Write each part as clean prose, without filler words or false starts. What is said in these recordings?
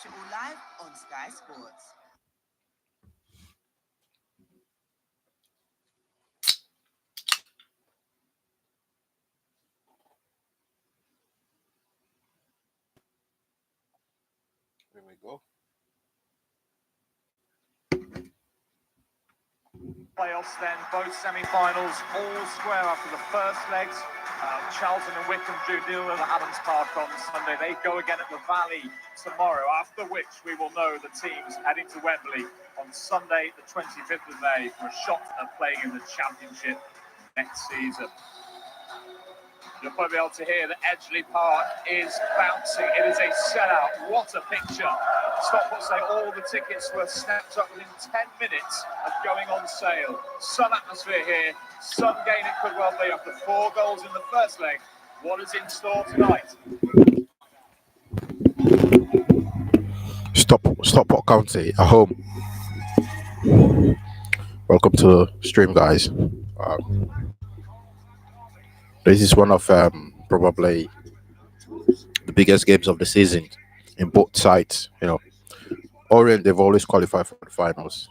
Watch it all live on Sky Sports. Here we go. Playoffs then, both semi-finals all square after the first legs. Charlton and Wycombe drew 0 at Adams Park on Sunday. They go again at the Valley tomorrow, after which we will know the teams heading to Wembley on Sunday, the 25th of May, for a shot at playing in the Championship next season. You'll probably be able to hear that Edgeley Park is bouncing. It is a sellout. What a picture. Stockport say all the tickets were snapped up within 10 minutes of going on sale. Some atmosphere here. Some game it could well be after 4 goals in the first leg. What is in store tonight? Stockport County at home. Welcome to the stream, guys. This is one of probably the biggest games of the season in both sides. You know, Orient, they've always qualified for the finals.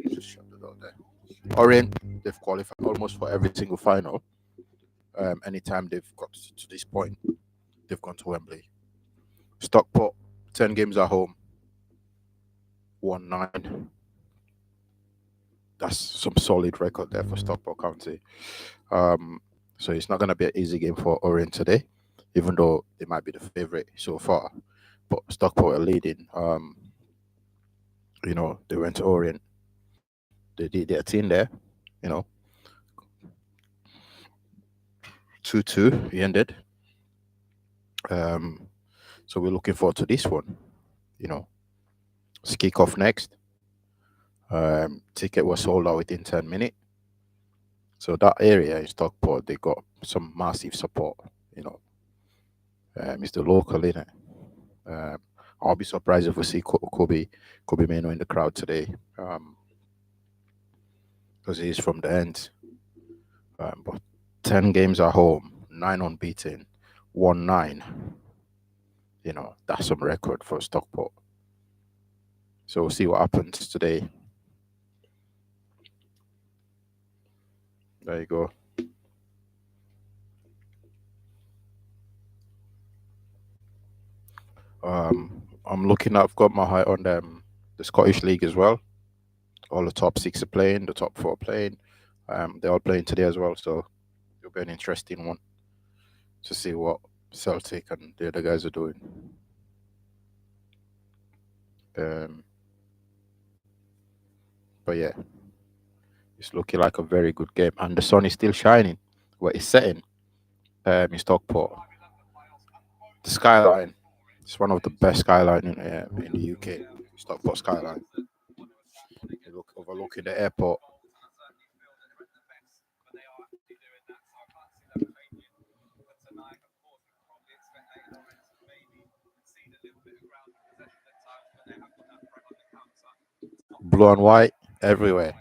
Just shut the door there. Orient, they've qualified almost for every single final. Anytime they've got to this point, they've gone to Wembley. Stockport, 10 games at home, won 9. That's some solid record there for Stockport County. So it's not going to be an easy game for Orient today, even though they might be the favorite so far. But Stockport are leading. You know, they went to Orient. They did their team there, you know. 2-2, he ended. So we're looking forward to this one. You know, it's kick off next. Ticket was sold out within 10 minutes. So that area in Stockport, they got some massive support. You know, it's the local, innit? I'll be surprised if we see Kobe Mano in the crowd today, because he's from the end. But 10 games at home, 9 unbeaten, won 9. You know, that's some record for Stockport. So we'll see what happens today. There you go. I'm looking at, I've got my eye on the Scottish League as well. All the top 6 are playing, the top 4 are playing. They're all playing today as well, so it'll be an interesting one to see what Celtic and the other guys are doing. But yeah, it's looking like a very good game, and the sun is still shining where it's setting in Stockport. The skyline, it's one of the best skyline in the UK. Stockport skyline. You overlooking the airport. Blue and white everywhere.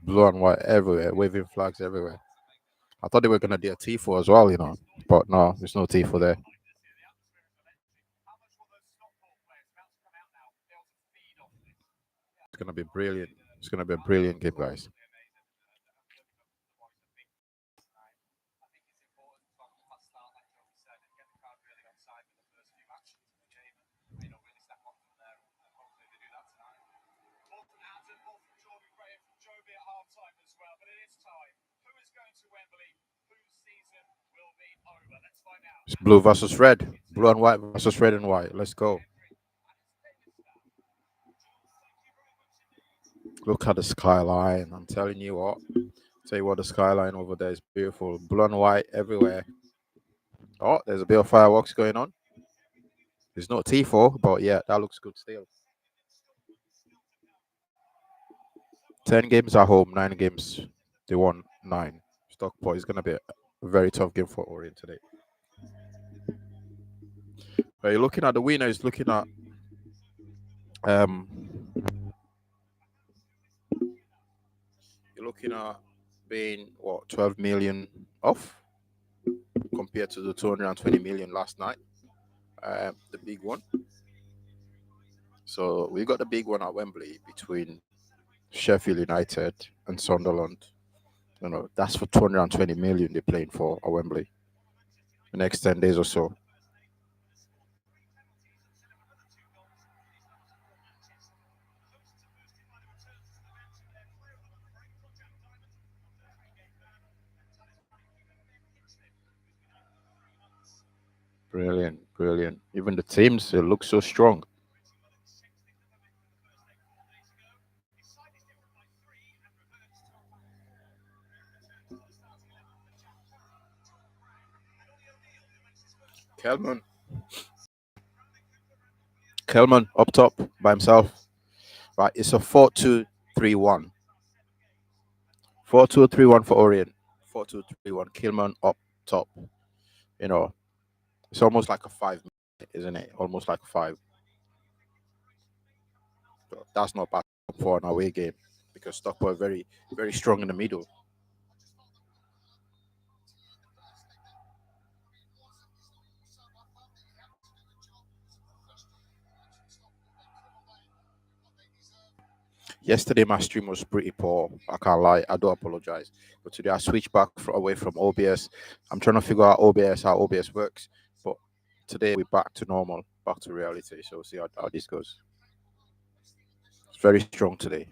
Blue and white everywhere. Waving flags everywhere. I thought they were gonna do a Tifo as well, you know, but no, there's no Tifo there. It's gonna be brilliant. It's gonna be a brilliant game, guys. It's blue versus red. Blue and white versus red and white. Let's go. Look at the skyline. I'm telling you what. Tell you what, the skyline over there is beautiful. Blue and white everywhere. Oh, there's a bit of fireworks going on. There's no T4, but yeah, that looks good still. 10 games at home, 9 games. They won 9. Stockport is going to be a very tough game for Orient today. But you're looking at the winner, is looking at you're looking at being what, 12 million off? compared to the 220 million last night, the big one. So we got the big one at Wembley between Sheffield United and Sunderland. That's for 220 million they're playing for at Wembley the next 10 days or so. Brilliant, brilliant. Even the teams, they look so strong. Kelman. Kelman up top by himself. Right, it's a 4-2-3-1. 4-2-3-1 for Orient. 4-2-3-1. Kelman up top. It's almost like a five, isn't it? Almost like a five. So that's not bad for an away game because Stockport are very, very strong in the middle. Yesterday my stream was pretty poor. I can't lie. I do apologize. But today I switched back away from OBS. I'm trying to figure out how OBS works. But today we're back to normal, back to reality. So we'll see how this goes. It's very strong today.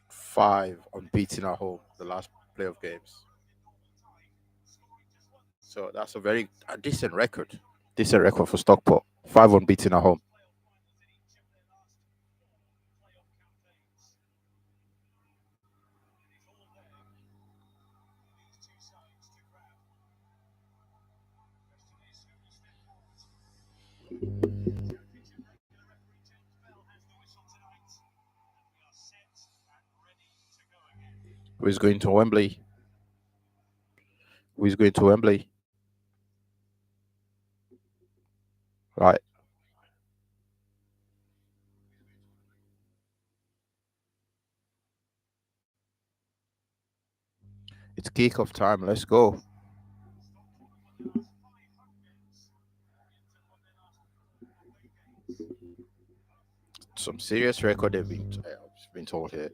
Five unbeaten at home, the last playoff games. So that's a decent record. Decent record for Stockport. Five unbeaten at home. Who's going to Wembley? Who's going to Wembley? Right. It's kick-off time. Let's go. Some serious record they've been told here.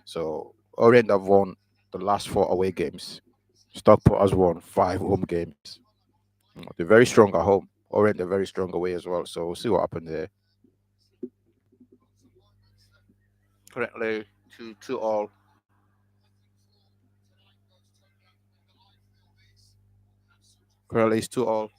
So Orient have won the last four away games. Stockport has won five home games. They're very strong at home. Orient are very strong away as well. So we'll see what happens there. Currently, two all. Currently, it's 2 all.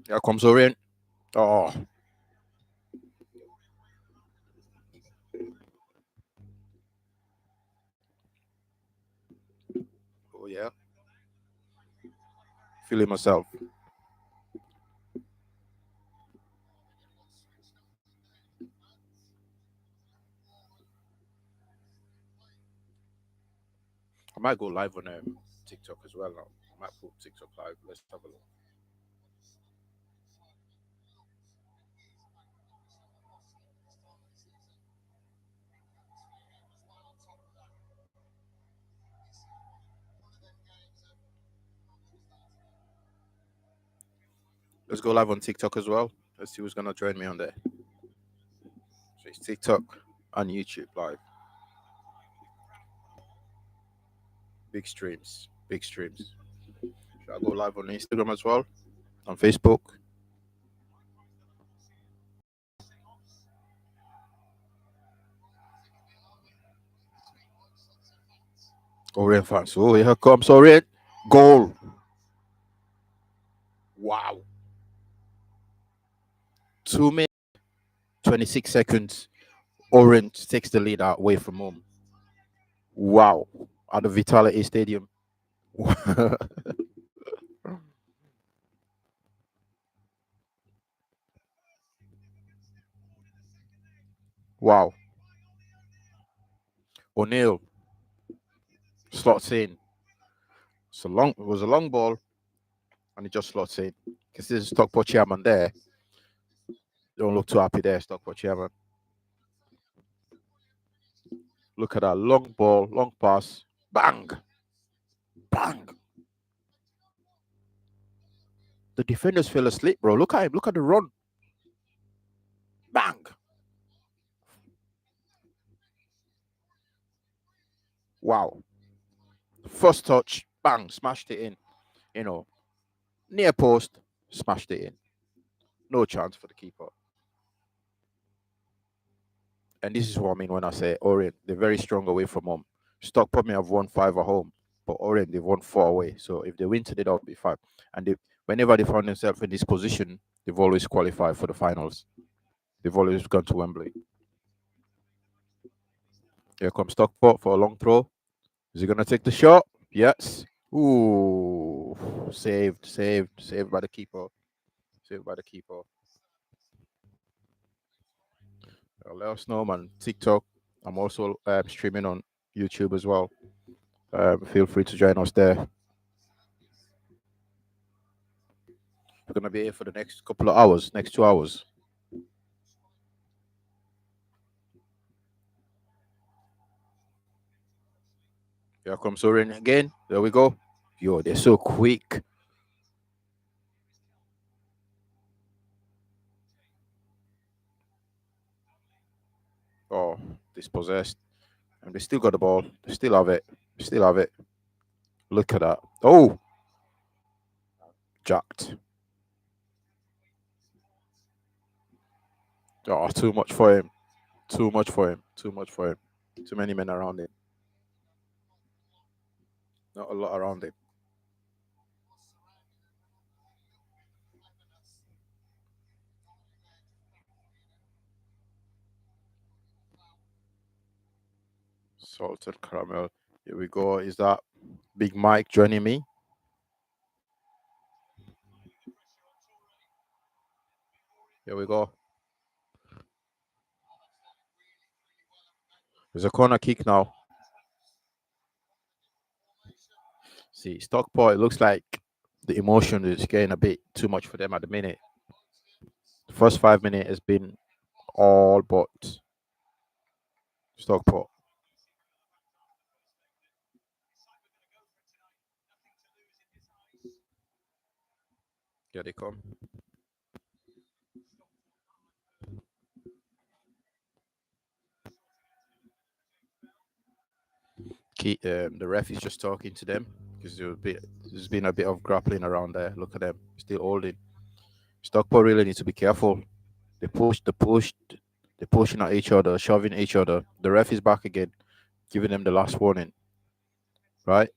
Here comes Orient. Oh, oh yeah. Feeling myself. I might go live on TikTok as well now. I might put TikTok live. Let's have a look. Let's go live on TikTok as well. Let's see who's gonna join me on there. So it's TikTok and YouTube live. Big streams. Big streams. Should I go live on Instagram as well? On Facebook? Orient fans. Oh, here comes Orient. Goal. Wow. 2 minutes, 26 seconds. Orient takes the lead out away from home. Wow. At the Vitality Stadium. Wow. O'Neill slots in. It was a long ball, and he just slots in. Because there's Stockport chairman there. Don't look too happy there, Stockport chairman. Look at that long ball, long pass. Bang! Bang! The defenders fell asleep, bro. Look at him. Look at the run. Bang! Wow. First touch. Bang! Smashed it in. You know, near post. Smashed it in. No chance for the keeper. And this is what I mean when I say Orient, they're very strong away from home. Stockport may have won 5 at home, but Orient, they've won 4 away. So if they win today, that'll be 5. And whenever they found themselves in this position, they've always qualified for the finals. They've always gone to Wembley. Here comes Stockport for a long throw. Is he going to take the shot? Yes. Ooh. Saved by the keeper. Saved by the keeper. Let us know, man. TikTok. I'm also streaming on YouTube as well. Feel free to join us there. We're going to be here for the next couple of hours, next 2 hours. Here comes Orient again. There we go. Yo, they're so quick. Oh, dispossessed. And they still got the ball. They still have it. Still have it. Look at that. Oh! Jacked. Oh, too much for him. Too much for him. Too much for him. Too many men around him. Not a lot around him. Salted caramel. Here we go. Is that Big Mike joining me? Here we go. There's a corner kick now. See, Stockport, it looks like the emotion is getting a bit too much for them at the minute. The first 5 minutes has been all but Stockport. Here they come. The ref is just talking to them because there's been a bit of grappling around there. Look at them, still holding. Stockport really needs to be careful. They're pushing at each other, shoving each other. The ref is back again, giving them the last warning. Right?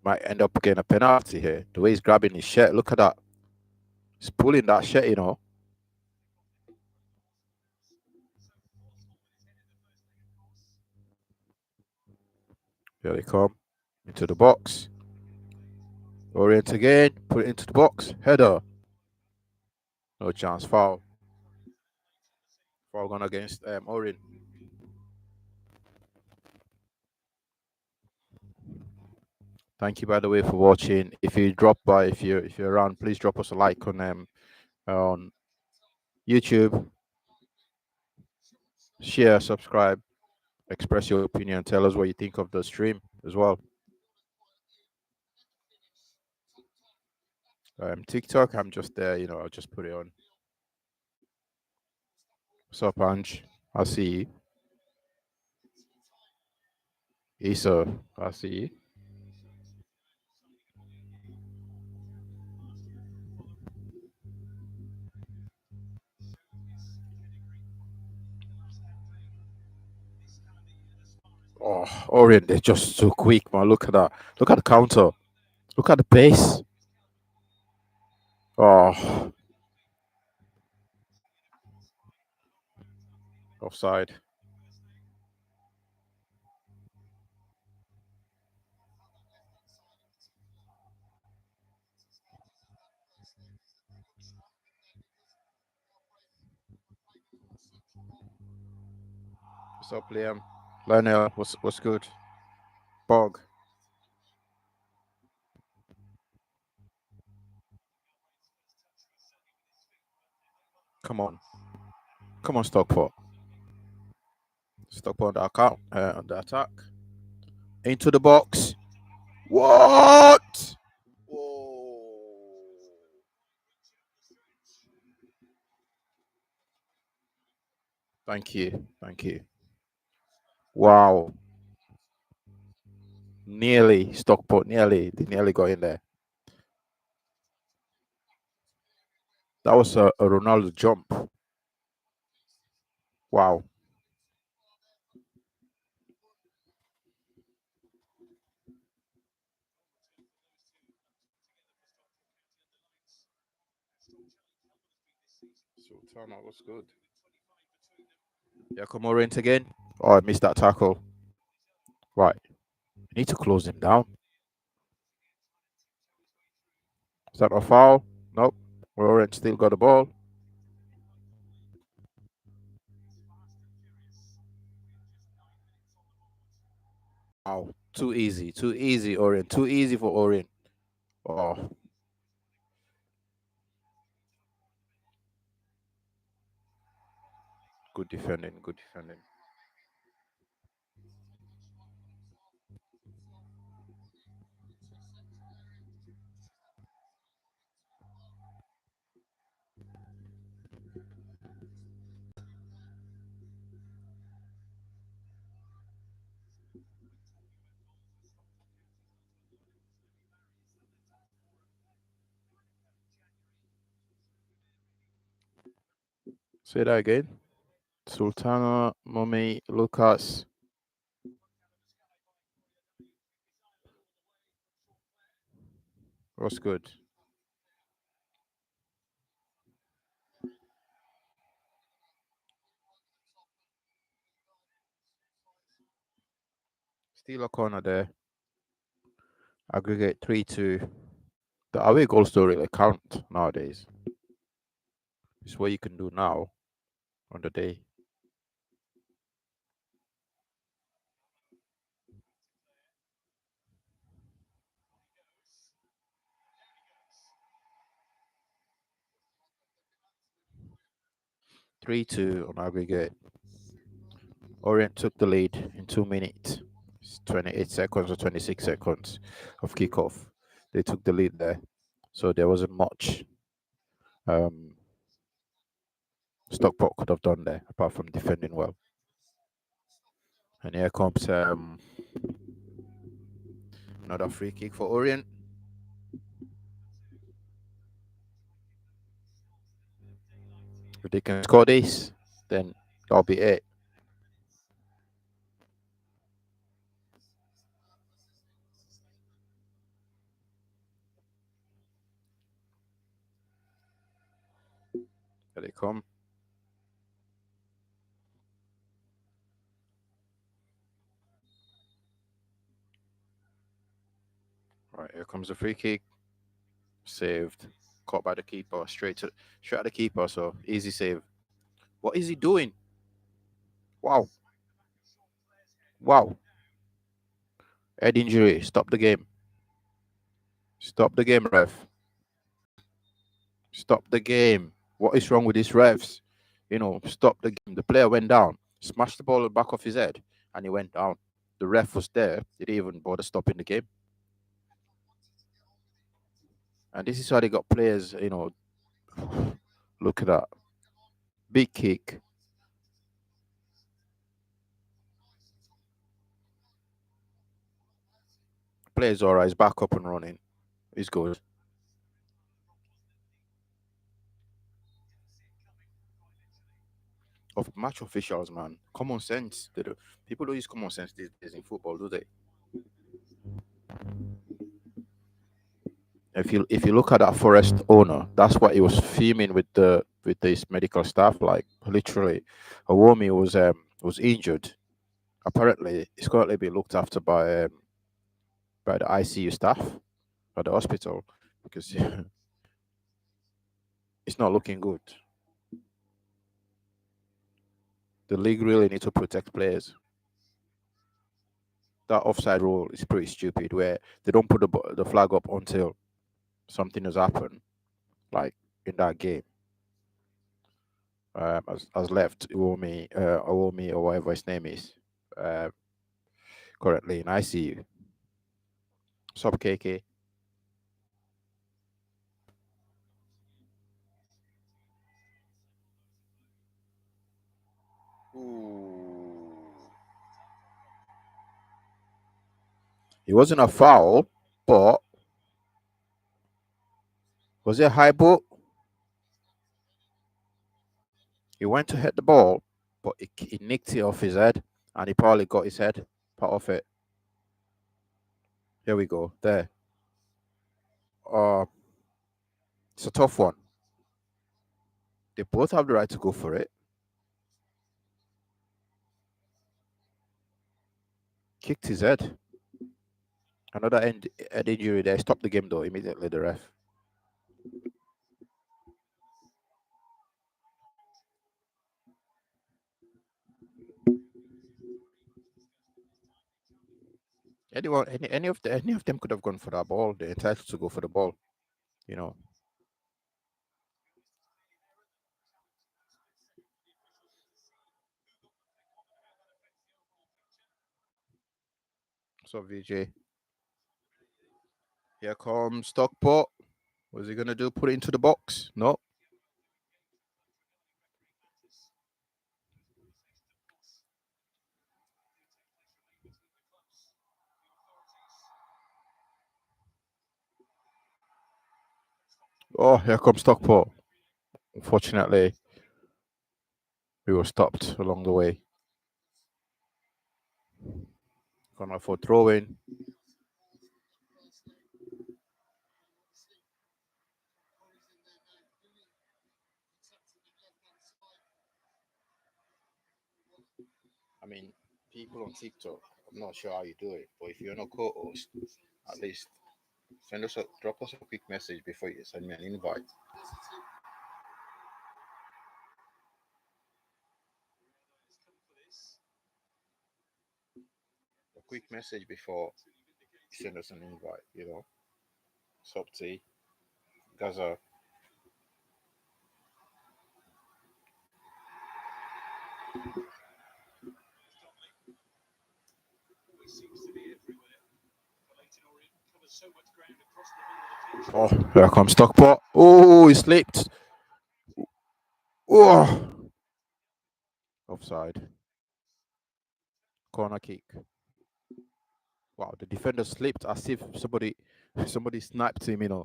Might end up getting a penalty here. The way he's grabbing his shirt, look at that. He's pulling that shirt, you know. Here they come into the box. Orient again, put it into the box. Header. No chance. Foul. Foul gone against Orient. Thank you, by the way, for watching. If you drop by, if you're around, please drop us a like on YouTube. Share, subscribe, express your opinion, tell us what you think of the stream as well. TikTok, I'm just there, I'll just put it on. What's up, Ange? I see you. Issa, I see you. Oh, Orient, they're just so quick, man. Look at that. Look at the counter. Look at the pace. Oh, offside. What's up, Liam? Lionel, what's good? Bog, come on. Come on, Stockport. Stockport on the attack. Into the box. What? Whoa. Thank you. Thank you. Wow. Nearly. Stockport, nearly. They nearly got in there. That was a Ronaldo jump. Wow. Sultana was good. Yeah, come Orient again. Oh, I missed that tackle. Right. We need to close him down. Is that a foul? Nope. Orient still got the ball. Wow. Too easy. Too easy, Orient. Too easy for Orient. Oh, good defending. Good defending. Say that again. Sultana, Mummy, Lucas. What's good? Still a corner there. Aggregate 3-2. The away goals don't really count nowadays. It's what you can do now on the day. 3-2 on aggregate. Orient took the lead in 2 minutes. It's 28 seconds or 26 seconds of kickoff. They took the lead there. So there wasn't much um, Stockport could have done there apart from defending well. And here comes another free kick for Orient. If they can score this, then that'll be it. Here they come. Right, here comes the free kick. Saved. Caught by the keeper. Straight at the keeper, so easy save. What is he doing? Wow. Wow. Head injury. Stop the game. Stop the game, ref. Stop the game. What is wrong with these refs? Stop the game. The player went down, smashed the ball in the back of his head, and he went down. The ref was there. He didn't even bother stopping the game. And this is how they got players, look at that. Big kick. Players alright, he's back up and running. He's good. Of match officials, man. Common sense. People don't use common sense these days in football, do they? If you look at that Forest owner, that's what he was filming with this medical staff. Like literally, Awomi was injured. Apparently, he's currently being looked after by the ICU staff at the hospital because it's not looking good. The league really need to protect players. That offside rule is pretty stupid, where they don't put the flag up until something has happened, like in that game. Has left Iwomi or whatever his name is, uh, currently in ICU. Sub KK. Ooh. It wasn't a foul, but was it a high ball? He went to hit the ball, but he nicked it off his head, and he probably got his head part off it. Here we go. There. Uh, it's a tough one. They both have the right to go for it. Kicked his head. Another head injury there. Stopped the game though immediately. The ref. Any of them could have gone for that ball. They're entitled to go for the ball. You know. So VJ. Here comes Stockport. What's he gonna do? Put it into the box? No. Oh, here comes Stockport. Unfortunately, we were stopped along the way. Gonna for throwing. I mean, people on TikTok, I'm not sure how you do it, but if you're not co-host, at least drop us a quick message before you send me an invite. A quick message before you send us an invite, Sub T, Gaza. Oh, here comes Stockport. Oh, he slipped. Oh, offside. Corner kick. Wow, the defender slipped as if somebody sniped him,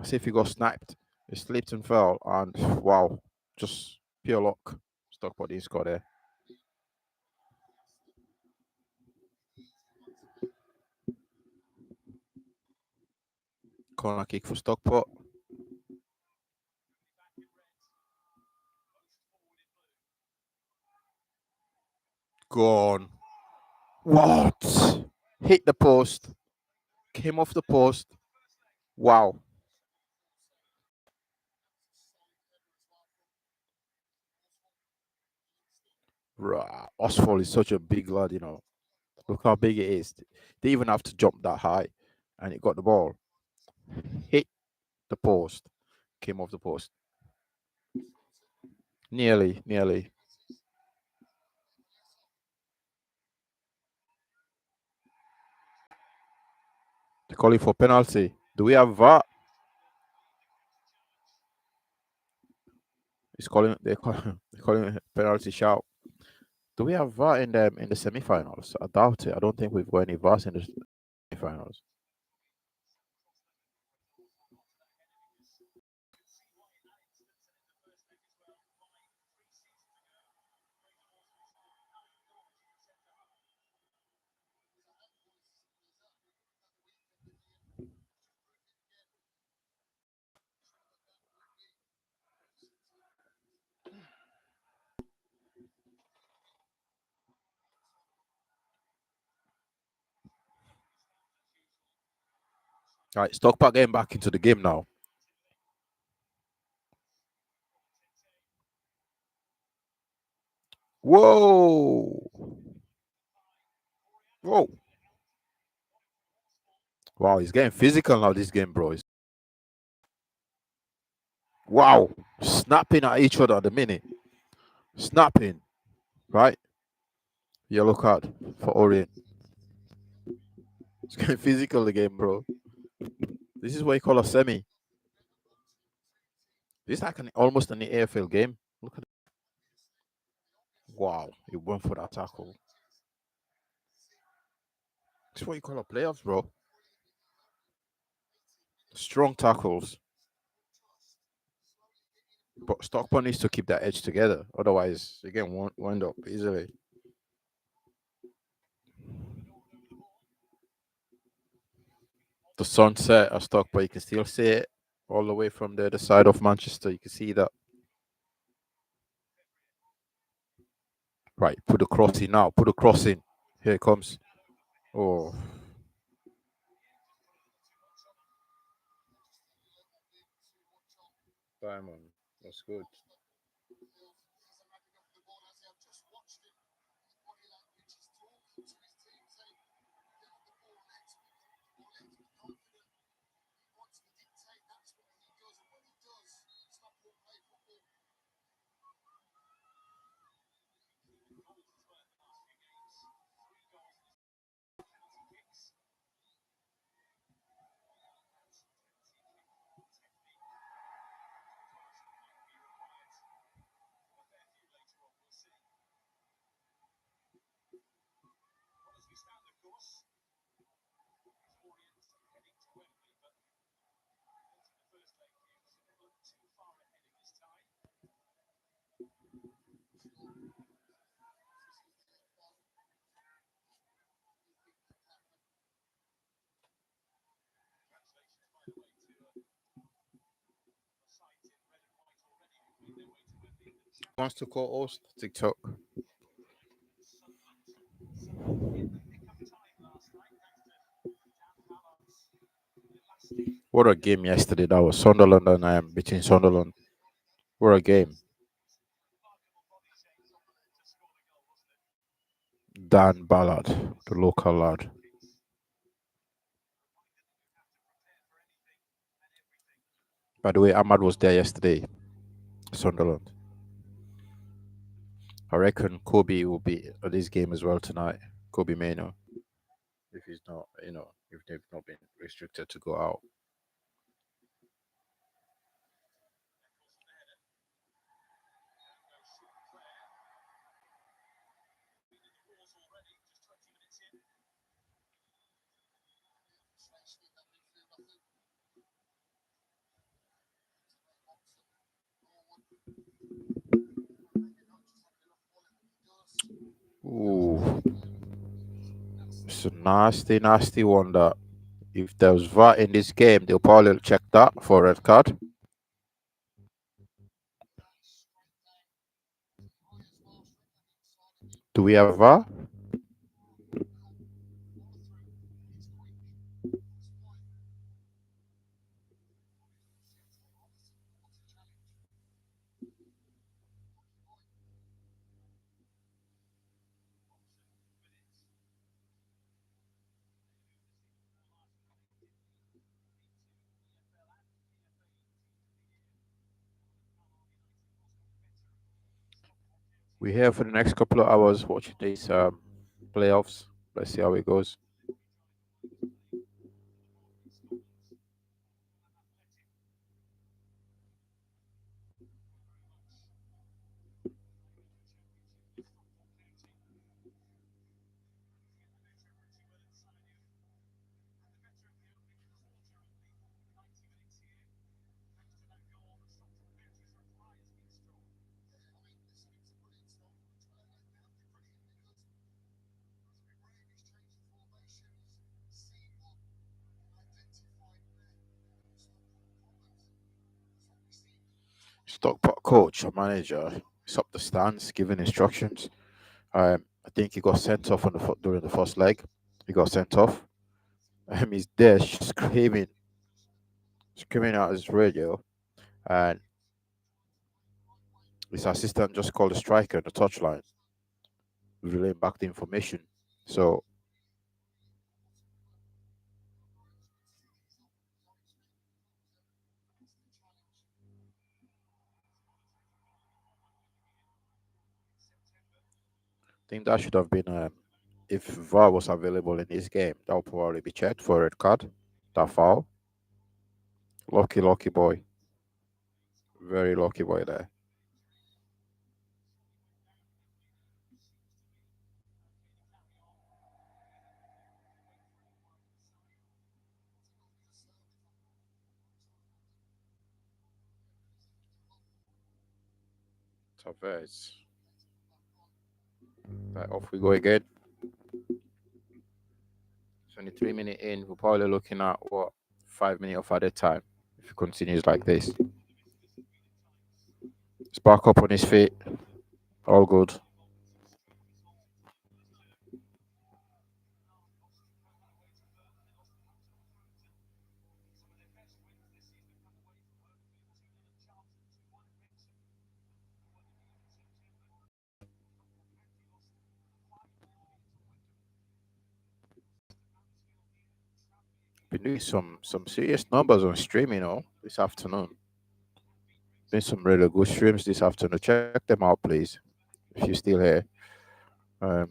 as if he got sniped. He slipped and fell, and wow, just pure luck. Stockport didn't score there. Corner kick for Stockport. Gone. What? Hit the post. Came off the post. Wow. Oswald is such a big lad, Look how big it is. They even have to jump that high, and it got the ball. Hit the post. Came off the post. Nearly. They call it for penalty. Do we have VAR? He's calling. They're calling it penalty shout. Do we have VAR in the semi-finals? I doubt it. I don't think we've got any VARs in the semi-finals. All right, Stockport getting back into the game now. Whoa! Whoa! Wow, he's getting physical now. This game, bro. Wow, snapping at each other at the minute. Snapping, right? Yellow card for Orient. It's getting physical again, bro. This is what you call a semi. This is like almost an AFL game. Look at it. Wow, he went for that tackle. This is what you call a playoffs, bro. Strong tackles. But Stockport needs to keep that edge together. Otherwise, you get wound up easily. The sunset at Stockport, you can still see it all the way from the other side of Manchester. You can see that. Right, put the cross in now. Put the cross in. Here it comes. Oh, Diamond. That's good. Wants to co-host TikTok. What a game yesterday! That was Sunderland and between Sunderland. What a game! Dan Ballard, the local lad. By the way, Ahmad was there yesterday. Sunderland. I reckon Kobe will be at this game as well tonight. Kobe Mano, if he's not, if they've not been restricted to go out. Ooh, it's a nasty, nasty one. That if there was VAR in this game, they'll probably check that for a red card. Do we have VAR? We're here for the next couple of hours watching these playoffs. Let's see how it goes. Stockport coach or manager is up the stands giving instructions. I think he got sent off during the first leg. He got sent off. He's there screaming out his radio, and his assistant just called the striker on the touchline, relaying back the information. So I think that should have been if VAR was available in this game, that would probably be checked for a red card. That foul. Lucky boy. Very lucky boy there. Tavares. Right, off we go again. 23-minute in, we're probably looking at what 5 minutes of added time if it continues like this. He's back up on his feet. All good. Been doing some serious numbers on streaming, this afternoon. Been some really good streams this afternoon. Check them out, please, if you're still here. Um,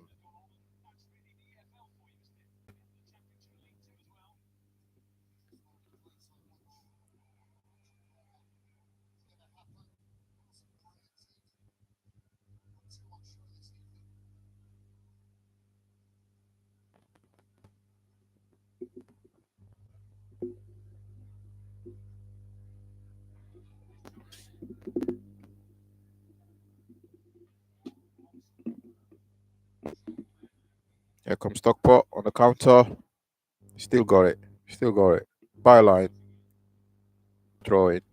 Here comes Stockport on the counter. Still got it. Still got it. Byline. Throw it.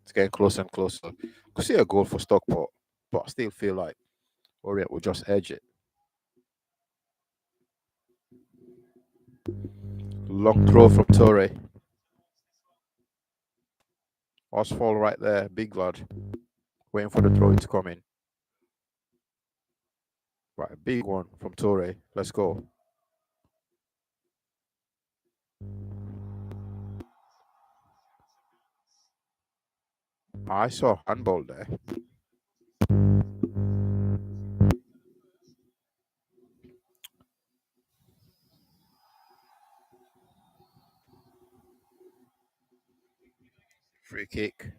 It's getting closer and closer. Could see a goal for Stockport, but I still feel like Orient will just edge it. Long throw from Torre. Oswald right there. Big lad. Waiting for the throw to come in. Right, big one from Torre. Let's go. I saw handball there. Free kick.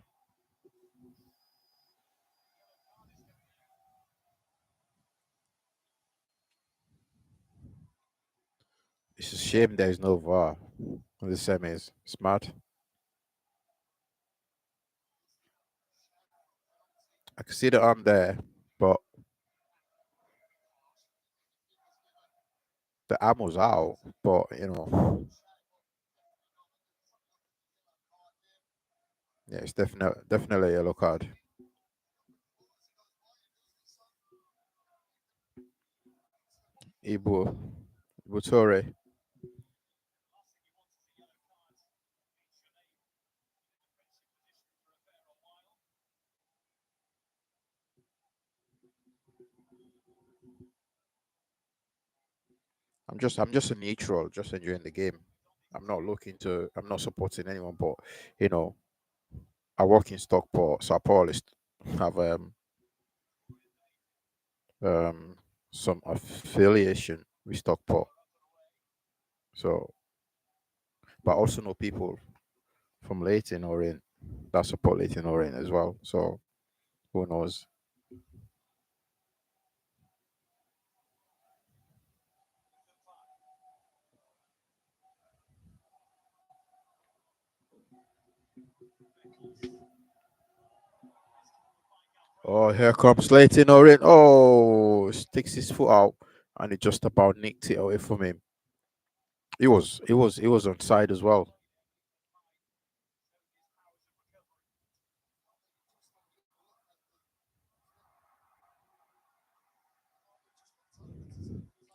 It's a shame there is no VAR in the semis. Smart. I can see the arm there, but the arm was out. But yeah, it's definitely a yellow card. Ibu, Ibu Torre. I'm just a neutral, just enjoying the game. I'm not supporting anyone, but you know, I work in Stockport, so I probably have um some affiliation with Stockport. So, but I also know people from Leyton Orient that support Leyton Orient as well. So who knows? Oh, here comes Leyton Orient. Oh, sticks his foot out, and it just about nicked it away from him. It was on side as well.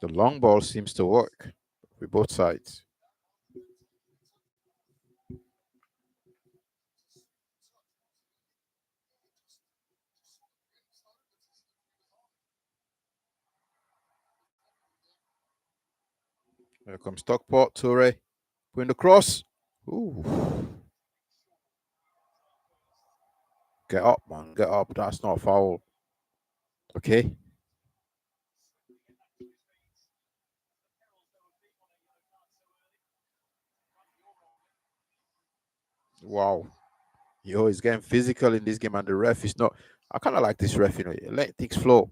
The long ball seems to work with both sides. Here comes Stockport, Toure. Putting the cross. Ooh. Get up, man. Get up. That's not a foul. Okay. Wow. Yo, he's getting physical in this game, and the ref is not. I kind of like this ref, you know. Let things flow.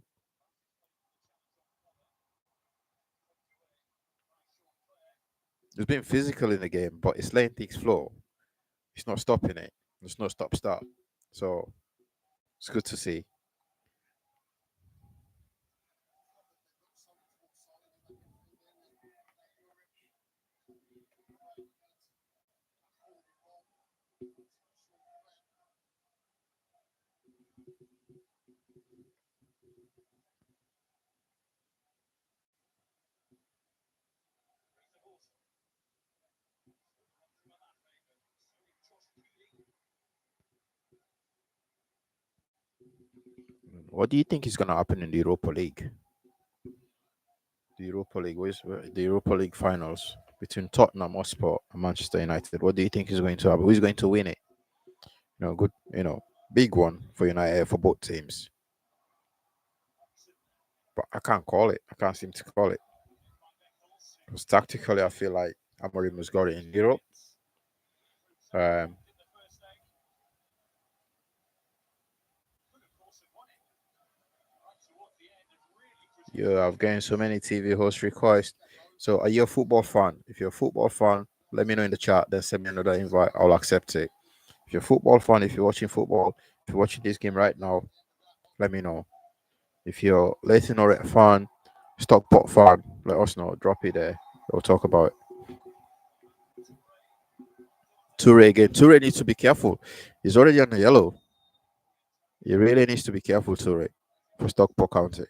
He's being physical in the game, but it's letting things flow. He's not stopping it. There's no stop start. So it's good to see. What do you think is going to happen in the Europa League? The Europa League, the Europa League finals between Tottenham Hotspur and Manchester United. What do you think is going to happen? Who's going to win it? Good, big one for United, for both teams. But I can't call it. I can't seem to call it. Because tactically, I feel like Amorim has got it in Europe. Yeah, I've gained so many TV host requests. So, are you a football fan? If you're a football fan, let me know in the chat. Then send me another invite. I'll accept it. If you're a football fan, if you're watching football, if you're watching this game right now, let me know. If you're Leyton Orient fan, Stockport fan, let us know. Drop it there. We'll talk about it. Toure again. Toure needs to be careful. He's already on the yellow. He really needs to be careful, Toure, for Stockport County.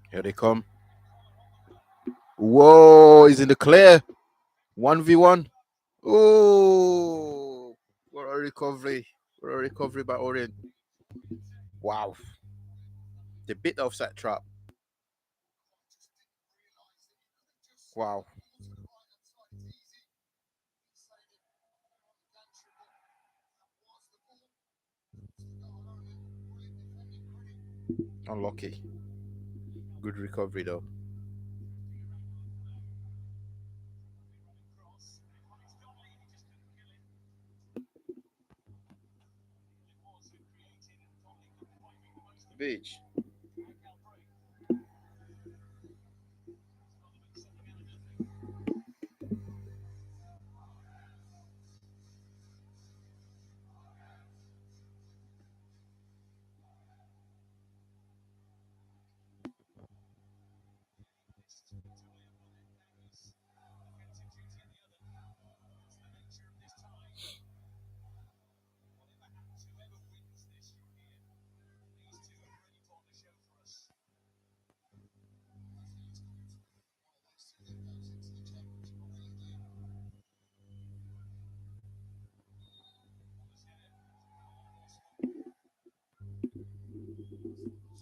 Here they come. Whoa, he's in the clear. 1v1. Oh, what a recovery. What a recovery by Orient. Wow. The bit offside trap. Wow. Unlucky. Good recovery though. Beach.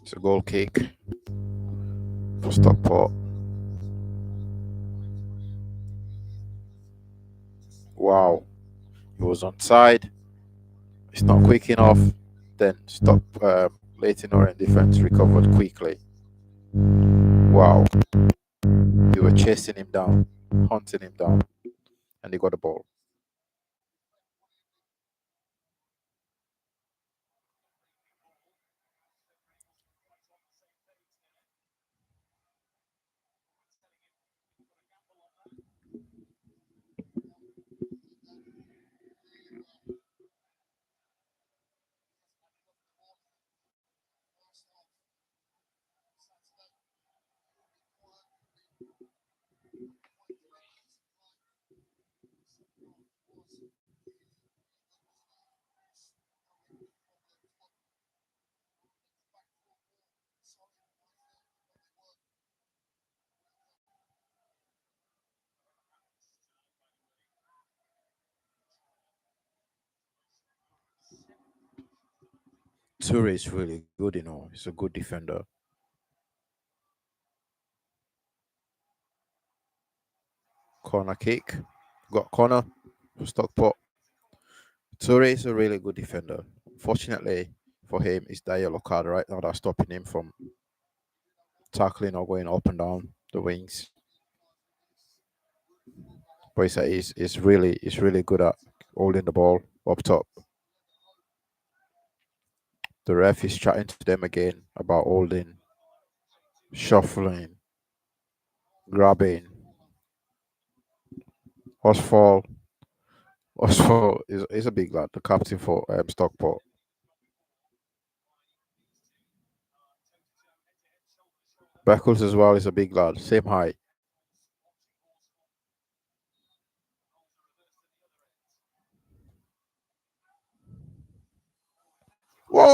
It's a goal kick for Stockport. Wow. He was on side. It's not quick enough. Then Leyton Orient defense recovered quickly. Wow. were chasing him down, hunting him down, and they got the ball. Toure is really good, He's a good defender. Corner kick. Got corner for Stockport. Toure is a really good defender. Fortunately for him, it's that yellow card right now that's stopping him from tackling or going up and down the wings. But he's really good at holding the ball up top. The ref is chatting to them again about holding, shuffling, grabbing. Osfall is a big lad, the captain for Stockport. Beckles as well is a big lad, same height. Whoa!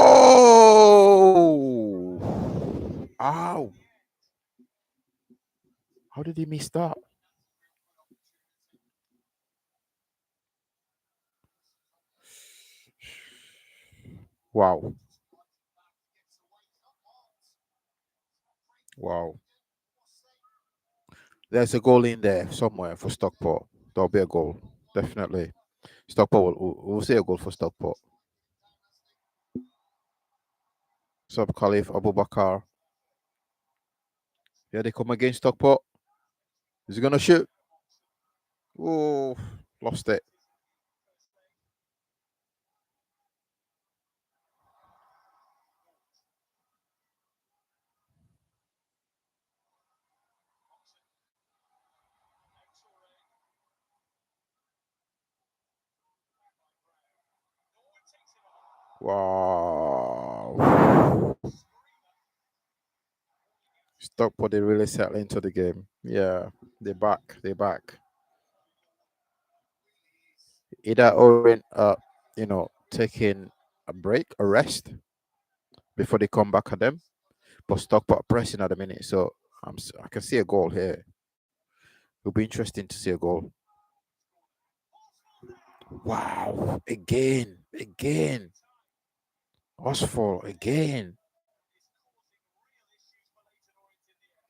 Ow! How did he miss that? Wow. Wow. There's a goal in there somewhere for Stockport. There'll be a goal. Definitely. Stockport will see a goal for Stockport. Sub Khalif Abubakar. Here they come again, Stockport. Is he gonna shoot? Oh, lost it. Wow. Stockport, they really settle into the game. Yeah, they're back. They're back. Either Orient, taking a break, a rest before they come back at them, but Stockport pressing at the minute. So I can see a goal here. It'll be interesting to see a goal. Wow! Again. Osfall again.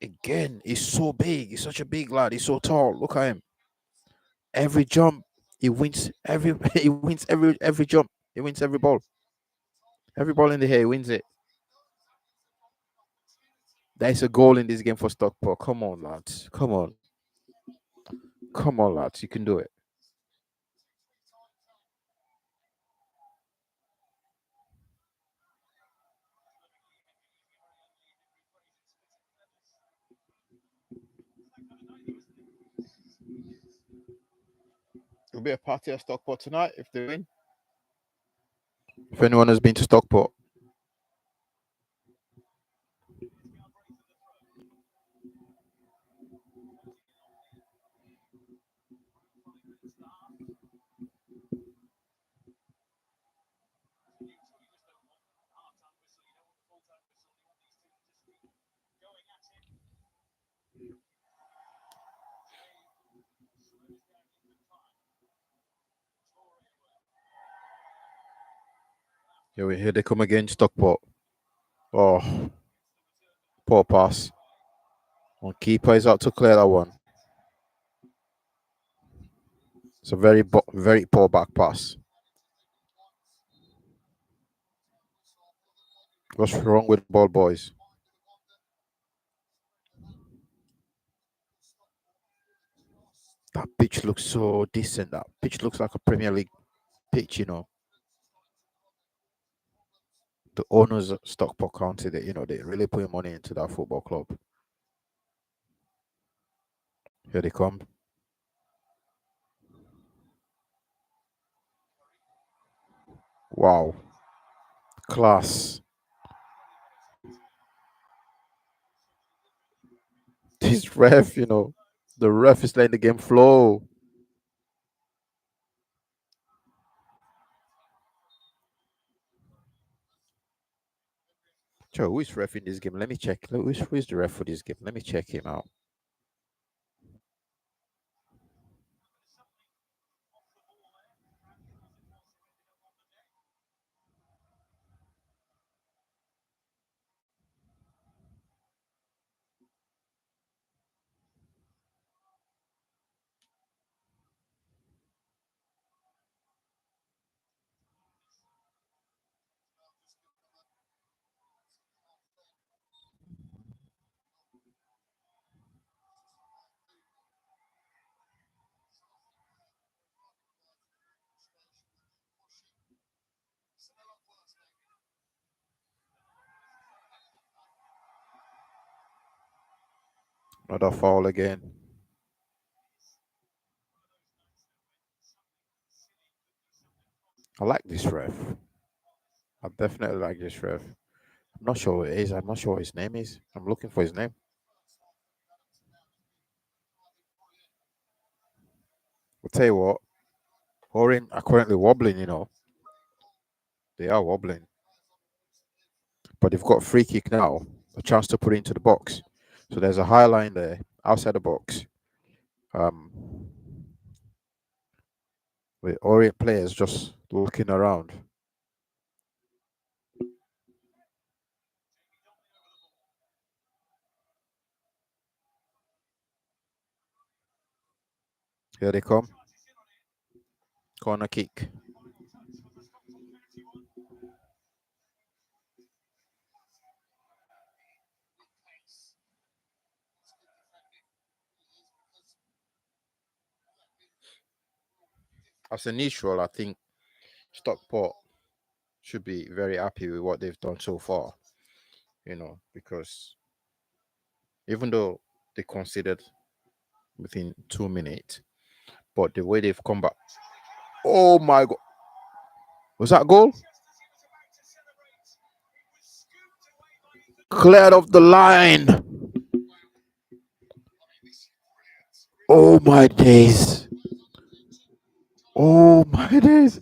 Again, he's so big. He's such a big lad. He's so tall. Look at him. Every jump, he wins. He wins every jump. He wins every ball. Every ball in the air, he wins it. There's a goal in this game for Stockport. Come on, lads. Come on, lads. You can do it. It'll be a party at Stockport tonight if they win. If anyone has been to Stockport, here they come again, Stockport. Oh, poor pass. One keeper is out to clear that one. It's a very poor back pass. What's wrong with ball boys? That pitch looks so decent. That pitch looks like a Premier League pitch, The owners of Stockport County, they really put money into that football club. Here they come. Wow. Class. This ref, the ref is letting the game flow. Joe, who is ref in this game? Let me check. Who is the ref for this game? Let me check him out. Another foul again. I like this ref. I definitely like this ref. I'm not sure who it is. I'm not sure what his name is. I'm looking for his name. I'll tell you what, Orient are currently wobbling. They are wobbling. But they've got a free kick now, a chance to put it into the box. So there's a high line there outside the box. With Orient players just looking around. Here they come. Corner kick. As a neutral, I think Stockport should be very happy with what they've done so far. Because even though they conceded within 2 minutes, but the way they've come back. Oh my God. Was that a goal? Cleared off the line. Oh my days. Oh my days.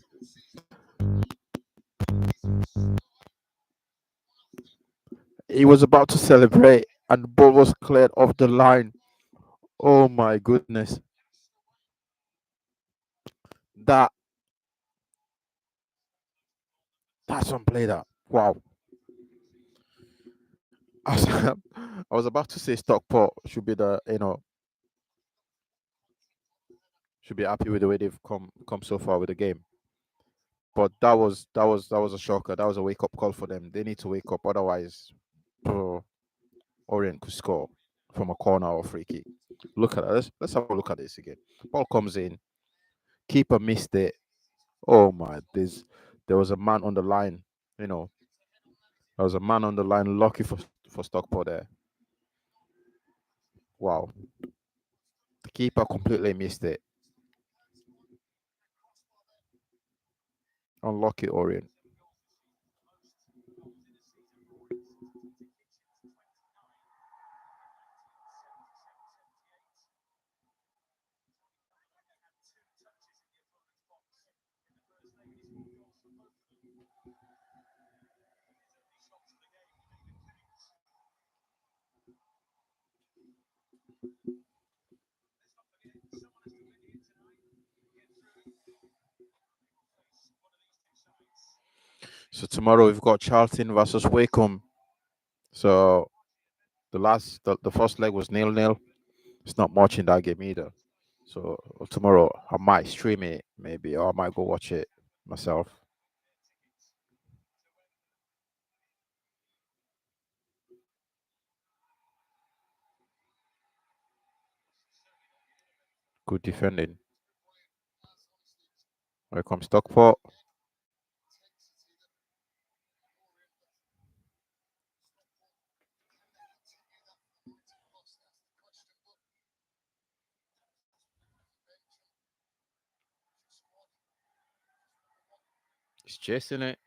He was about to celebrate and the ball was cleared off the line. Oh my goodness. That that's unplay that. Wow. I was, I was about to say Stockport should be should be happy with the way they've come so far with the game. But that was a shocker. That was a wake up call for them. They need to wake up, otherwise, bro, Orient could score from a corner or free kick. Look at that. Let's have a look at this again. Ball comes in. Keeper missed it. Oh my! There was a man on the line. There was a man on the line. Lucky for Stockport there. Wow. The keeper completely missed it. Unlucky Orient. So tomorrow we've got Charlton versus Wycombe. So the first leg was 0-0. It's not much in that game either. So tomorrow I might stream it maybe, or I might go watch it myself. Good defending. Here comes Stockport. He's chasing it.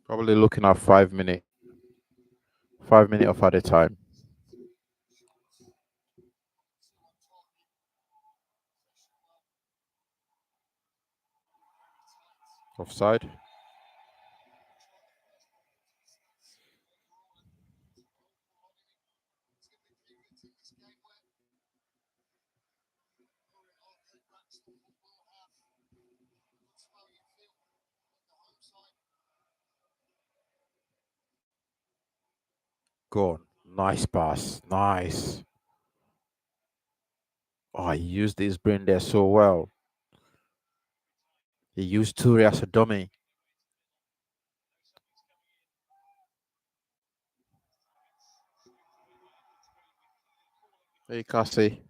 Probably looking at 5 minutes. 5 minutes off at a time. Offside. Go on. Nice pass. Nice. Oh, he used his brain there so well. He used Toure as a dummy. Hey, Cassie.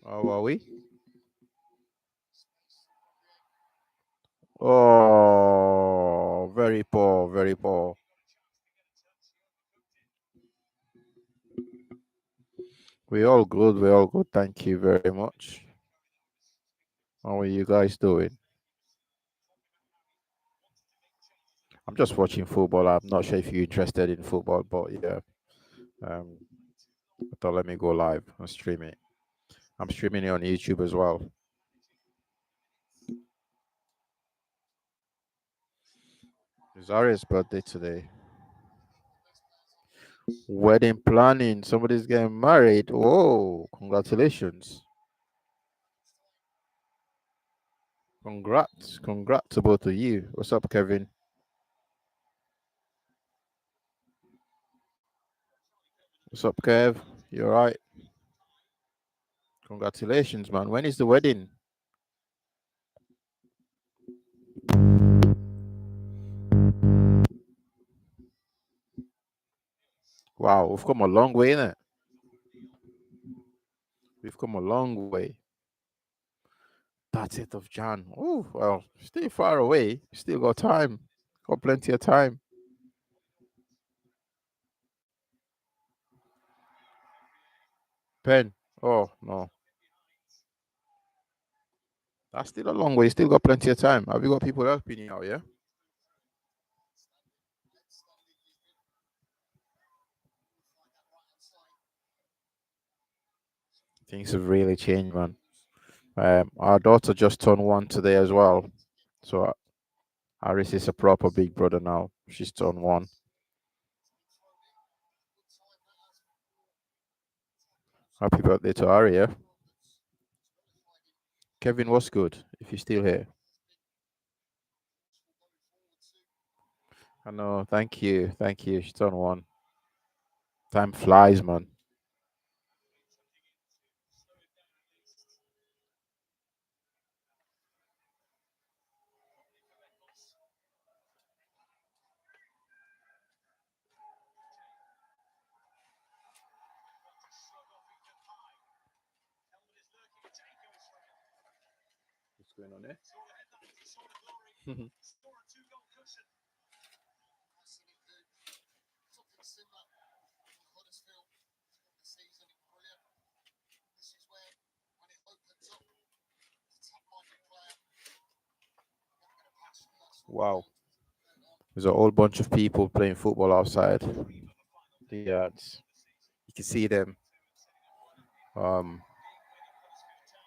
How are we? Oh, very poor, very poor. We all good, we all good. Thank you very much. How are you guys doing? I'm just watching football. I'm not sure if you're interested in football, but yeah. I thought let me go live and stream it. I'm streaming it on YouTube as well. It's Aria's birthday today. Wedding planning. Somebody's getting married. Whoa, congratulations. Congrats. Congrats to both of you. What's up, Kevin? What's up, Kev? You alright? Congratulations, man. When is the wedding? Wow, we've come a long way, innit? We've come a long way. That's it of Jan. Oh, well, still far away. Still got time. Got plenty of time. Pen. Oh, no. That's still a long way. Still got plenty of time. Have you got people helping you out, yeah? Things have really changed, man. Our daughter just turned 1 today as well. So Aris is a proper big brother now. She's turned 1. Happy birthday to Aria. Kevin, what's good? If you're still here. I know. Thank you. Thank you. She turned 1. Time flies, man. What's going on there? Wow. There's a whole bunch of people playing football outside. Yeah, you can see them. Well,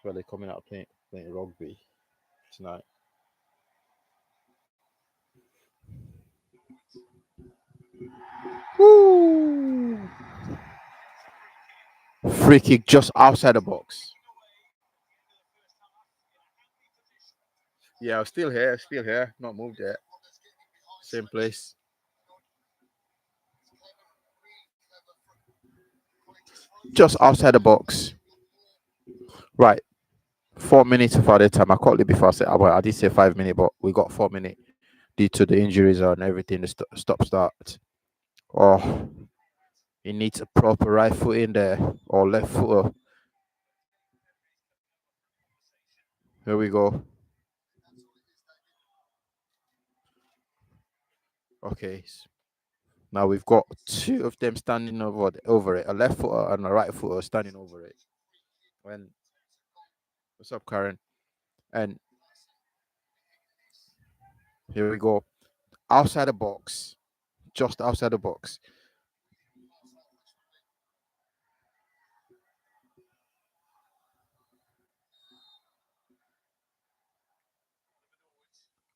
they're coming out playing rugby tonight. Woo! Free kick just outside the box. Yeah, I'm still here. Still here. Not moved yet. Same place. Just outside the box. Right. 4 minutes of added time. I called it before. Well, I did say 5 minutes, but we got 4 minutes due to the injuries and everything. The stop start. Oh, he needs a proper right foot in there or left foot. Here we go. Okay. Now we've got two of them standing over it, a left footer and a right footer standing over it. And what's up, Karen? And here we go. Outside the box. Just outside the box.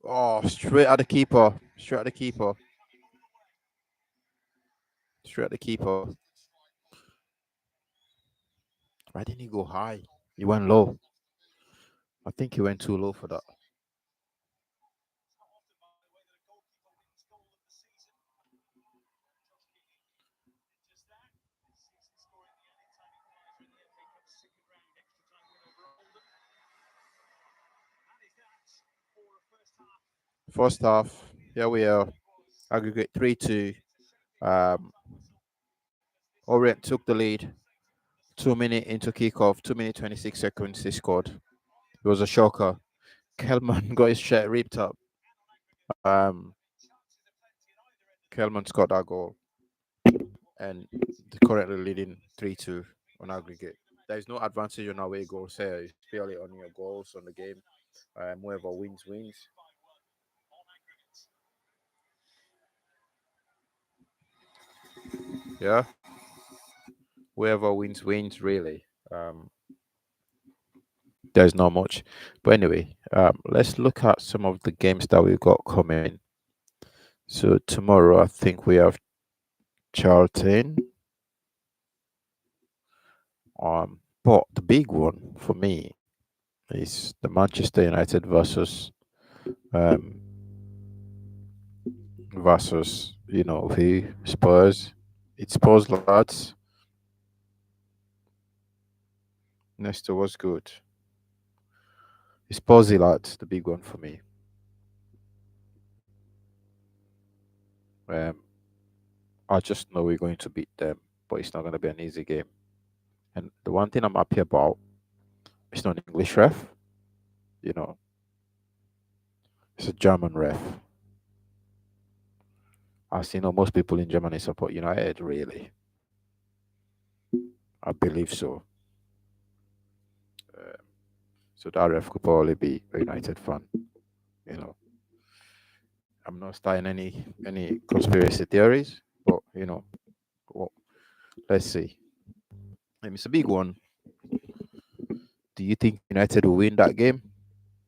Oh, straight at the keeper. Straight at the keeper. Straight at the keeper. Why didn't he go high? He went low. I think he went too low for that. First half. Here we are. Aggregate 3-2. Um, Orient took the lead. 2 minutes into kickoff. 2 minutes 26 seconds. They scored. It was a shocker. Kelman got his shirt ripped up. Um, Kelman scored that goal, and they're currently leading 3-2 on aggregate. There is no advantage on away goals here. It's purely on your goals on the game. Whoever wins wins. Yeah, whoever wins wins really. There's not much, but anyway, let's look at some of the games that we've got coming. So tomorrow, I think we have Charlton. But the big one for me is the Manchester United um versus who Spurs. It's Spurs, lads. Nesta was good. It's Spursy, lads. The big one for me. Um, I just know we're going to beat them, but it's not going to be an easy game. And the one thing I'm happy about, it's not an English ref. You know, it's a German ref. I see most people in Germany support United. Really, I believe so. Um, so that ref could probably be a United fan. You know, I'm not starting any conspiracy theories, but well, let's see. It's a big one. Do you think United will win that game?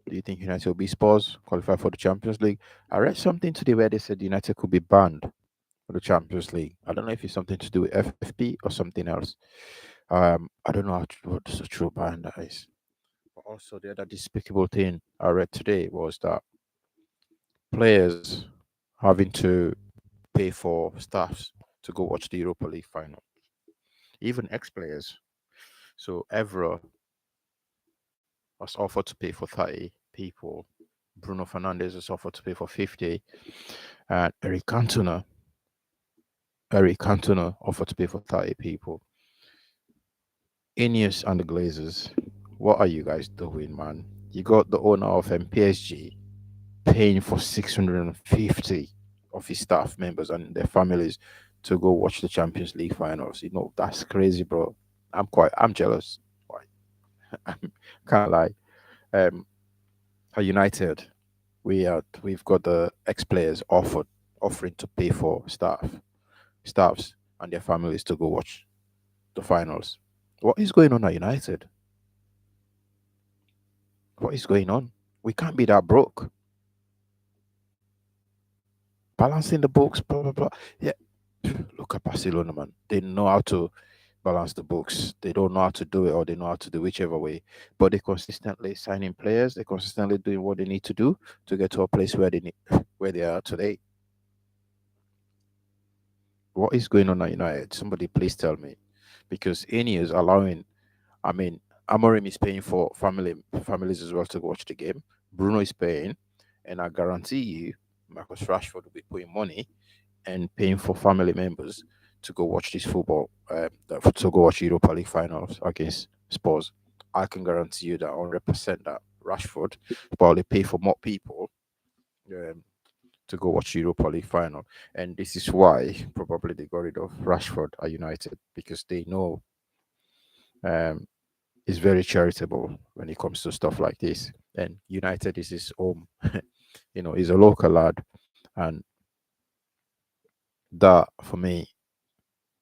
Do you think United will be Spurs, qualify for the Champions League? I read something today where they said United could be banned for the Champions League. I don't know if it's something to do with FFP or something else. I don't know what the true ban that is. But also, the other despicable thing I read today was that players having to pay for staffs to go watch the Europa League final, even ex-players. So Evra was offered to pay for 30 people. Bruno Fernandes was offered to pay for 50. And Eric Cantona offered to pay for 30 people. Ineos and the Glazers, what are you guys doing, man? You got the owner of PSG paying for 650 of his staff members and their families to go watch the Champions League finals. That's crazy, bro. I'm jealous. I can't lie. Um, at United, we've got the ex-players offering to pay for staffs and their families to go watch the finals. What is going on at United? What is going on? We can't be that broke. Balancing the books, blah blah blah. Yeah, look at Barcelona, man. They know how to balance the books. They don't know how to do it, or they know how to do whichever way. But they consistently signing players. They're consistently doing what they need to do to get to a place where they need, where they are today. What is going on at United? Somebody please tell me, because Eni is allowing. I mean, Amorim is paying for families as well to watch the game. Bruno is paying, and I guarantee you, Marcus Rashford will be putting money and paying for family members to go watch this football, to go watch Europa League finals against Spurs. I can guarantee you that 100% that Rashford probably pay for more people um, to go watch Europa League final, and this is why probably they got rid of Rashford at United, because they know um, he's very charitable when it comes to stuff like this, and United is his home. He's a local lad, and that for me,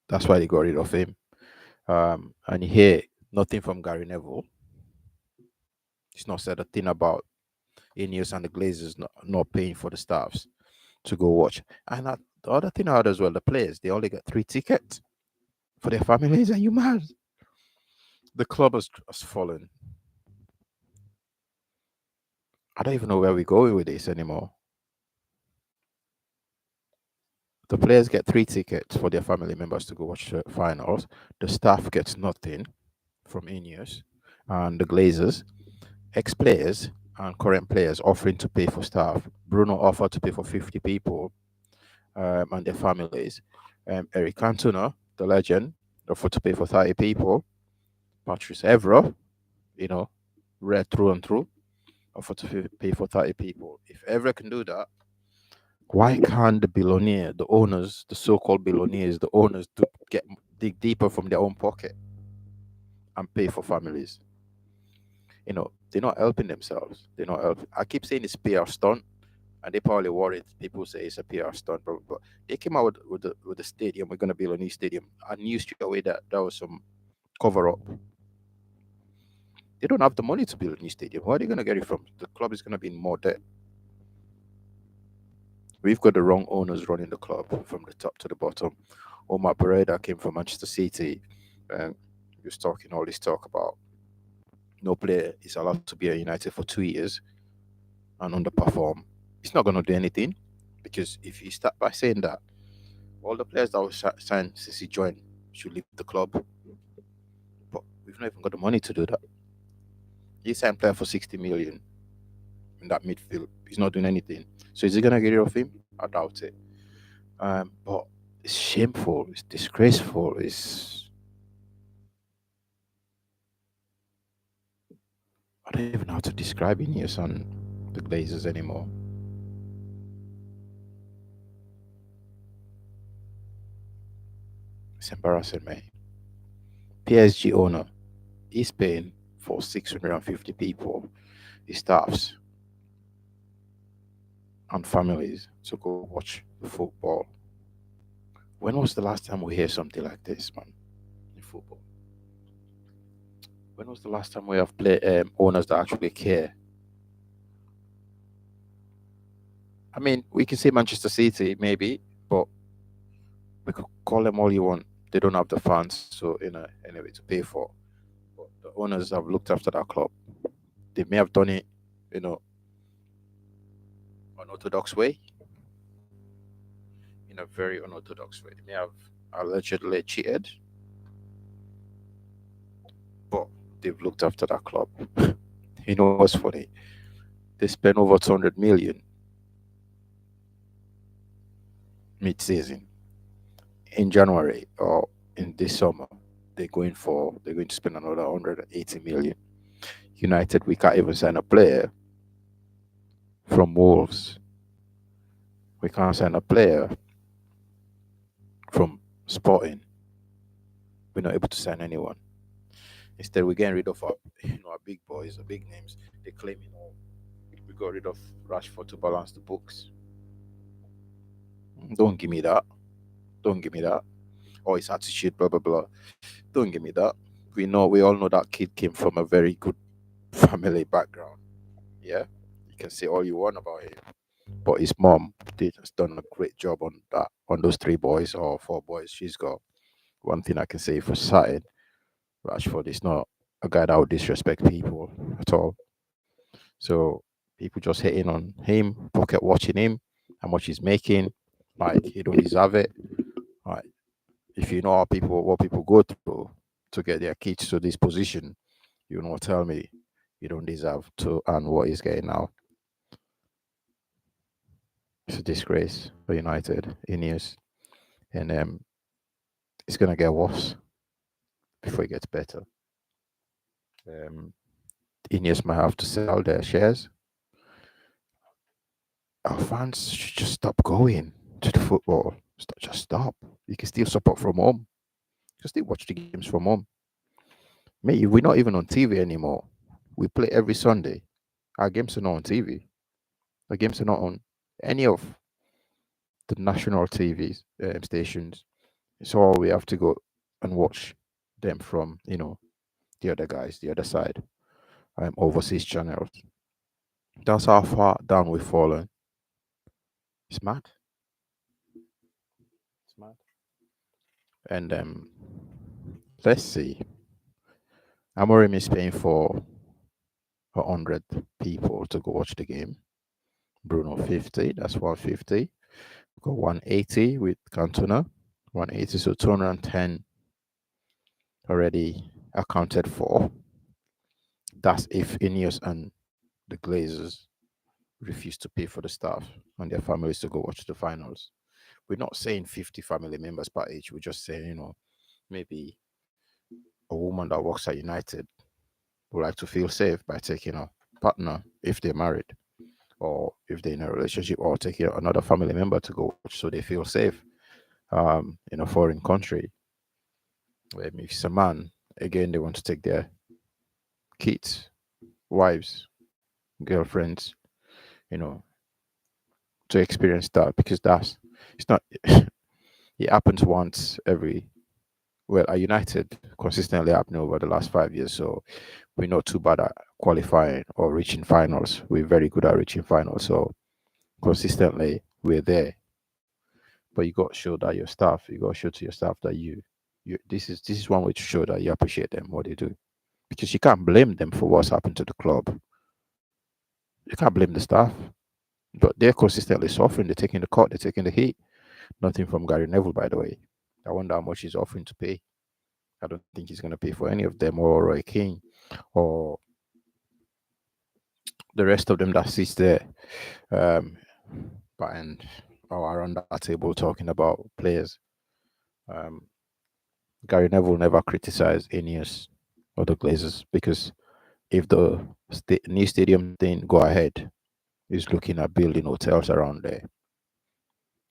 that's why they got rid of him. And you hear nothing from Gary Neville. He's not said a thing about Ineos and the Glazers not paying for the staffs to go watch. And the other thing I heard as well, the players, they only get 3 tickets for their families. Are you mad? The club has fallen. I don't even know where we're going with this anymore. The players get 3 tickets for their family members to go watch the finals. The staff gets nothing from Ineos and the Glazers. Ex-players and current players offering to pay for staff. Bruno offered to pay for 50 people and their families. Eric Cantona, the legend, offered to pay for 30 people. Patrice Evra, you know, red through and through, offered to pay for 30 people. If Evra can do that, why can't the billionaire, the owners, the so-called billionaires, the owners, dig deeper from their own pocket and pay for families? They're not helping themselves. They're not helping. I keep saying it's PR stunt, and they probably worried. People say it's a PR stunt, but they came out with the stadium. We're gonna build a new stadium. I knew straight away that that was some cover up. They don't have the money to build a new stadium. Where are they gonna get it from? The club is gonna be in more debt. We've got the wrong owners running the club from the top to the bottom. Omar Bereda came from Manchester City, and he was talking all this talk about no player is allowed to be at United for 2 years and underperform. He's not going to do anything, because if you start by saying that, all the players that were signed since he joined should leave the club. But we've not even got the money to do that. He signed player for 60 million in that midfield. He's not doing anything. So is he going to get rid of him? I doubt it. But it's shameful. It's disgraceful. I don't even know how to describe Ineos and the Glazers anymore. It's embarrassing, mate. PSG owner is paying for 650 people, his staffs and families to go watch football. When was the last time we hear something like this, man, in football? When was the last time we have owners that actually care? I mean, we can say Manchester City, maybe, but we could call them all you want. They don't have the fans, so anyway, to pay for. But the owners have looked after that club. They may have done it, you know, unorthodox way, in a very unorthodox way. They may have allegedly cheated, but they've looked after that club. You know what's funny? They spent over 200 million mid-season. In January or in this summer, they're going to spend another 180 million. United, we can't even sign a player from Wolves. We can't sign a player from Sporting. We're not able to sign anyone. Instead, we're getting rid of our big boys, the big names. They claim, we got rid of Rashford to balance the books. Don't give me that. Don't give me that. Or his attitude, blah blah blah. Don't give me that. We all know that kid came from a very good family background. Yeah, you can say all you want about him, but his mom has done a great job on those 3 boys or 4 boys she's got. one thing I can say for certain, Rashford is not a guy that would disrespect people at all. So people just hating on him, pocket watching him, how much he's making, like he don't deserve it. Like if you know how people what people go through to get their kids to this position, you know, tell me you don't deserve to earn what he's getting now. It's a disgrace for United in years, and it's gonna get worse before it gets better. Um, Ineos might have to sell their shares. Our fans should just stop going to the football. Just stop. You can still support from home. You can still watch the games from home. Mate, we're not even on TV anymore. We play every Sunday. Our games are not on TV. Our games are not on any of the national TVs stations. So we have to go and watch them from, the other guys, the other side, overseas channels. That's how far down we've fallen. It's mad. It's mad. And let's see. Amorim is paying for 100 people to go watch the game. Bruno 50. That's 150. Got 180 with Cantona. 180, so 210 already accounted for. That's if Ineos and the Glazers refuse to pay for the staff and their families to go watch the finals. We're not saying 50 family members per each. We're just saying, maybe a woman that works at United would like to feel safe by taking a partner if they're married or if they're in a relationship, or taking another family member to go watch so they feel safe in a foreign country. If it's a man, again, they want to take their kids, wives, girlfriends, you know, to experience that, because it's not, it happens once every, well, at United consistently happening over the last 5 years. So we're not too bad at qualifying or reaching finals. We're very good at reaching finals. So consistently we're there. But you got to show that your staff, you got to show to your staff that this is one way to show that you appreciate them, what they do. Because you can't blame them for what's happened to the club. You can't blame the staff. But they're consistently suffering. They're taking the cut. They're taking the heat. Nothing from Gary Neville, by the way. I wonder how much he's offering to pay. I don't think he's going to pay for any of them, or Roy King, or the rest of them that sits there, and or around that table talking about players. Um, Gary Neville never criticized Ineos or the Glazers, because if the new stadium thing go ahead, he's looking at building hotels around there.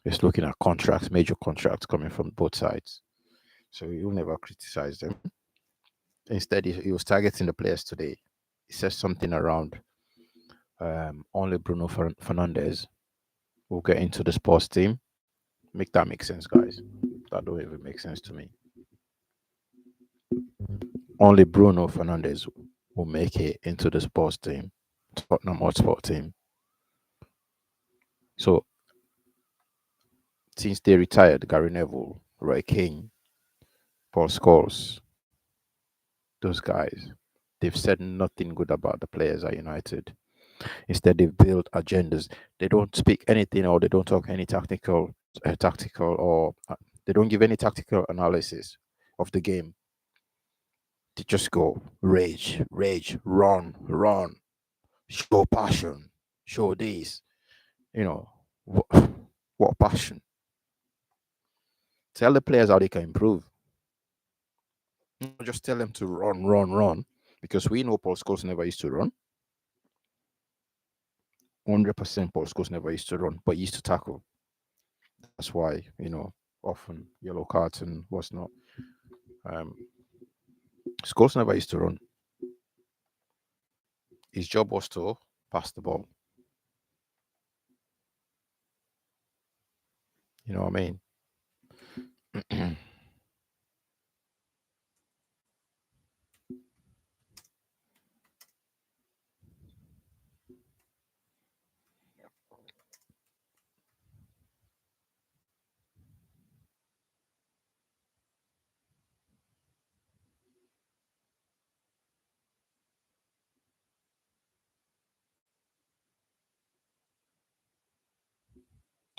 He's looking at contracts, major contracts coming from both sides. So he'll never criticize them. Instead, he was targeting the players today. He says something around only Bruno Fernandez will get into the sports team. Make that make sense, guys. That don't even make sense to me. Only Bruno Fernandez will make it into the sports team, Tottenham Hotspur team. So since they retired, Gary Neville, Roy King, Paul Scholes, those guys, they've said nothing good about the players at United. Instead, they've built agendas. They don't speak anything, or they don't talk any tactical, or they don't give any tactical analysis of the game. They just go rage, run, show passion, show this. What, what passion? Tell the players how they can improve. Not just tell them to run, because we know Paul Scholes never used to run. 100% Paul Scholes never used to run, but he used to tackle. That's why, often yellow cards and what's not. Scholes never used to run. His job was to pass the ball. You know what I mean?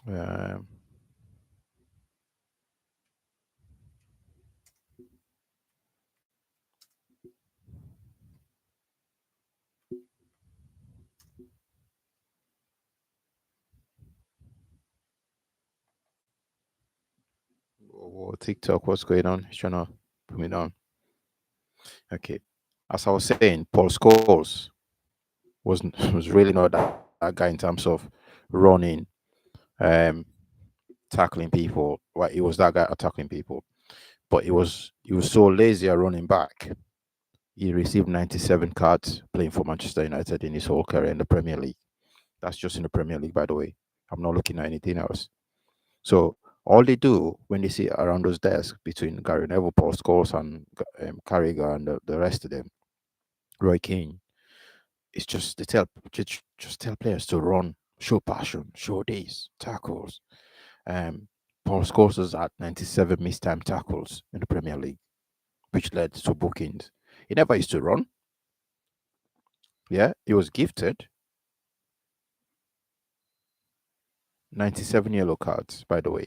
Um, TikTok, what's going on? He's trying to put me down. Okay. As I was saying, Paul Scholes was really not that guy in terms of running, um, tackling people. Well, he was that guy attacking people, but he was so lazy at running back. He received 97 cards playing for Manchester United in his whole career in the Premier League. That's just in the Premier League, by the way. I'm not looking at anything else. So all they do when they sit around those desks between Gary Neville, Paul Scholes, and Carragher and the rest of them, Roy Keane, it's just they just tell players to run, show passion, show this, tackles. Um, Paul Scholes was at 97 missed time tackles in the Premier League, which led to bookings. He never used to run. Yeah, he was gifted 97 yellow cards, by the way,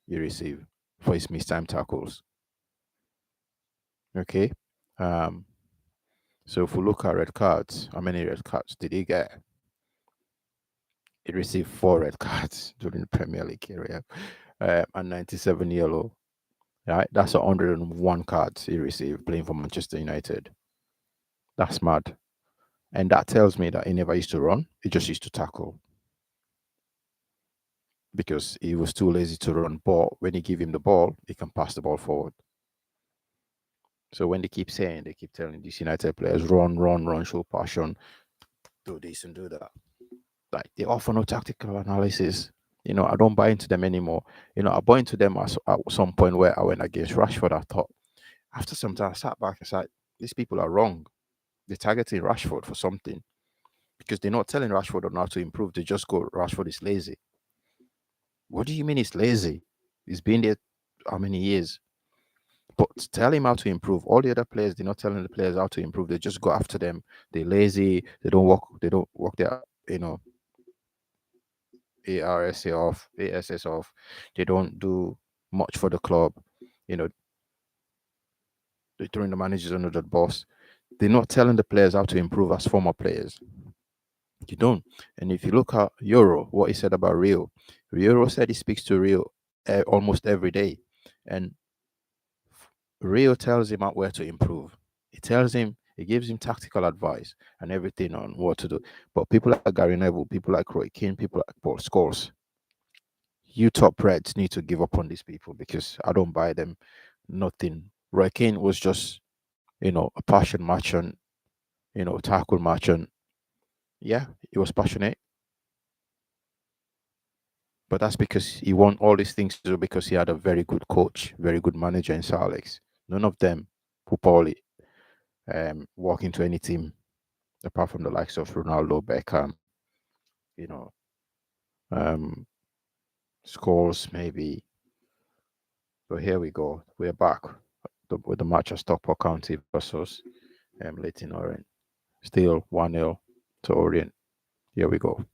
he received for his missed time tackles. Okay. Um, so if we look at red cards, how many red cards did he get? He received 4 red cards during the Premier League career, and 97 yellow. Right, that's 101 cards he received playing for Manchester United. That's mad, and that tells me that he never used to run. He just used to tackle because he was too lazy to run. But when you give him the ball, he can pass the ball forward. So when they keep telling these United players, run, run, run, show passion, do this and do that. Like they offer no tactical analysis. I don't buy into them anymore. I bought into them at some point where I went against Rashford. I thought after some time I sat back and said, these people are wrong. They're targeting Rashford for something because they're not telling Rashford on how to improve. They just go, Rashford is lazy. What do you mean he's lazy? He's been there how many years? But tell him how to improve. All the other players, they're not telling the players how to improve. They just go after them. They're lazy. They don't work. They don't work their ARSA off, ASS off. They don't do much for the club. You know, they're throwing the managers under the boss. They're not telling the players how to improve as former players. You don't. And if you look at Euro, what he said about Rio, Euro said he speaks to Rio almost every day, and Rio tells him out where to improve. He tells him, he gives him tactical advice and everything on what to do. But people like Gary Neville, people like Roy Keane, people like Paul Scholes, you top Reds need to give up on these people because I don't buy them. Nothing. Roy Keane was just, a passion merchant, tackle merchant. Yeah, he was passionate, but that's because he won all these things to do because he had a very good coach, very good manager in Sir Alex. None of them who probably walk into any team apart from the likes of Ronaldo, Beckham, you know, um, scores maybe. But here we go. We're back with the match of Stockport County versus Leyton Orient. Still 1-0 to Orient. Here we go.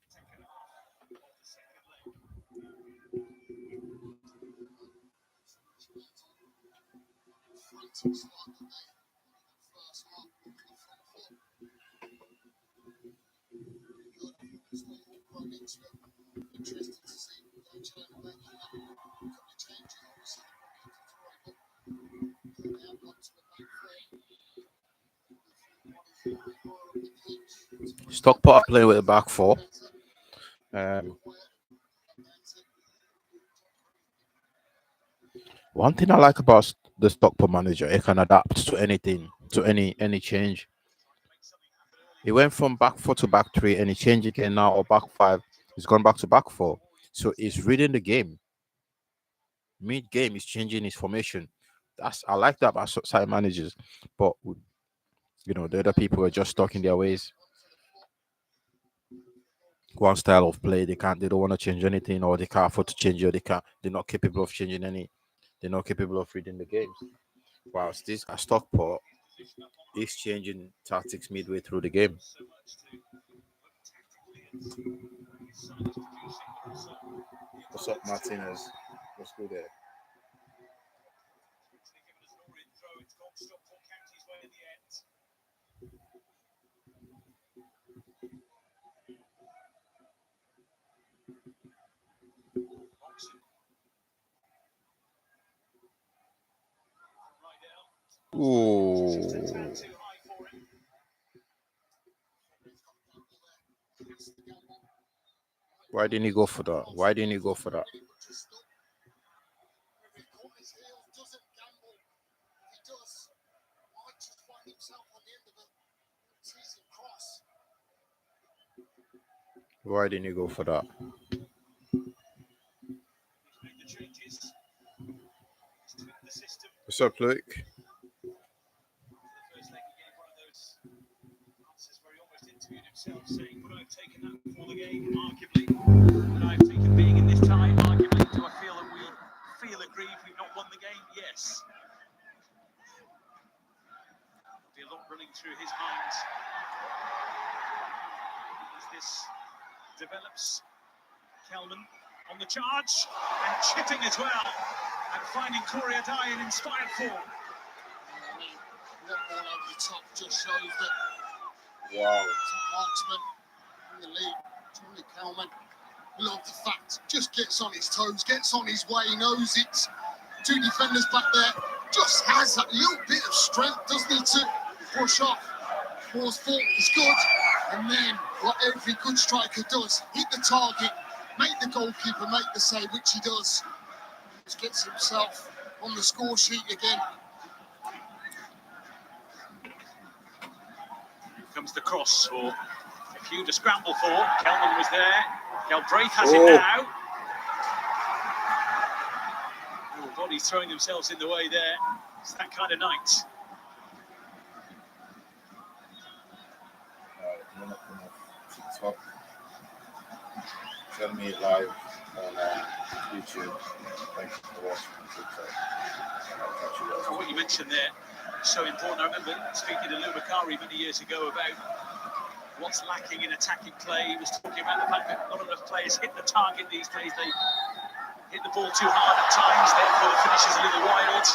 Stockport playing with a back four. Um, One thing I like about the Stockport manager, he can adapt to anything, to any change. He went from back four to back three, and he changed again now, or back five. He's gone back to back four. So he's reading the game. Mid game, he's changing his formation. I like that about side managers, but the other people are just stuck in their ways. One style of play, they don't want to change anything, or they can't afford to change it, or they're not capable of changing any. They're not capable of reading the games. Whilst this at Stockport is changing tactics midway through the game. What's up, Martinez? What's good there? Stockport County's way in the end. Ooh. Why didn't he go for that? Why didn't he go for that? Why didn't you go for that? What's up, Luke? Saying, would I have taken that before the game? Arguably. Would I have taken being in this tie? Arguably. Do I feel that we feel aggrieved we've not won the game? Yes. There'll be a lot running through his mind as this develops. Kelman on the charge and chipping as well, and finding Corey Adai in inspired form. I mean, one ball over the top just shows that Wow. top marksman in the league, Charlie Kelman, love the fact, just gets on his toes, gets on his way, knows it's two defenders back there, just has that little bit of strength, doesn't he, to push off. Ball's fault is good, and then what every good striker does, hit the target, make the goalkeeper make the save, which he does. Just gets himself on the score sheet again. Comes the cross for a few to scramble for. Kelman was there. Galbraith has it now. Oh, bodies throwing themselves in the way there. It's that kind of night. TikTok. Send me live on YouTube. Thank you for watching on TikTok. I'll catch you guys. What you mentioned there is so important. I remember speaking to Lou Macari many years ago about what's lacking in attacking play. He was talking about the fact that not enough players hit the target these days. They hit the ball too hard at times, therefore the finish is a little wild.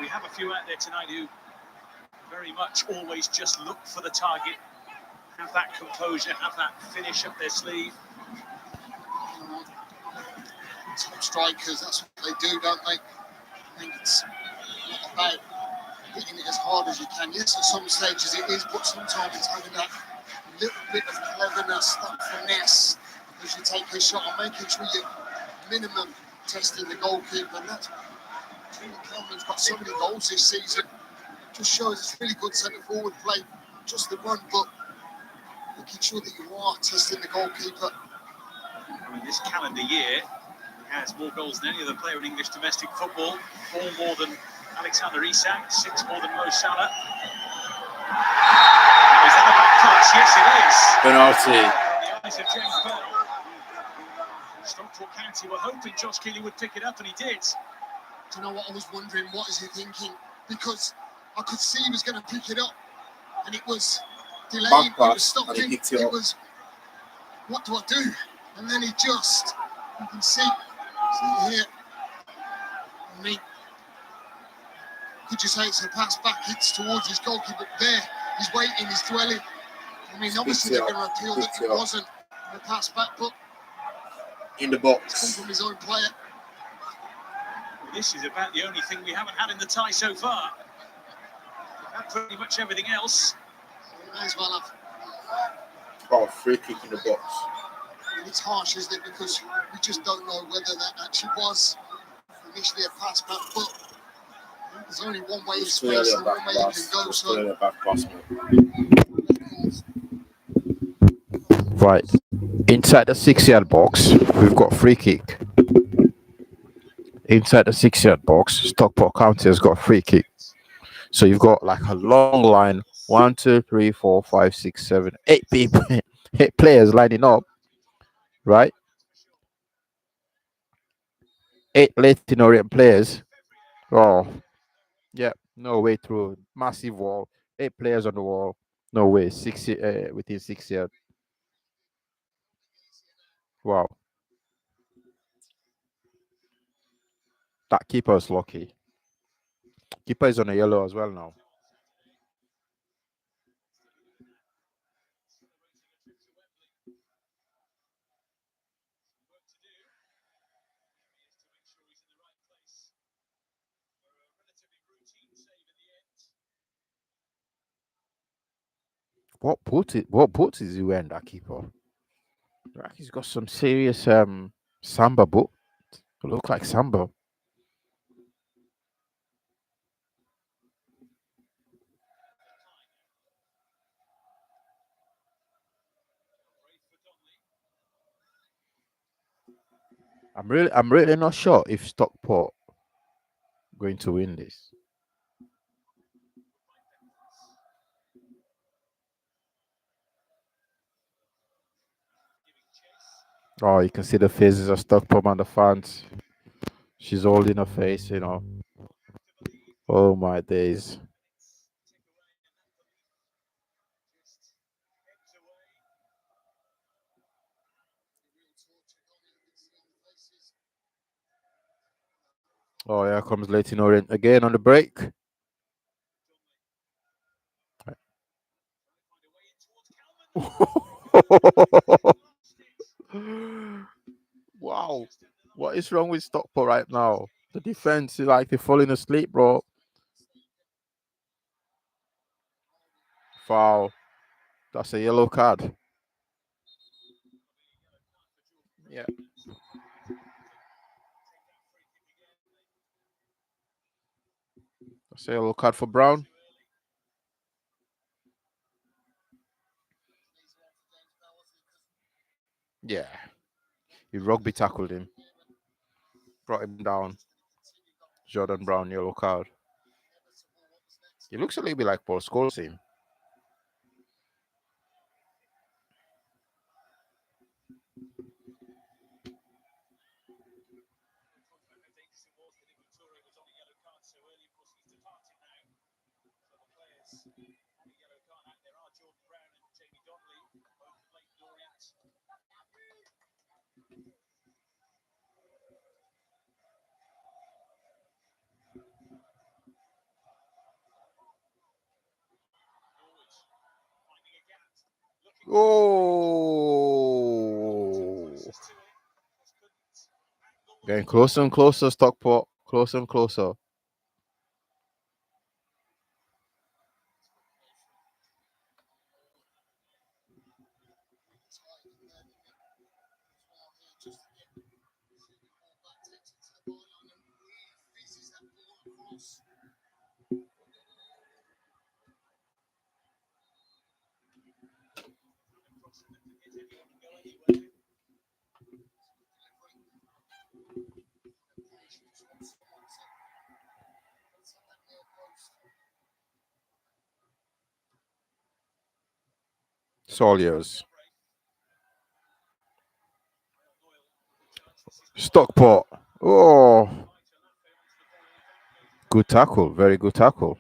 We have a few out there tonight who very much always just look for the target, have that composure, have that finish up their sleeve. Top strikers, that's what they do, don't they? I think it's not about hitting it as hard as you can. Yes, at some stages it is, but sometimes it's having that little bit of cleverness, that finesse as you take a shot and making sure you're minimum testing the goalkeeper. And that's Kelman's got so many goals this season. It just shows it's really good centre forward play, just the run, but making sure that you are testing the goalkeeper. I mean, this calendar year, he has more goals than any other player in English domestic football. 4 more than Alexander Isak, 6 more than Mo Salah. Now, is that a back pass? Yes, it is. Penalty. From the eyes of James Bell. Stockport County were hoping Josh Keeley would pick it up, and he did. Do you know what I was wondering? What is he thinking? Because I could see he was going to pick it up, and it was delaying, it was stopping. It was, what do I do? And then he just, you can see here. I mean, could you say it's a pass back? It's towards his goalkeeper there. He's waiting, he's dwelling. I mean, obviously they're going to appeal that it wasn't a pass back, but In the it's box. come from his own player. This is about the only thing we haven't had in the tie so far. We've had pretty much everything else. He may as well have. Oh, free kick in the box. It's harsh, isn't it? Because we just don't know whether that actually was initially a pass back, but there's only one way in It's clearly space a and back one way you pass. can go. It's So clearly a back pass, man. Right. Inside the 6-yard box, we've got free kick. Inside the 6-yard box, Stockport County has got free kick. So you've got like a long line, 1, 2, 3, 4, 5, 6, 7, 8 people, 8 players lining up, right? 8 Leyton Orient players. Oh, yeah, no way through. Massive wall, 8 players on the wall. No way, within 6 yards. Wow. That keeper's lucky. Keeper is on a yellow as well now. What boots is he wearing, that keeper? Like he's got some serious samba boot. Look like samba. I'm really not sure if Stockport going to win this. Oh, you can see the faces of Stockport and the fans. She's holding her face, you know. Oh my days. Oh, here comes Leyton Orient again on the break. Wow. What is wrong with Stockport right now? The defense is like they're falling asleep, bro. Foul. That's a yellow card. Yeah. That's a yellow card for Brown. Yeah. He rugby tackled him. Brought him down. Jordan Brown, yellow card. He looks a little bit like Paul Scholes him. Oh, getting closer and closer, Stockport. Closer and closer. It's all yours. Stockport. Oh, good tackle. Very good tackle.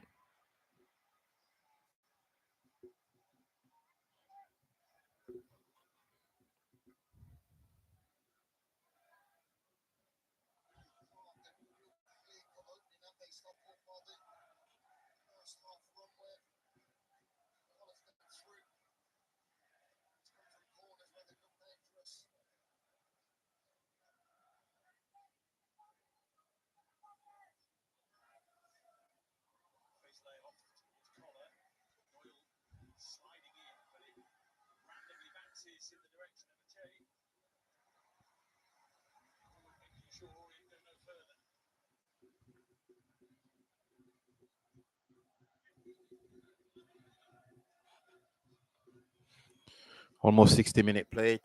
Almost 60-minute play.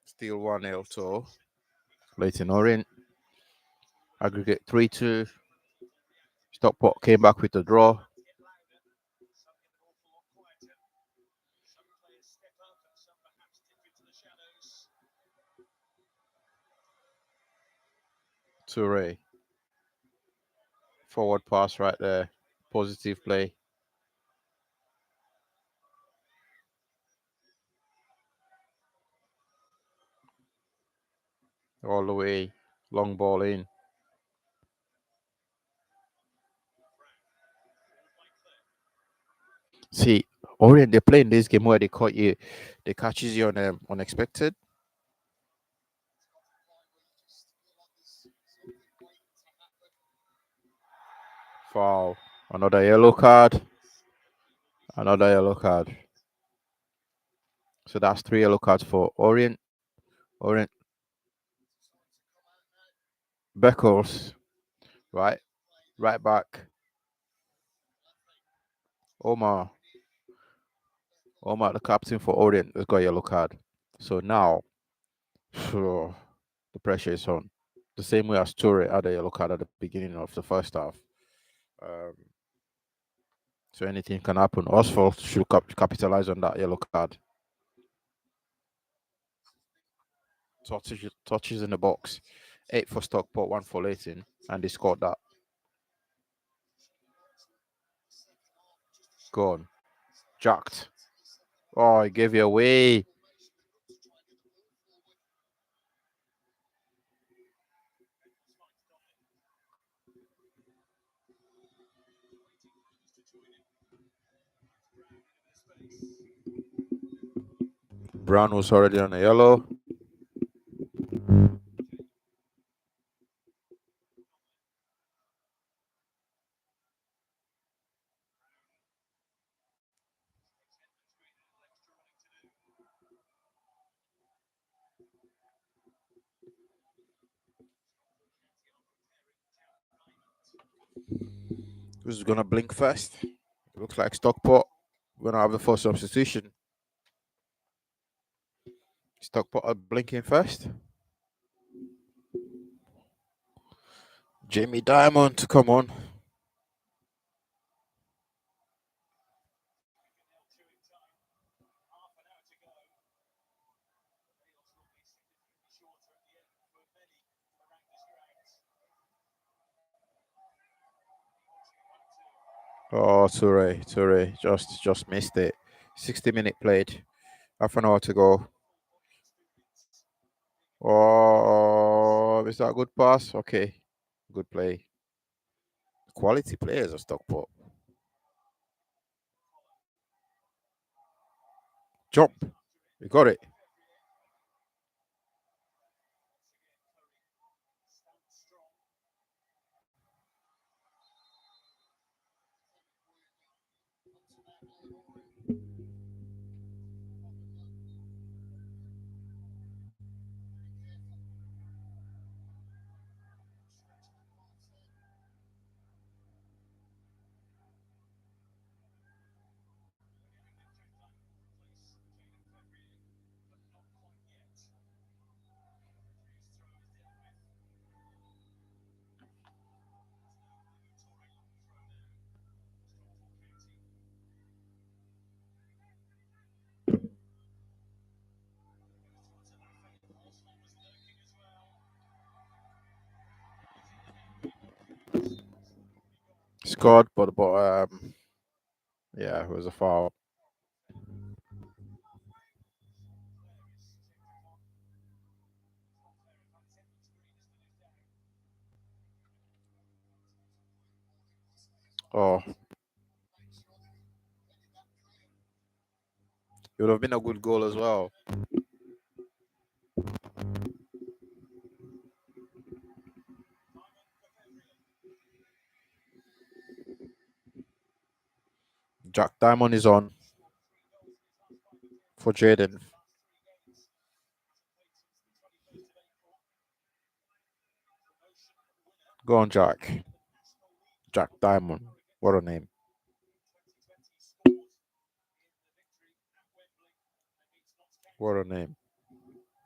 Still 1-0 to Leyton Orient. Aggregate 3-2. Stockport came back with a draw. Toure. Forward pass right there. Positive play. All the way. Long ball in. See, Orient, they're playing this game where they caught you, they catches you on unexpected. Foul. Another yellow card. Another yellow card. So that's 3 yellow cards for Orient. Orient. Beckles. Right. Right back. Omar. Omar, the captain for Orient, has got a yellow card. So now, the pressure is on. The same way as Toure had a yellow card at the beginning of the first half. Um, so anything can happen. Oswald should capitalize on that yellow card. Touches in the box. 8 for Stockport, 1 for Leyton, and they scored that. Go on. Jacked. Oh, he gave you away. Brown was already on a yellow. Who's going to blink first? It looks like Stockport going to have the first substitution. Stockport are blinking first. Jamie Diamond, come on. Oh, Toure, just missed it. 60-minute played. Half an hour to go. Oh, is that a good pass? Okay, good play. Quality players of Stockport. Jump. You got it. Scored, but yeah, it was a foul. Oh, it would have been a good goal as well. Jack Diamond is on for Jaden. Go on, Jack. Jack Diamond. What a name. What a name.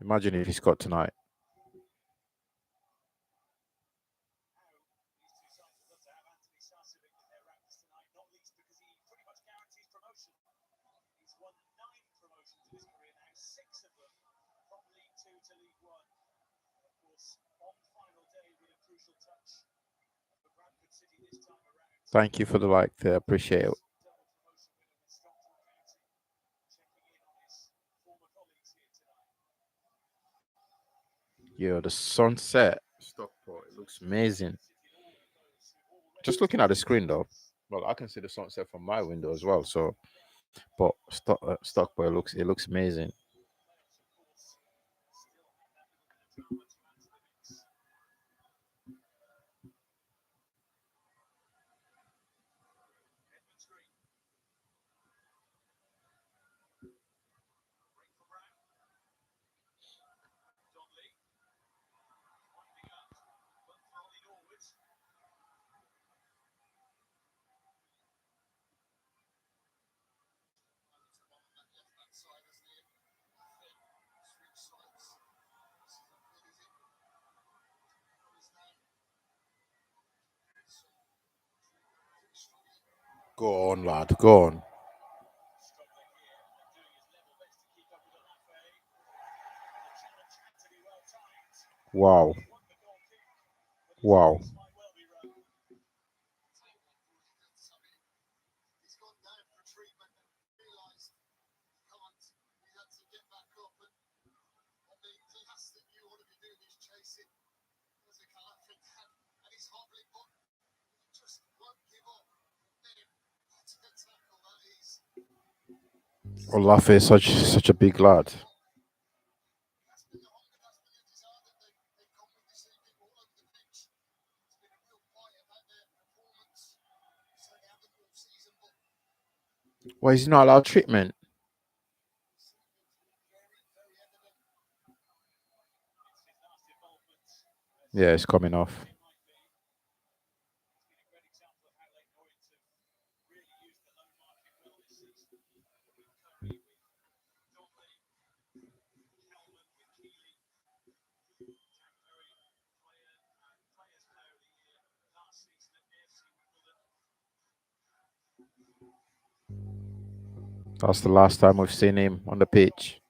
Imagine if he scored tonight. Thank you for the like there. Appreciate it. Yeah, the sunset Stockport, it looks amazing. Just looking at the screen though, well, I can see the sunset from my window as well. So, but Stockport it looks amazing. Go on, lad. Go on. Wow. Wow. He's gone down for treatment and realised he can't. He had to get back up. And I mean, the last thing you want to be doing is chasing as a Calafin down. And he's hobbling, but he just won't give up. Man, that's a tackle, that is. Olafe is such a big lad. That's been the hunger, that's been the desire that they've come with this evening all over the pitch. It's been a real fight about their performance. So they haven't all season, but Why is he not allowed treatment? it's very, very evident. Yeah, it's coming off. That's the last time we've seen him on the pitch.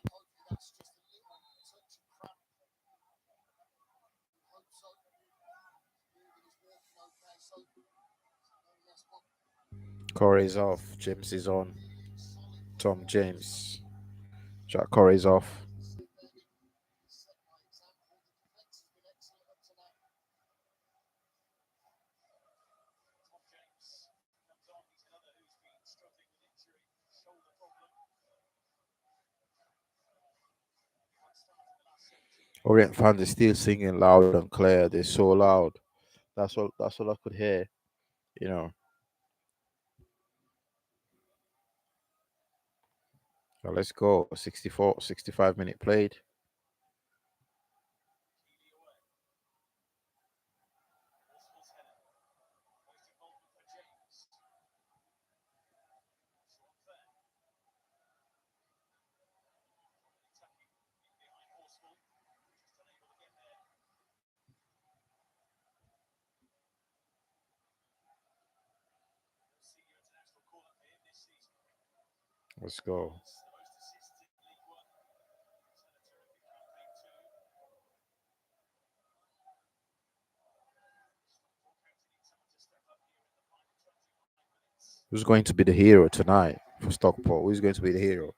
Hopefully that's just a little touch of cramp. Hope so. Moving is walking okay, so no less but Corey's off. James is on. solid. Tom James. Jack Corey's off. Said David, set by example. The defence has been excellent up to now. Orient fans are still singing loud and clear. They're so loud. That's all I could hear. You know. So let's go. 64, 65 minute played. Let's go. Who's going to be the hero tonight for Stockport? Who's going to be the hero?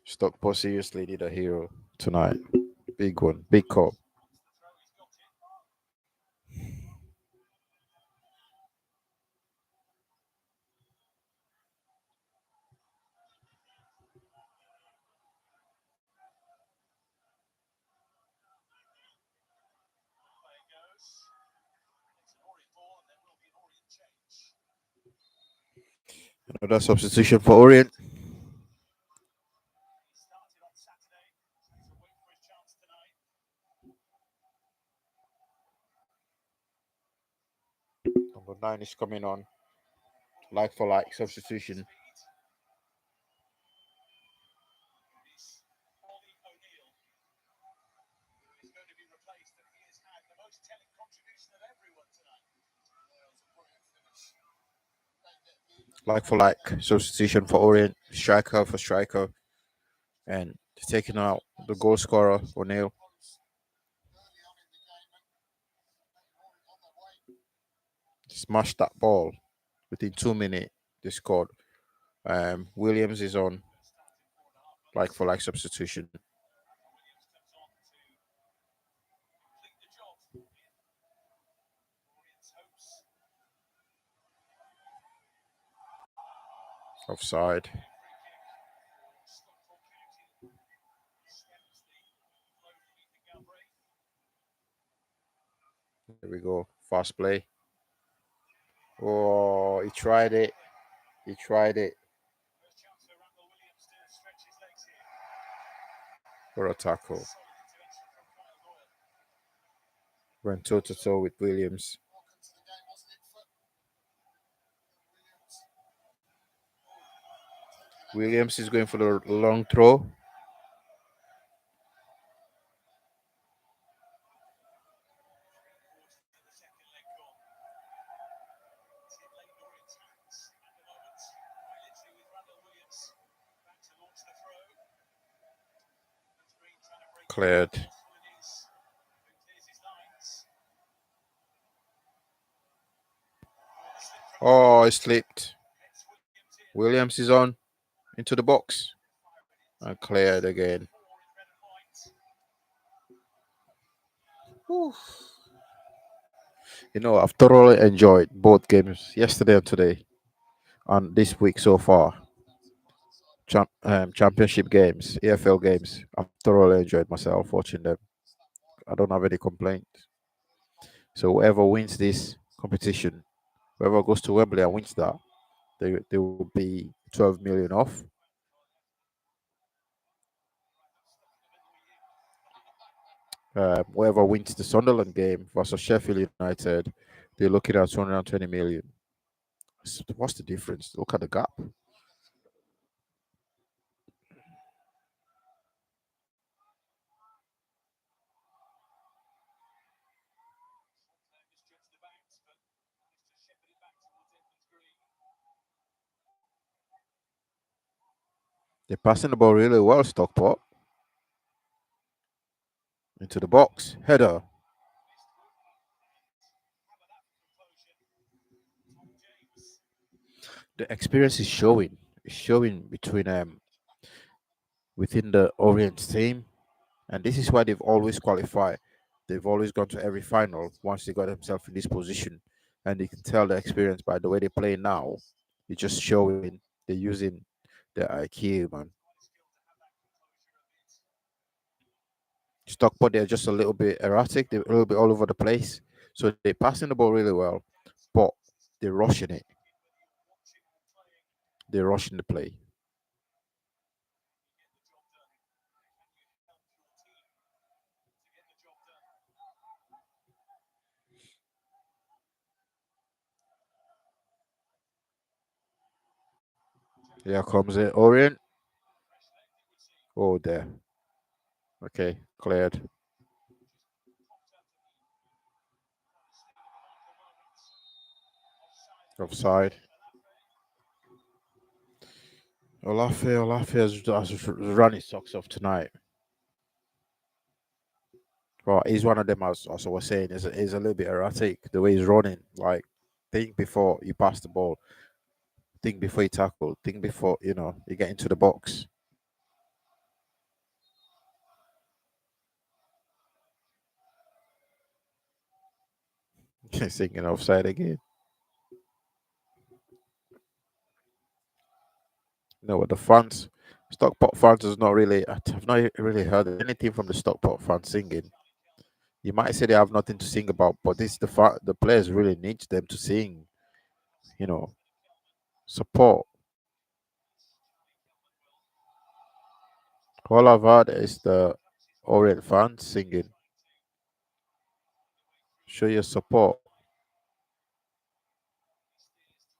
Stockport seriously need a hero tonight. Big one. Big call. Another substitution for Orient. Number 9 is coming on. Like for like substitution. Like for like substitution for Orient. Striker for striker. And taking out the goal scorer, O'Neill. Early on in the game, and later on Smashed that ball within 2 minutes. They scored. Williams is on like for like substitution. Offside. There we go. Fast play. Oh, he tried it. He tried it for a tackle. Went toe to toe with Williams. Williams is going for the long throw. Cleared. Oh, it slipped. Williams is on into the box and cleared again. Whew. I've thoroughly enjoyed both games yesterday and today, and this week so far. Championship games, EFL games. I've thoroughly enjoyed myself watching them. I don't have any complaints. So whoever wins this competition, whoever goes to Wembley and wins that, they will be 12 million off. Whoever wins the Sunderland game versus Sheffield United, they're looking at 220 million. What's the difference? Look at the gap. They're passing the ball really well, Stockport. Into the box. Header. The experience is showing. It's showing within the Orient team. And this is why they've always qualified. They've always gone to every final once they got themselves in this position. And you can tell the experience by the way they play now. It's just showing they're using their IQ, man. Stockport, they're just a little bit erratic. They're a little bit all over the place. So they're passing the ball really well, but they're rushing it. They're rushing the play. Here comes it. Orient. Oh, there. Okay, cleared. Offside. Olafe has run his socks off tonight. Well, he's one of them, as I was saying, is a little bit erratic. The way he's running, like, think before you pass the ball, think before you tackle, think before, you get into the box. Singing offside again. What the fans, Stockport fans is not really, I've not really heard anything from the Stockport fans singing. You might say they have nothing to sing about, but this the players really need them to sing, you know, support. All I've heard is the Orient fans singing. Show your support.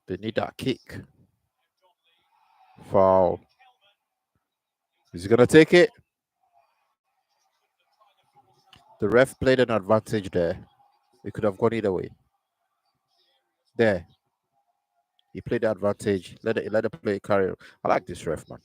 They need that kick. Foul. Is he gonna take it? The ref played an advantage there. It could have gone either way. There. He played the advantage. Let the play carry. I like this ref, man.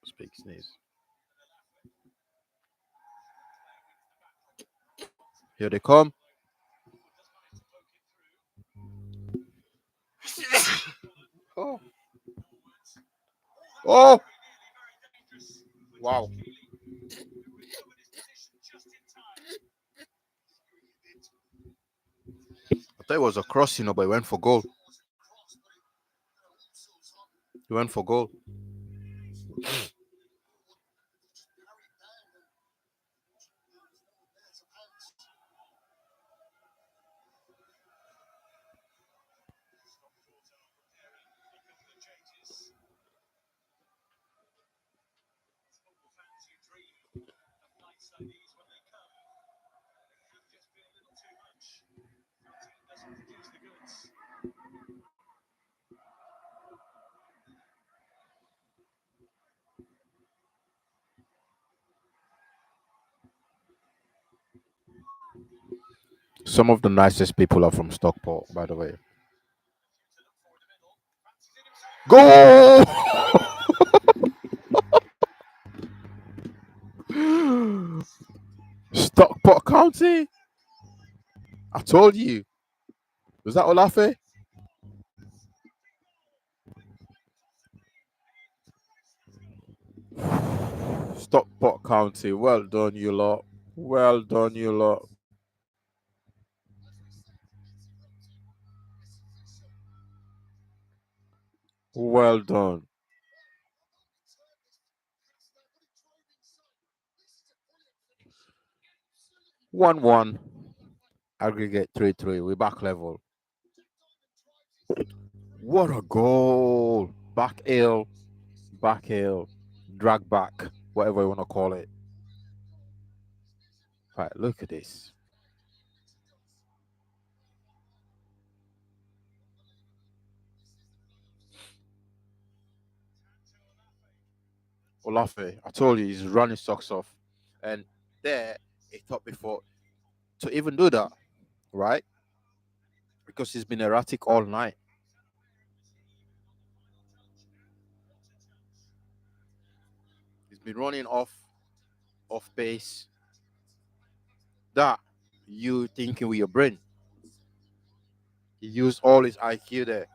Speak sneeze. Here they come. Oh. Oh. Wow. I thought it was a cross, but he went for goal. He went for goal. Some of the nicest people are from Stockport, by the way. Goal! Stockport County. I told you. Was that Olafe? Stockport County. Well done, you lot. Well done, you lot. Well done. 1-1. Aggregate 3-3. We're back level. What a goal. Back heel. Back heel. Drag back. Whatever you want to call it. Right, look at this. Olafe, I told you he's running socks off. And there, he thought before to even do that, right? Because he's been erratic all night. He's been running off base. That you thinking with your brain. He used all his IQ there.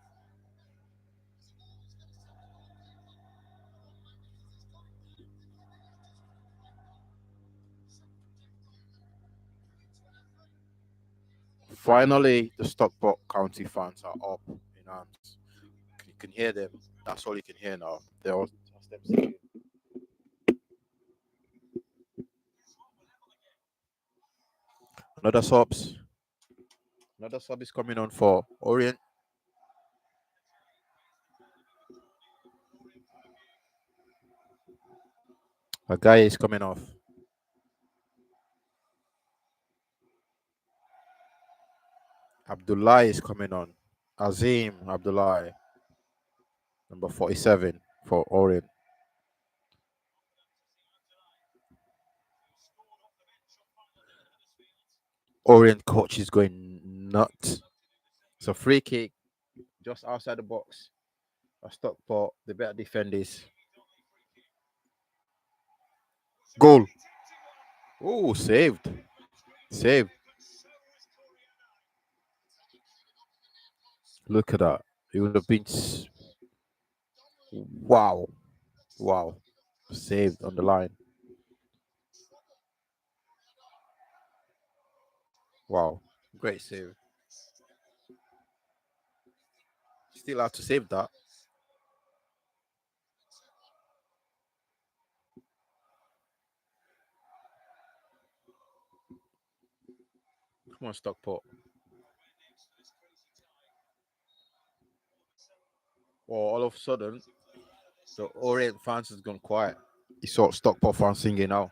Finally, the Stockport County fans are up in arms. You can hear them. That's all you can hear now. They're all that's them singing. Another subs. Another sub is coming on for Orient. A guy is coming off. Abdullah is coming on. Azim Abdullah, number 47 for Orient. Orient coach is going nuts. It's a free kick just outside the box. A Stockport. They better defend this. Goal. Oh, saved. Saved. Look at that. It would have been. Wow. Wow. Saved on the line. Wow. Great save. Still have to save that. Come on, Stockport. Or all of a sudden, the Orient fans has gone quiet. You saw Stockport fans singing now.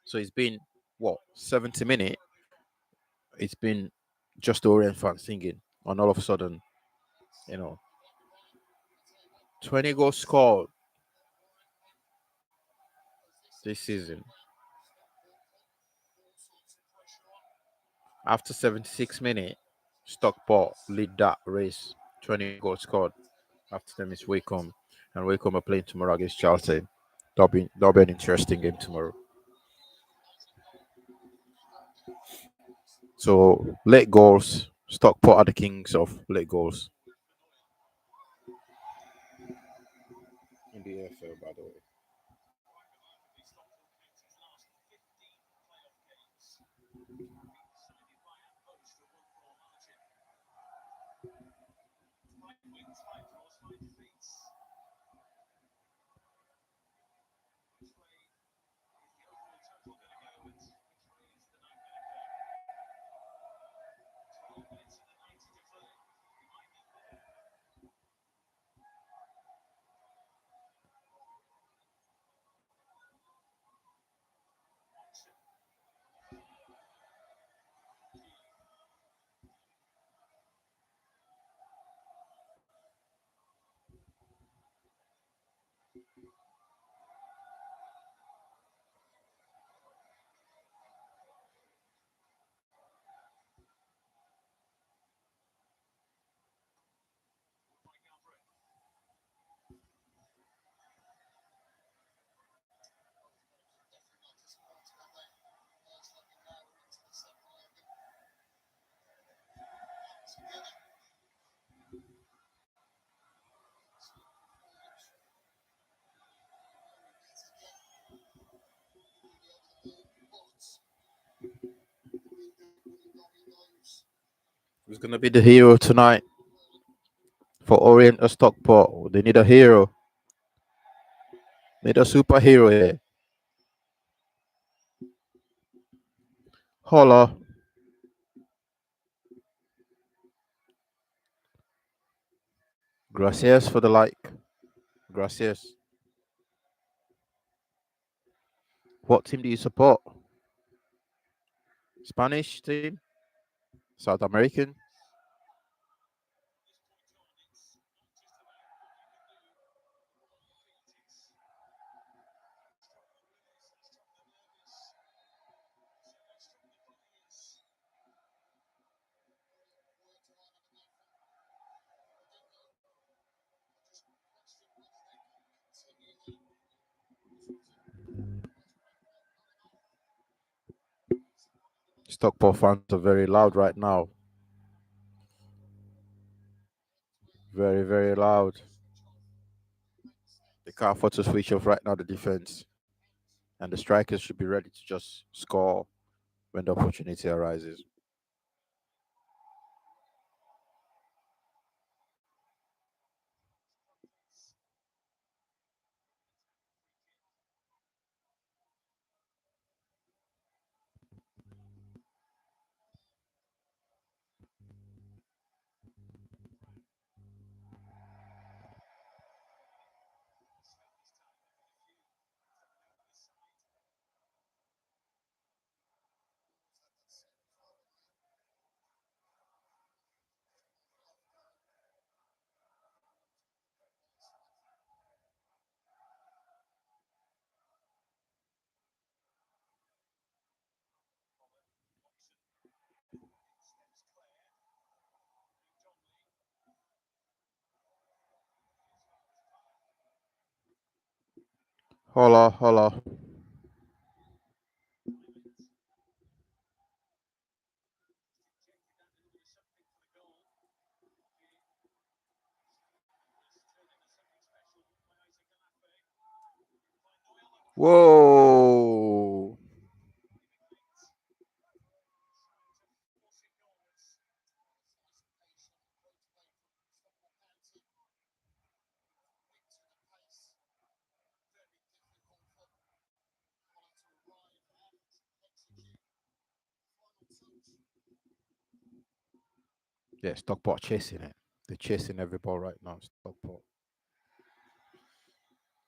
So it's been what 70 minutes. It's been just the Orient fans singing, and all of a sudden, you know, 20 goals scored this season. After 76 minutes, Stockport lead that race. 20 goals scored. After them is Wycombe, and Wycombe are playing tomorrow against Charlton. That'll be an interesting game tomorrow. So late goals. Stockport are the kings of late goals in the AFL, by the way. Who's gonna be the hero tonight for Orient or Stockport? They need a hero. Need a superhero here. Holla. Gracias for the like. Gracias. What team do you support? Spanish team? South American? Stockport fans are very loud right now. Very, very loud. They can't afford to switch off right now, the defense. And the strikers should be ready to just score when the opportunity arises. Holla, holla. Whoa. Yeah, Stockport chasing it. They're chasing every ball right now, Stockport.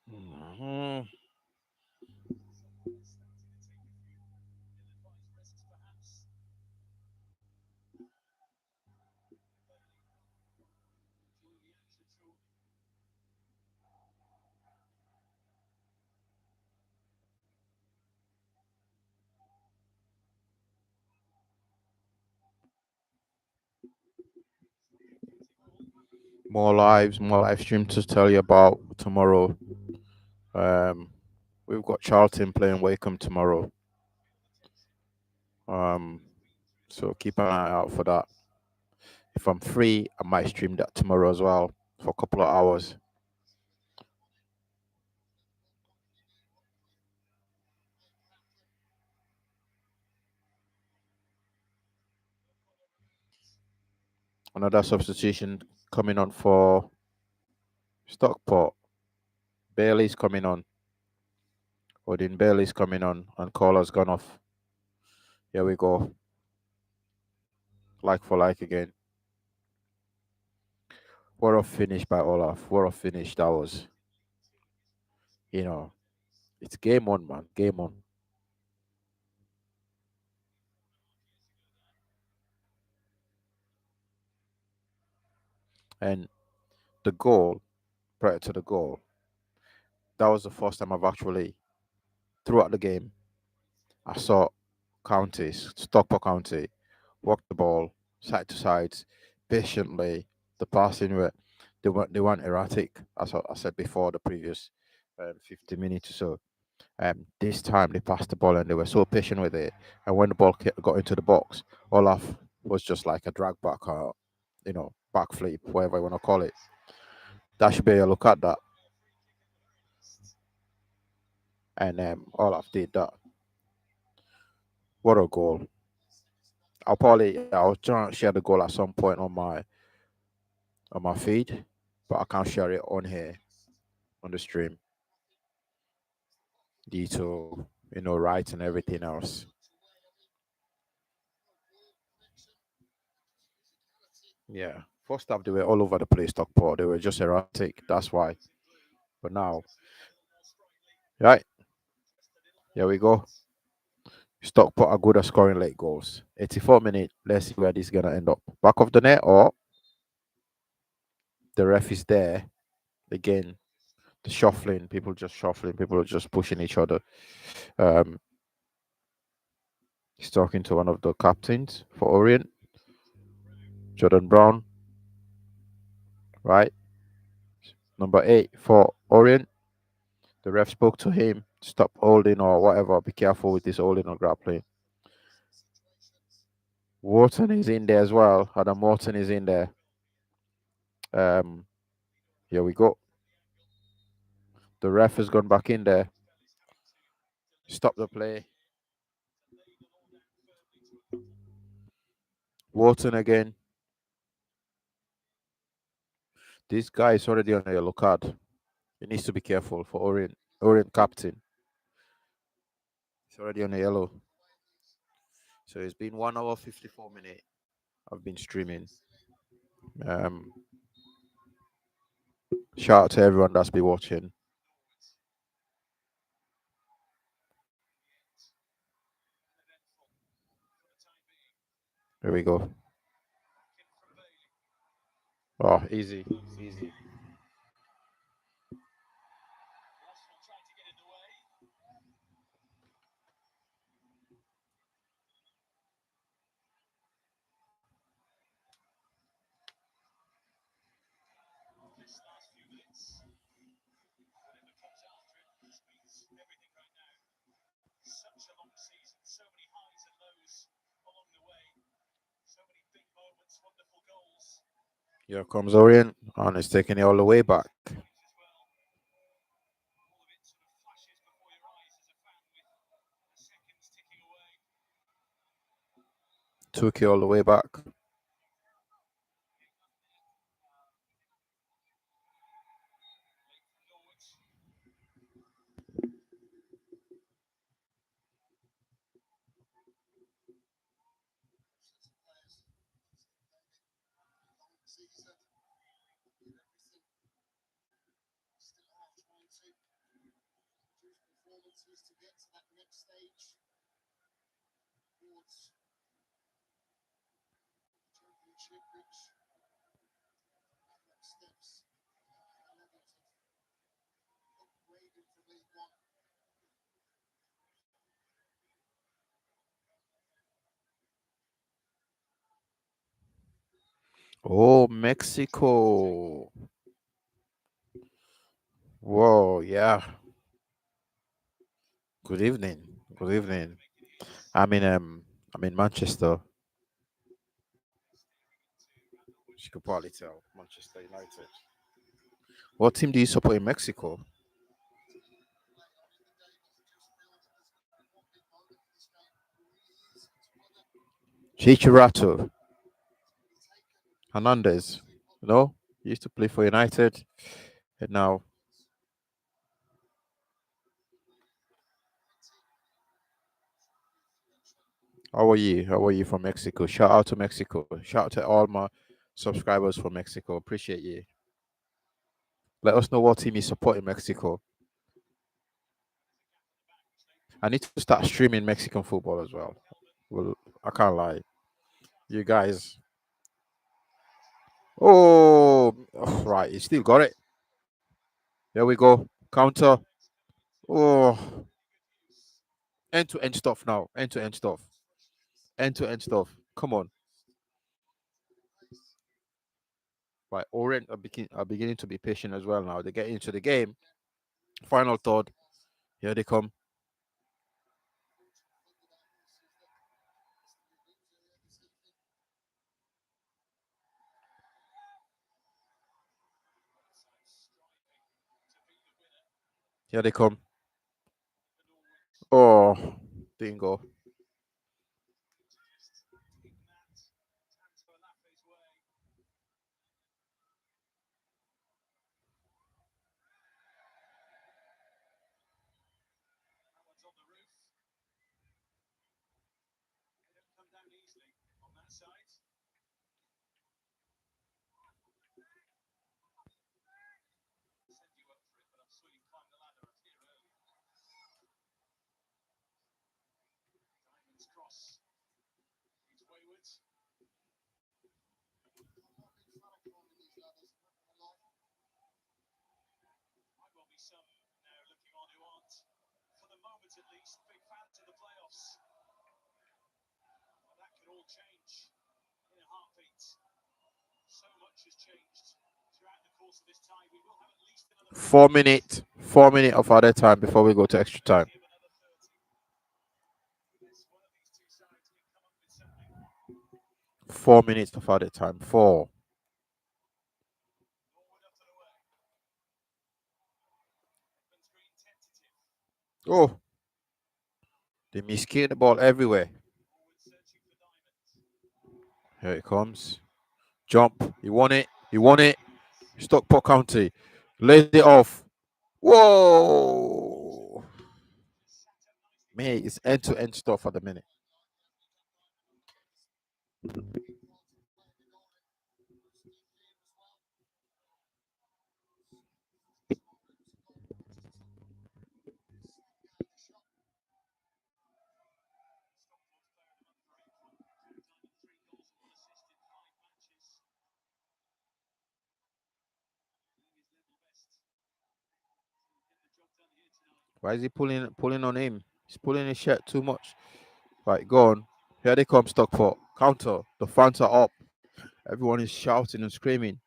Mhm. More live stream to tell you about tomorrow. Um, we've got Charlton playing Wycombe tomorrow. Um, so keep an eye out for that. If I'm free, I might stream that tomorrow as well for a couple of hours. Another substitution coming on for Stockport. Bailey's coming on. Odin Bailey's coming on, and Caller's gone off. Here we go. Like for like again. What a finish by Olaf. What a finish that was. You know, it's game on, man. Game on. And the goal, prior to the goal, that was the first time I've actually, throughout the game, I saw Stockport County, walk the ball side to side, patiently. The passing were they weren't erratic, as I said before the previous 50 minutes or so. This time they passed the ball and they were so patient with it. And when the ball got into the box, Olaf was just like a drag back, backflip, whatever you want to call it. That should be a look at that. And Olaf did that. What a goal! I'll try and share the goal at some point on my feed, but I can't share it on here on the stream due to rights and everything else. Yeah, first half they were all over the place, Stockport. They were just erratic. That's why. But now, right, here we go. Stockport are good at scoring late goals. 84 minutes. Let's see where this is gonna end up. Back of the net or the ref is there again. The shuffling, people just shuffling, people are just pushing each other. Um, he's talking to one of the captains for Orient, Jordan Brown, right? Number 8 for Orient. The ref spoke to him, stop holding or whatever. Be careful with this holding or grappling. Wharton is in there as well. Adam Morton is in there. Um, here we go. The ref has gone back in there. Stop the play. Wharton again. This guy is already on a yellow card. He needs to be careful for Orient. Orient captain. He's already on a yellow. So it's been 1 hour 54 minutes. I've been streaming. Um, Shout out to everyone that's been watching. Here we go. Oh, easy, easy. Such a long season, so many highs and lows along the way, so many big moments, wonderful goals. Here comes Orient, and it's taking it all the way back. As well, all of it sort of flashes before your eyes as a fan with the seconds ticking away. Took it all the way back. Season. is to get to that next stage towards championship, which steps levels of upgrading from League One. Oh, Mexico. Whoa, yeah. Good evening. Good evening. I'm in Manchester. You could probably tell. Manchester United. What team do you support in Mexico? Chicharito. Hernandez. No? He used to play for United. And now, how are you? How are you from Mexico? Shout out to Mexico. Shout out to all my subscribers from Mexico. Appreciate you. Let us know what team you support in Mexico. I need to start streaming Mexican football as well. Well, I can't lie. You guys. Oh, right. You still got it. There we go. Counter. Oh, end to end stuff now. End to end stuff. End to end stuff. Come on. Right. Orient are beginning to be patient as well now. They get into the game. Final third. Here they come. Here they come. Oh, didn't go. Four minute, 4 minute of other time before we go to extra time. 4 minutes of other time. Four. Oh, they miscue the ball everywhere. Here it comes. Jump. He won it. He won it. Stockport County. Laid it off. Whoa. Man, it's end to end stuff at the minute. Why is he pulling on him? He's pulling his shirt too much. Right, go on. Here they come, Stockport. Counter. The fans are up. Everyone is shouting and screaming.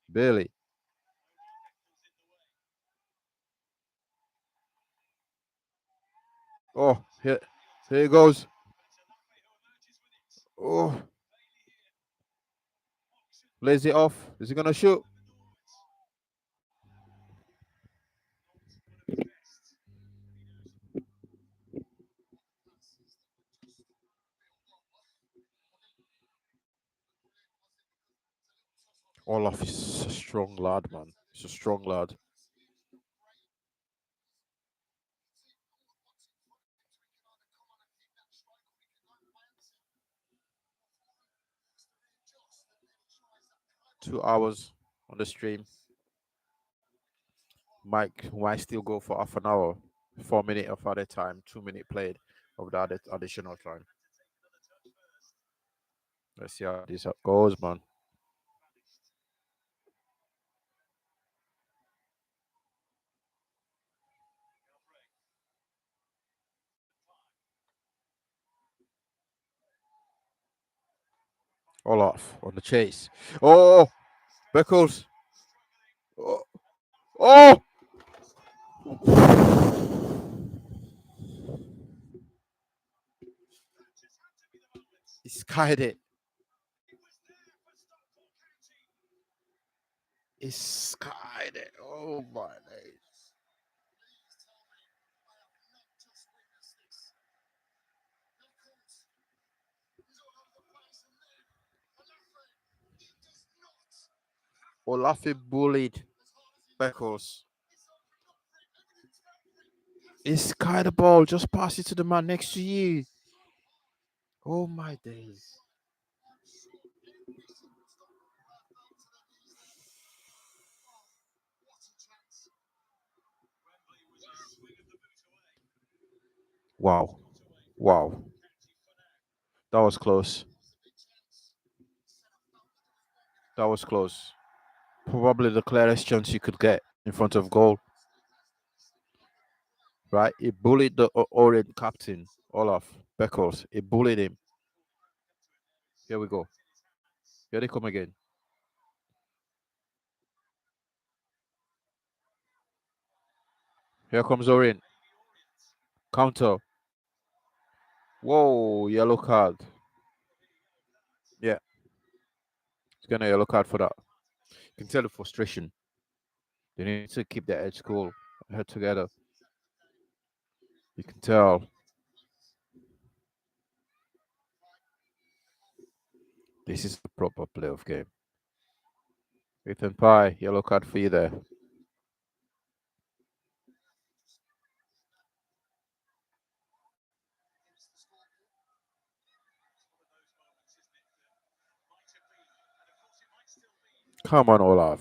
Barely. Oh, here he goes. Oh, lays it off. Is he gonna shoot? Olaf is a strong lad, man. He's a strong lad. $2 on the stream. Mike, why still go for half an hour? 4 minutes of added time, 2 minutes played of the added additional time. Let's see how this goes, man. Olaf on the chase. Oh, Beckles. Oh, oh! He skied it. He skied it. Oh my days. Olafi bullied Beckles. He skied the ball. Just pass it to the man next to you. Oh my days. Wow. Wow. That was close. That was close. Probably the clearest chance you could get in front of goal. Right? He bullied the Orient captain, Olaf Beckles. He bullied him. Here we go. Here they come again. Here comes Orient. Counter. Whoa, yellow card. Yeah, it's gonna yellow card for that. You can tell the frustration. They need to keep their head cool, head together. You can tell. This is a proper playoff game. Ethan Pye, yellow card for you there. Come on, Olaf.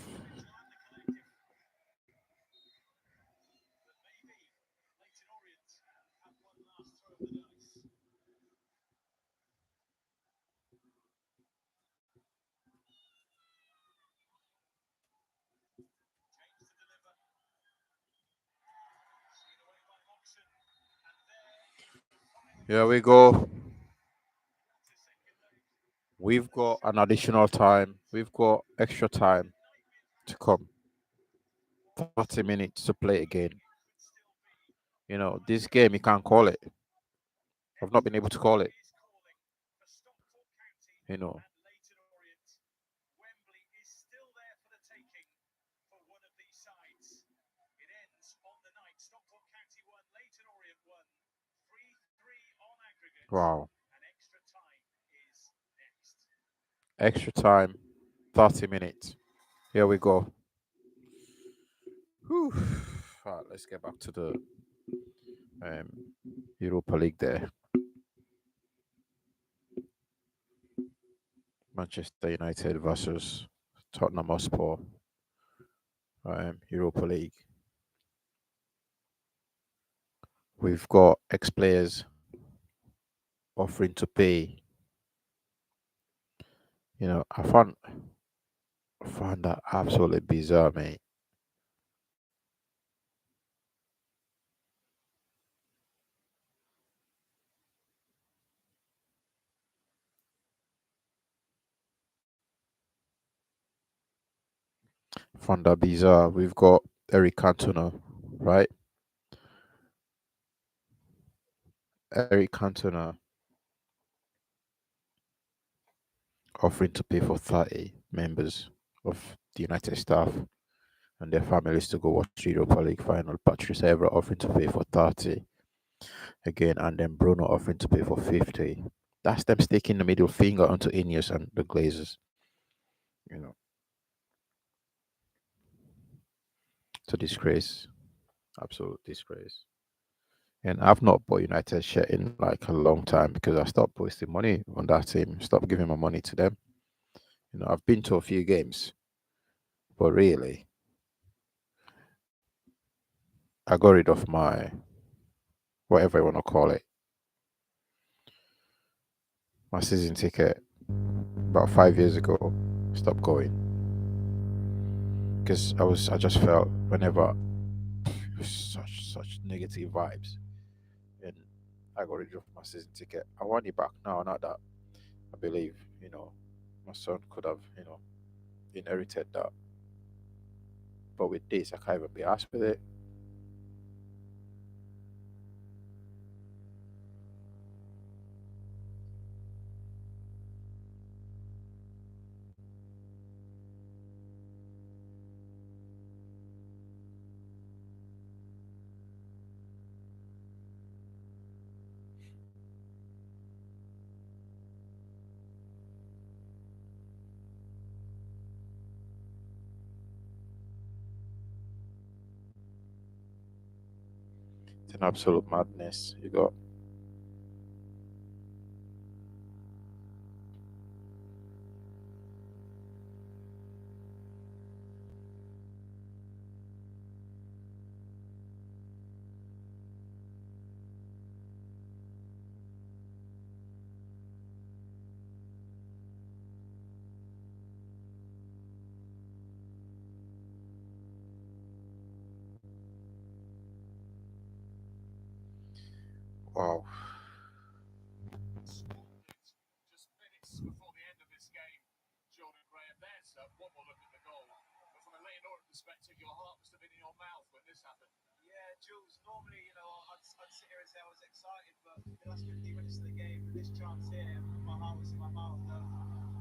Here we go. We've got an additional time. We've got extra time to come. 30 minutes to play again. You know, this game, you can't call it. I've not been able to call it. You know, Wembley is still there for the taking for one of these sides. It ends on the night. Stockport County won, Leyton Orient won. 3-3 on aggregate. wow. And extra time is next. Extra time, 30 minutes. Here we go. Whew. All right, let's get back to the um, Europa League there. Manchester United versus Tottenham Hotspur. Europa League. We've got ex-players offering to pay. You know, I found that absolutely bizarre, mate. Found that bizarre. We've got Eric Cantona, right? Eric Cantona offering to pay for 30 members of the United staff and their families to go watch the Europa League final. Patrice Evra offering to pay for 30 again, and then Bruno offering to pay for 50. That's them sticking the middle finger onto Ineos and the Glazers. You know, it's a disgrace, absolute disgrace. And I've not bought United share in like a long time because I stopped wasting money on that team. Stopped giving my money to them. You know, I've been to a few games, but really, I got rid of my whatever you want to call it. My season ticket about 5 years ago stopped going because I just felt whenever such negative vibes, and I got rid of my season ticket. I want it back now. Not that I believe my son could have inherited that, but with this I can't even be asked with it. It's an absolute madness. You got wow. Just minutes before the end of this game, Jordan Graham. There's one more look at the goal. But from a Leyton Orient perspective, your heart must have been in your mouth when this happened. Yeah, Jules, normally, I'd sit here and say I was excited, but the last 15 minutes of the game, with this chance here, my heart was in my mouth.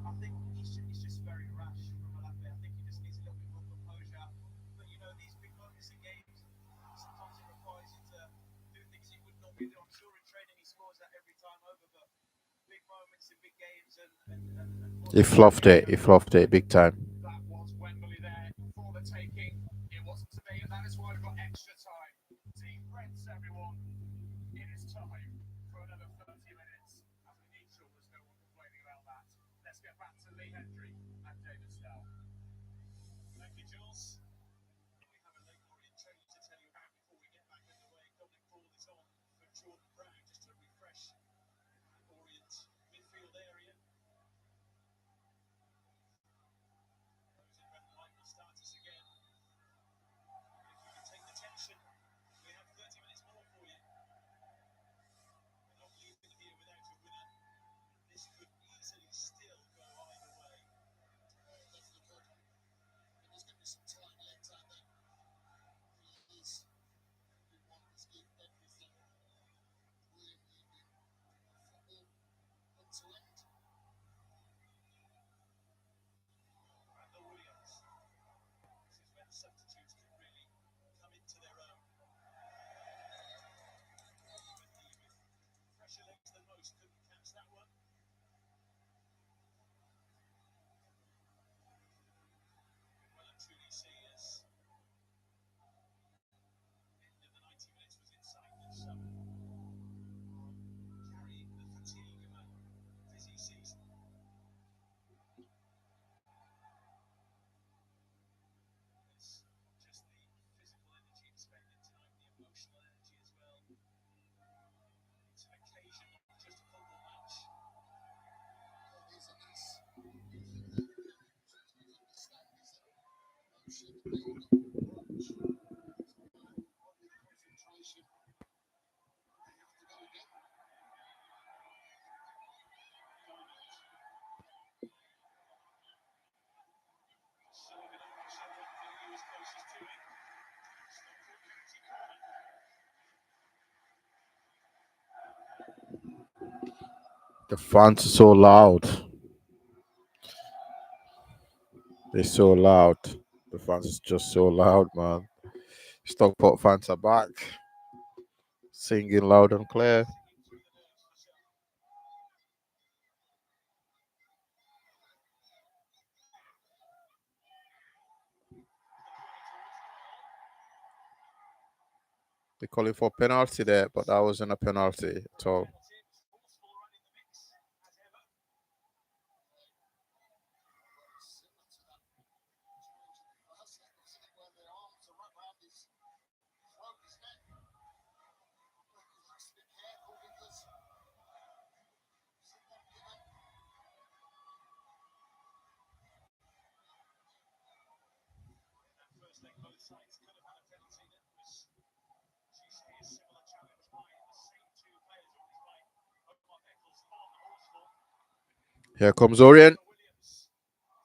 I think he's just very rash from Malafi. I think he just needs a little bit more composure. But, these big moments in games, sometimes it requires you to do things you would normally do. I'm sure in training he scores that every time over, but big moments in big games He fluffed it. He fluffed it big time. That was Wembley there for the taking. It wasn't to be, and that is why we've got extra time. Deep breaths, everyone. It is time for another 30 minutes. As a neutral, there's no one complaining about that. Let's get back to Lee Hendry and David Snell. Thank you, Jules. We have a Leyton Orient training to tell you about before we get back underway. Dominic Ball is on for Jordan Brown just to refresh Orient midfield area. Those in red and white will start us again. If we can take the tension, we have 30 minutes more for you. We're not leaving here without a winner. This could easily still go either way. Definitely could. And there's going to be some time left out there. Please, we want to give everything. Really need football end to end. Randall Williams. This is when substitutes can really come into their own. With fresher legs than most, couldn't catch that one. Well and truly see as end of the 90 minutes was in sight with some carrying the fatigue of a busy season. It's not just the physical energy expended tonight, the emotional energy as well. It's an occasion, not just a football match. These are nice. Understand is that emotion, the build-up, the approach, concentration. They have to go again. Sullivan over Sherlock getting you as close as to it. Stockport County corner. The fans are so loud. They're so loud. The fans is just so loud, man. Stockport fans are back, singing loud and clear. Through the nerves for some. They're calling for penalty there, but that wasn't a penalty at all. Forceful right in the mix, as ever. Similar to that challenge in the first leg, wasn't it, where their arms are wrapped around his throat, his neck. Look at that sides could have had a penalty that was usually a similar challenge by the same two players, or at least by Omar Eccles on Horsfall. Here comes Orient. Williams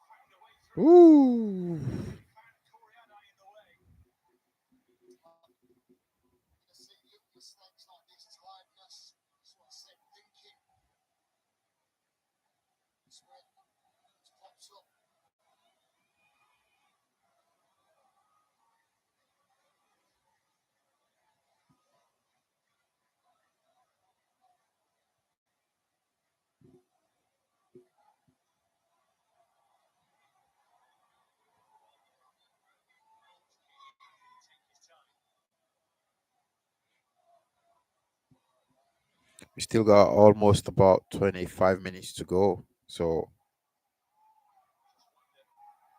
found a way through. Ooh. Found Coriada in the way. You see little mistakes like this, tiredness, that's what I said, thinking. That's where it pops up. We still got almost about 25 minutes to go. So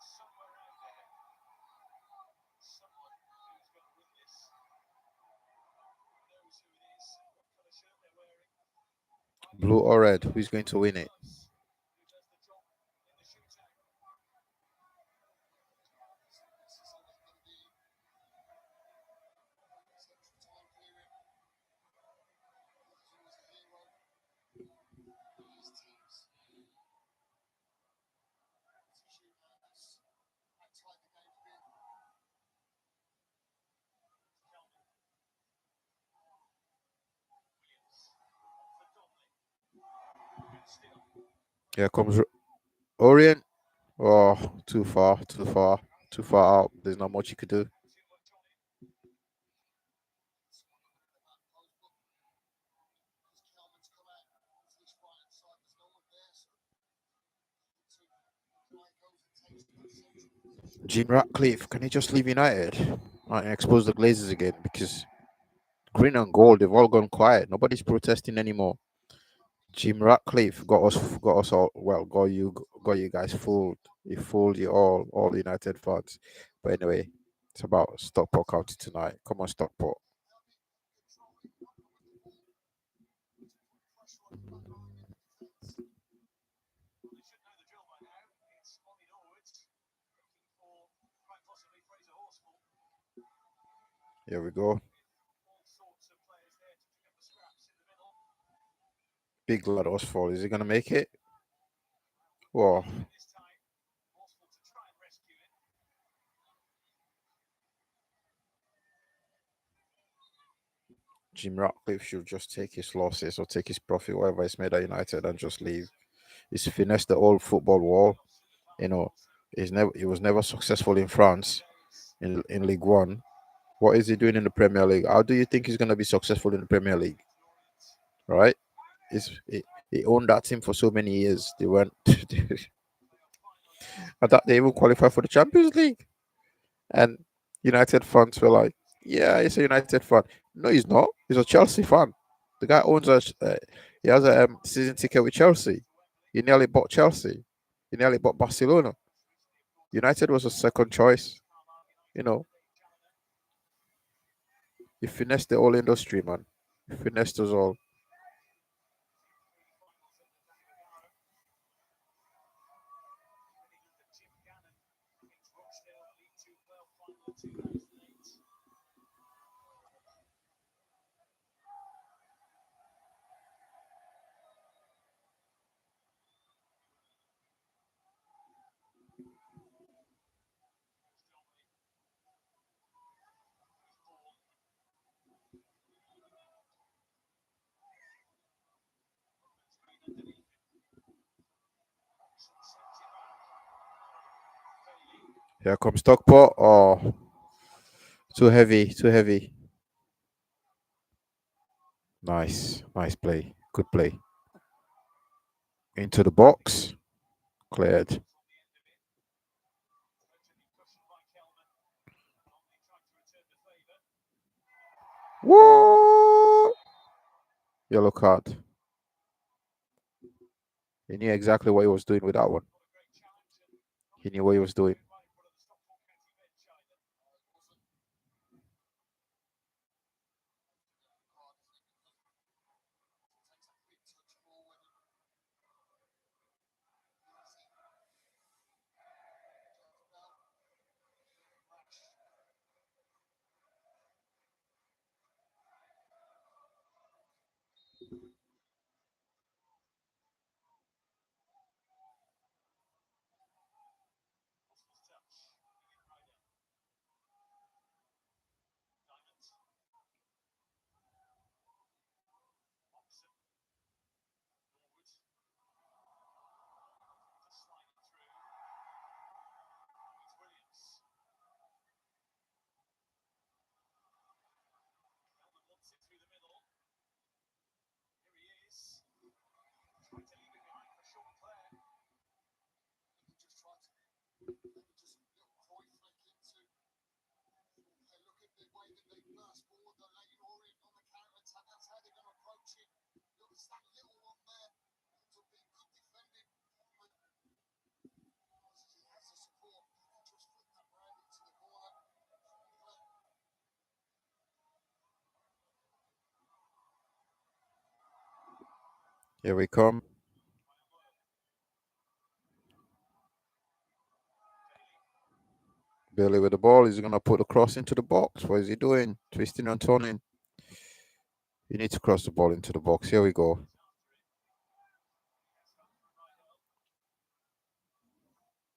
Somewhere out there, someone who's going to win this knows who it is, what colour shirt they're wearing. blue or red, who's going to win it? Who does the job in the shootout? This is always going to be central time period. He's always a hero. These teams, it's a shootout. That's how tight the game's been. Kelman. Williams. For Donnelly. Good still. Here comes Orient. Oh, too far, too far, too far out. There's not much you could do. Too much on it. It's one of the back post, but because Kelman's come out to this right hand side, there's no one there, so Brian goes and takes that central position. Jim Ratcliffe, can he just leave United? Might expose the Glazers again because green and gold, they've all gone quiet. Nobody's protesting anymore. Jim Ratcliffe got us all. Well, got you guys fooled. He fooled you all United fans. But anyway, it's about Stockport County tonight. Come on, Stockport. Well, they should know the drill by now. It's Ollie Norwood looking for quite possibly Fraser Horsfall. Here we go. All sorts of players there to pick up the scraps in the middle. Big lad Osfall. Is he gonna make it? Whoa. This time, Horsfall to try and rescue it. Jim Ratcliffe should just take his losses or take his profit, whatever he's made at United, and just leave. He's finessed the old football wall. You know, he was never successful in France in League One. What is he doing in the Premier League? How do you think he's gonna be successful in the Premier League? Right? He owned that team for so many years. They went I thought they even qualified for the Champions League. And United fans were like, yeah, he's a United fan. No, he's not. He's a Chelsea fan. The guy owns he has a season ticket with Chelsea. He nearly bought Chelsea. He nearly bought Barcelona. United was a second choice. You know, he finessed the whole industry, man. He finessed us all. Jim Gannon against Rochdale League 2 World Final 2008. Here comes Stockport. Oh, too heavy, too heavy. Nice play. Good play. Into the box. Cleared. What? Yellow card. He knew exactly what he was doing with that one. He knew what he was doing. Just a little Croy flick into. Look at the way that they burst forward the Leyton Orient on the counter attack. That's how they're going to approach it. Look, it's that little one there. To be good defending. He has the support. Just put that round into the corner. Here we come. Bailey with the ball. He's going to put the cross into the box. What is he doing? Twisting and turning. You need to cross the ball into the box. Here we go.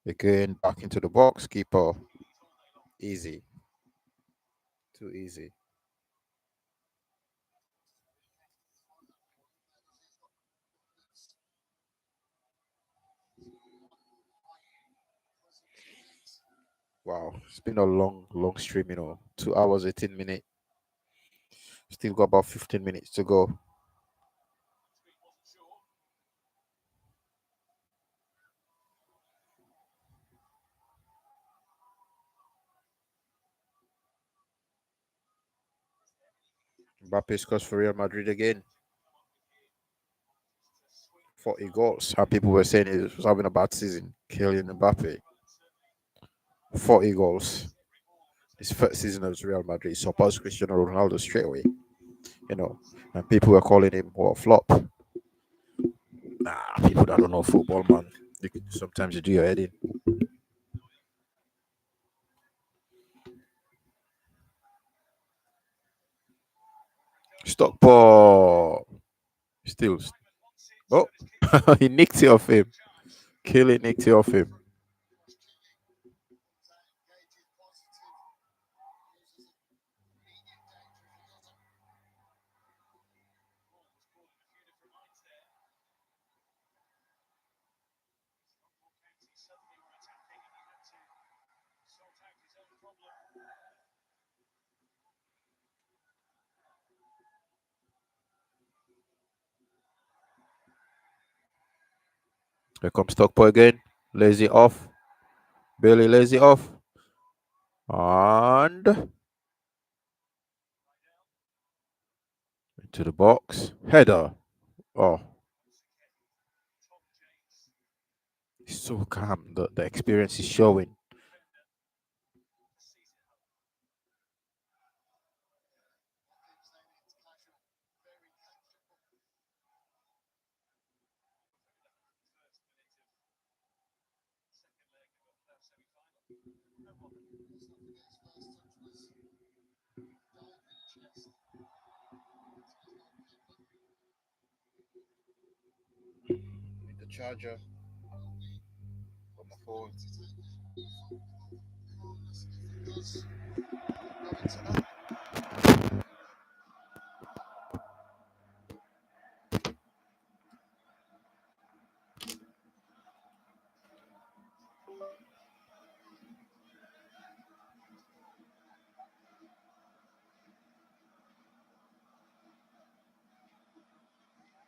Again, back into the box. Keeper. Easy. Too easy. Wow. It's been a long, long stream, 2 hours, 18 minutes. Still got about 15 minutes to go. Mbappe scores for Real Madrid again. 40 goals. How people were saying he was having a bad season. Kylian Mbappe. 40 goals. His first season as Real Madrid. Surpassed Cristiano Ronaldo straight away. And people were calling him a flop. Nah, people that don't know football, man. Sometimes you do your head in. Stockport. Still. Oh, he nicked it off him. Killing nicked it off him. Here comes Stockport again. Lazy off. Bailey lazy off. And into the box. Header. Oh. He's so calm. The experience is showing. Need the charger on my phone.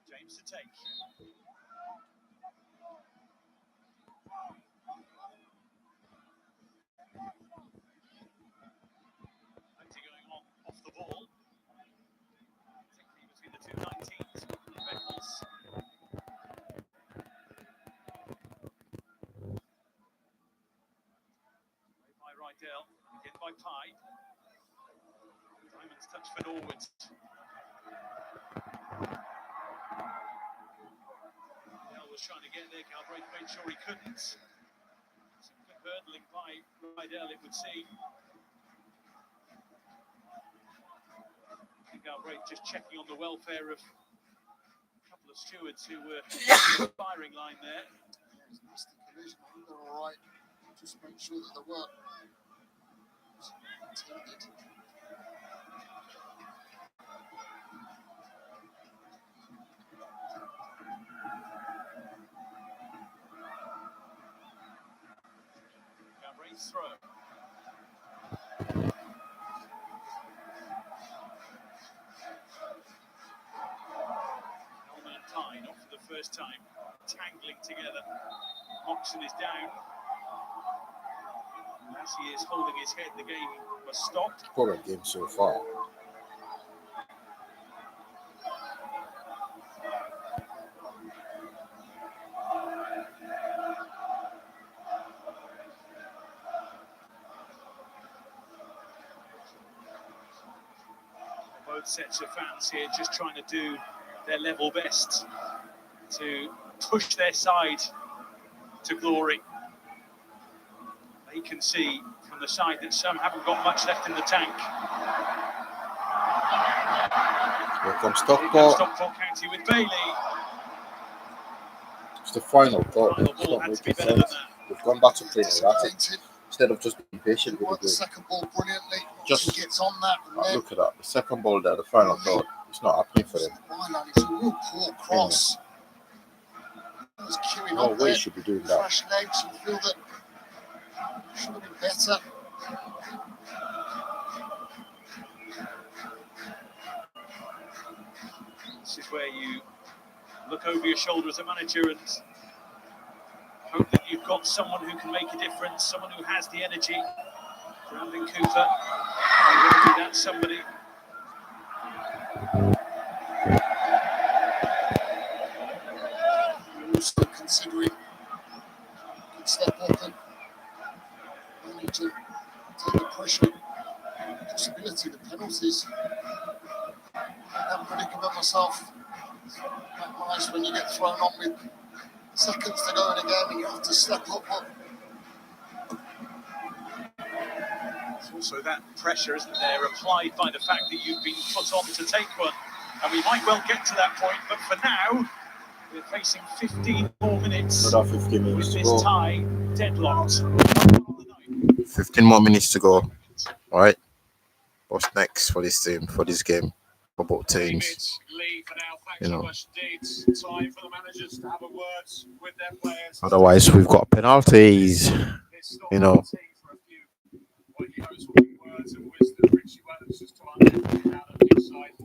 James to take. Plenty going on off the ball. Particularly between the two 19s. Beckles. Played by Rydell. Again by Pye. Diamond's touch for Norwood. Dell was trying to get there. Galbraith made sure he couldn't. Some quick hurdling by Rydell, it would seem. Galbraith just checking on the welfare of a couple of stewards who were in the firing line there. He's missed the collision. They're all right. Just make sure that the work was intended. Galbraith's throw. Elman and Pye, not for the first time, tangling together. Moxon is down. As he is holding his head, the game was stopped. Current game so far. Both sets of fans here just trying to do their level best to push their side to glory. They can see from the side that some haven't got much left in the tank. Here comes Here comes Stockport. Stockport County with Bailey. It's the final thought. Final ball had to be better than that. They've gone back to playing erratic instead of just being patient with Worked the the game. second ball brilliantly. Just- He gets on that. And then Look at that. The second ball there, the final thought. It's not happening for them. Wyland, it's a real poor cross. He was queuing No up way there. should be doing that. Fresh legs. You feel that should have been better. This is where you look over your shoulder as a manager and hope that you've got someone who can make a difference, someone who has the energy. Brandon Cooper, maybe that's somebody. Also considering could step up and need to take the pressure, possibility, the penalties. I'm predicament myself. Not nice when you get thrown on with seconds to go in a game and you have to step up. But There's also that pressure, isn't there, applied by the fact that you've been put on to take one. And we might well get to that point, but for now, we're facing 15 more minutes Another 15 with minutes to this go. tie deadlocked. 15 more minutes to go. All right. What's next for this team, for this game, for both teams? You know. Time for the managers to have a word with their players. Otherwise, we've got penalties. You know.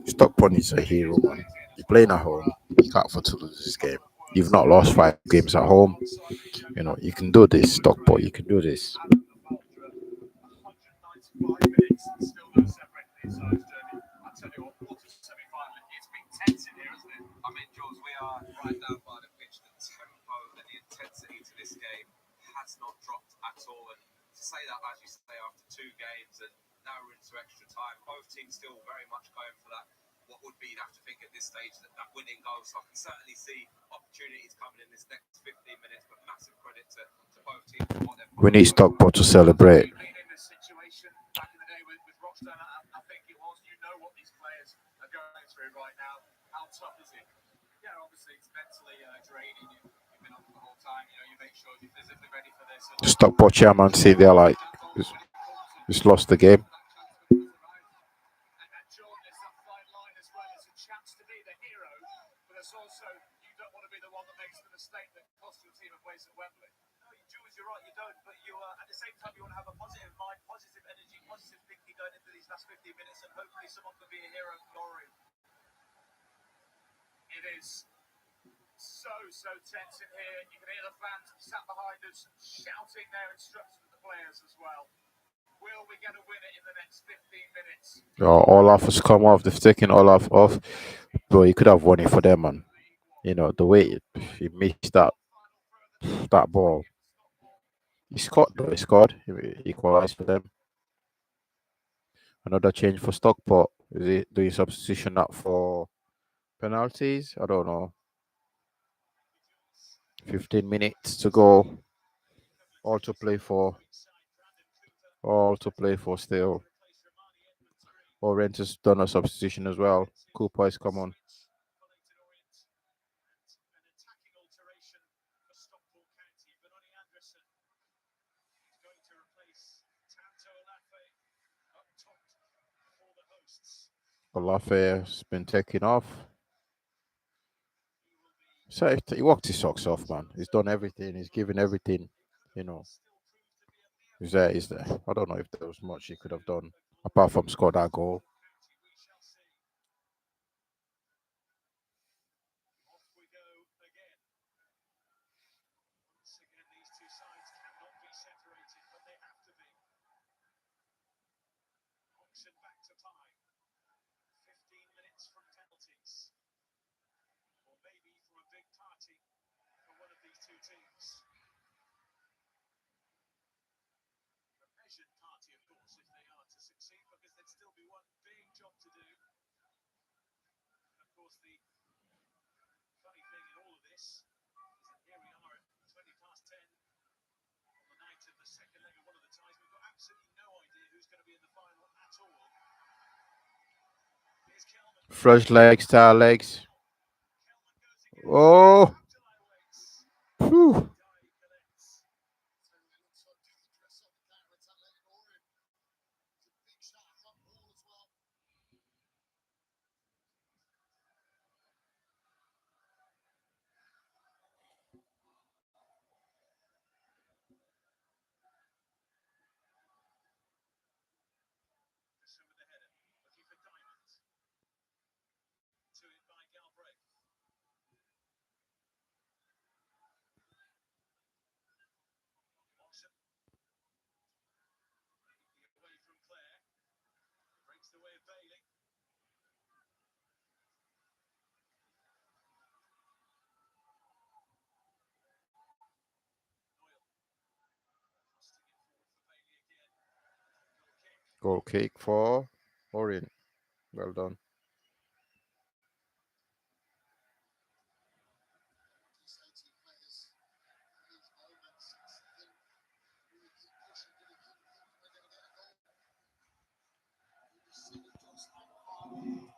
Stockport is a hero, man. You're playing at home. You can't afford to lose this game. You've not lost 5 games at home. You know, you can do this, Stockport. You can do this. We are right down by the pitch. The tempo and the intensity to this game has not dropped at all. And to say that, as you say, after 2 games and now we're into extra time, both teams still very much going for that. What would be, you'd have to think at this stage, that winning goal. So I can certainly see opportunities coming in this next 15 minutes, but massive credit to both teams for what they've. We need Stockport to celebrate. Been in this situation back in the day with Rochdale, I think it was. You know what these players are going through right now. How tough is it? Yeah, obviously it's mentally draining. You've been on for the whole time. You know, you make sure you're physically ready for this. The Stockport chairman see they're like, just lost the game. And Jordan is that fine line as well. It's a chance to be the hero, but it's also you don't want to be the one that makes the mistake that costs your team a place at Wembley. No, Jules, you're right, you don't, but you at the same time you want to have a positive mind, positive energy, positive thinking going into these last 15 minutes, and hopefully someone can be a hero in glory. It is so tense in here. You can hear the fans sat behind us shouting their instructions to the players as well. Will we get a winner in the next 15 minutes? Oh, Olaf has come off. They've taken Olaf off. Bro, you could have won it for them, man. You know, the way he missed that ball. He scored, though. He scored. He equalized for them. Another change for Stockport. Is he doing substitution up for penalties? I don't know. 15 minutes to go. All to play for. All to play for still. Orient has done a substitution as well. Cooper has come on. An attacking alteration for Stockport County. Benoni Anderson is going to replace Tanto Olafe up top for the hosts. Olafe has been taken off. So he walked his socks off, man. He's done everything. He's given everything. You know. He's there. He's there. I don't know if there was much he could have done apart from score that goal. We shall see. Off we go again. Once again, these two sides cannot be separated, but they have to be. action back to time. 15 minutes from penalties. Or maybe from a big party for one of these two teams. A measured party, of course, if they are to succeed, because there'd still be one big job to do. And of course, the funny thing in all of this is that here we are at 20 past 10 on the night of the second leg of one of the ties. We've got absolutely no idea who's going to be in the final at all. Here's Kelman. Fresh legs, style legs. Kelman goes again. Oh, Abdoulaye waits. phew. Dai collects. So it looks like the dress on the counter attack Leyton Orient. It's a big shot at front ball as well. This with the header. Looking for Diamond. To it by Galbraith. Wrexham. Away from Clare. Breaks the way of Bailey. Noyle. Thrusting it forward for Bailey again. Goal kick. Goal kick for Orient. Well done. You say to your players in these moments, it's the thing. Really keep pushing, really keep thinking they're going to get a goal. You just see them just like far. Loads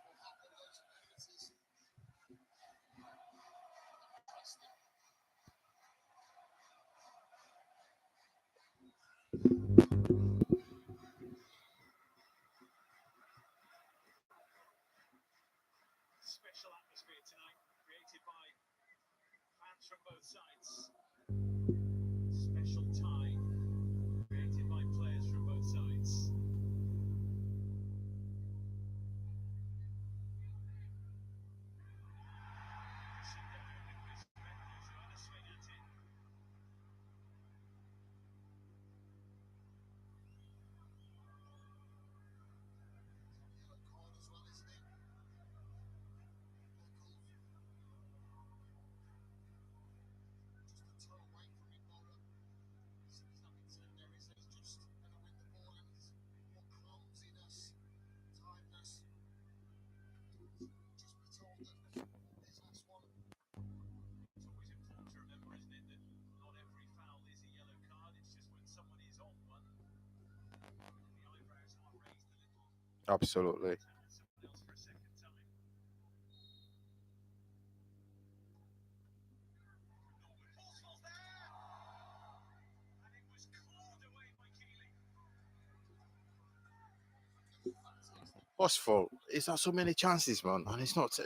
will happen, loads of penalties. Fantastic. Special atmosphere tonight, created by fans from both sides. Special tie, created by players from both sides. Pushing down, it was Mendes who had a swing at it. Yellow card as well, isn't it? Just a toe away from him, bowler. There's nothing to there, is there? He's just going to win the ball, and it's more clumsiness, tiredness. Just be told that his last one. It's always important to remember, isn't it, that not every foul is a yellow card. It's just when someone is on one, the eyebrows are raised a little. Absolutely. Tackle someone else for a second time. Norwood Horsfall's there! And it was clawed away by Keeley. What's fault? It's not so many chances, man, and it's not.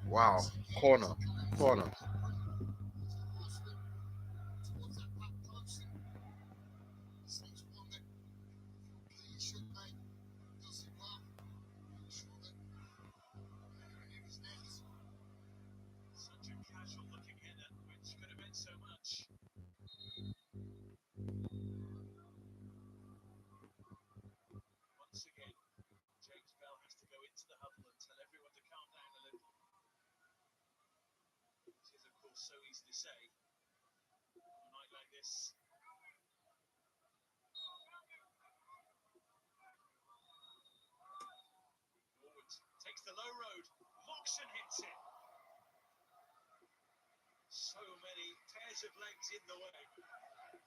Wow, corner, corner. Towards that back post. Seems one that please should make. Does it well. I'm sure that it was next. Such a casual looking header, which could have meant so much. Once again, James Bell has to go into the huddle and tell everyone to calm down a little. It is, of course, so easy to say on a night like this. Norwood takes the low road. Moxon hits it. So many pairs of legs in the way.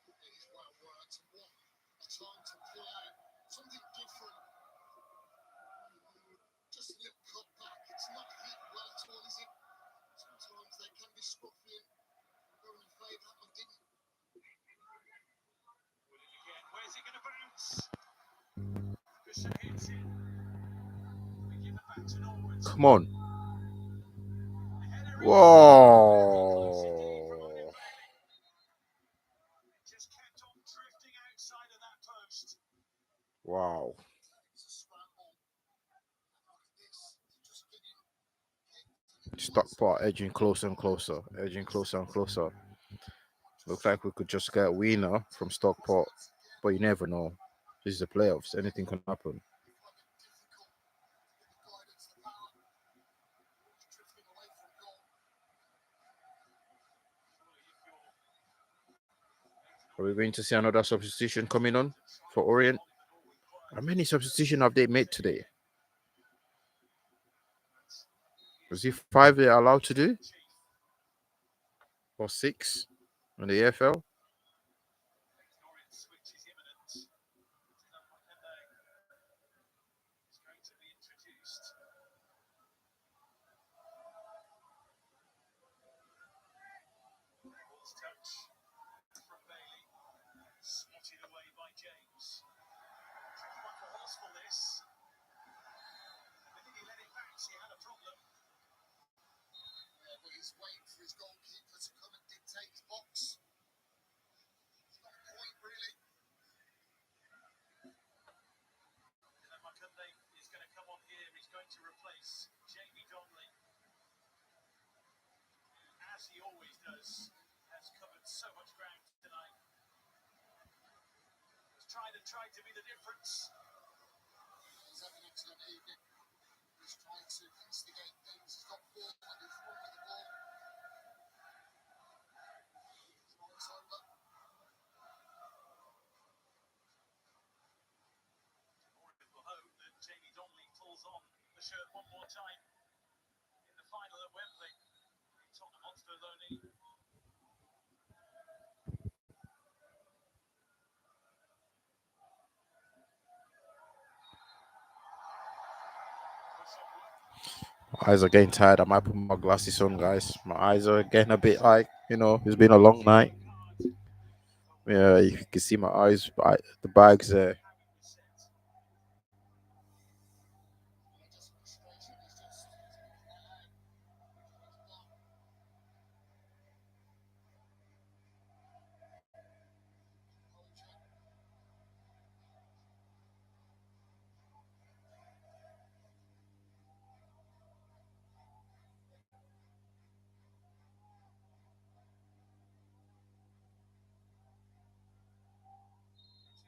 It is well worked. What a time to pull out something different. Just a little cut back. It's not hit well at all, is it? Sometimes they can be scruffy and going in favour. That one didn't. Will it again? Where's it going to bounce? Ferguson hits it. We give it back to Norwood. Come on. The header is Whoa. just kept on drifting outside of that post. Wow. It's a scramble. And look at this. Just getting hit. Stockport edging closer and closer, edging closer and closer. Looks like we could just get a winner from Stockport, but you never know. This is the playoffs. Anything can happen. Find it difficult to get the guidance, the power. He's drifting away from goal. Are we going to see another substitution coming on for Orient? How many substitutions have they made today? Was it 5 they're allowed to do? Or 6 in the AFL? Switch is imminent. Is going to be introduced. Ball's touch from Bailey. Spotted away by James. Tricky one for Horsfall this. The minute he let it bounce, he had a problem. Yeah, but he's waiting for his goalkeeper to come and dictate his box. It's not a point, really. And Makunde is going to come on here. He's going to replace Jamie Donnelly. As he always does, has covered so much ground tonight. He's tried to be the difference. He's having an excellent evening. He's trying to instigate things. He's got ball and he's run with the ball. It's over. Orient will hope that Jamie Donnelly pulls on the shirt one more time in the final at Wembley. Tottenham Hotspur loanee. My eyes are getting tired. I might put my glasses on, guys. My eyes are getting a bit like, it's been a long night. Yeah, you can see my eyes, the bags there. Just frustration. He's just talking out loud.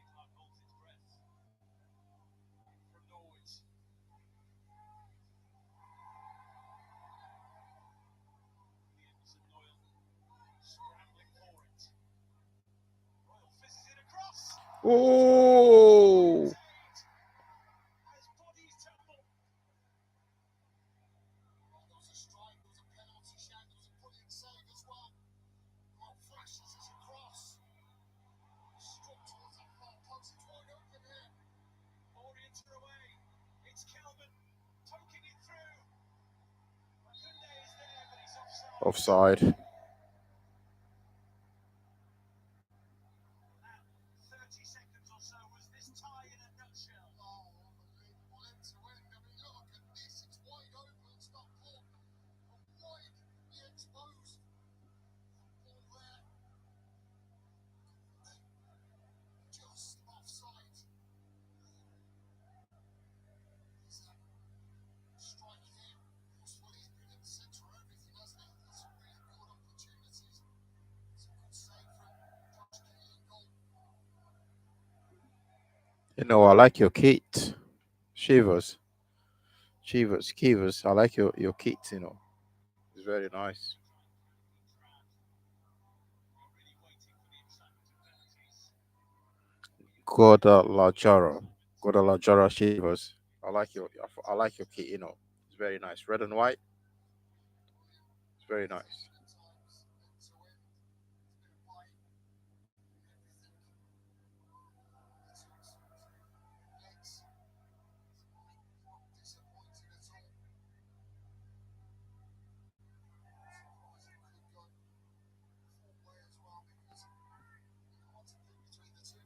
Clark holds its breath. From Norwich. Williams and Noyle scrambling for it. Royal fizzes it across. Oh! As bodies tumble. There was a strike, there was a penalty shout, there was a brilliant save as well. Well, flashes as a cross. Struck towards that far post. It's wide open here. Orient are away. It's Kelman poking it through. Makunde is there, but he's offside. Offside. 30 seconds or so was this tie in a nutshell. Oh, unbelievable end to end. I mean, look at this. It's wide open. Stockport are widely exposed. Ball there. Just offside. There's that strike here. Horsfall, he's been in the centre of everything, hasn't he? There's some really good opportunities. It's a good save from Josh Kelly in goal. I like your kit. Shivers. Shivers. Kivers. I like your kit. It's very nice. Really waiting for the excitement of penalties. Guadalajara. Guadalajara Shivers. I like your kit. It's very nice. Red and white. It's very nice. Times end to end. It's been white. Everything. It took legs. Not disappointed at all. Surprising could go full way as well because hard to pick between the two.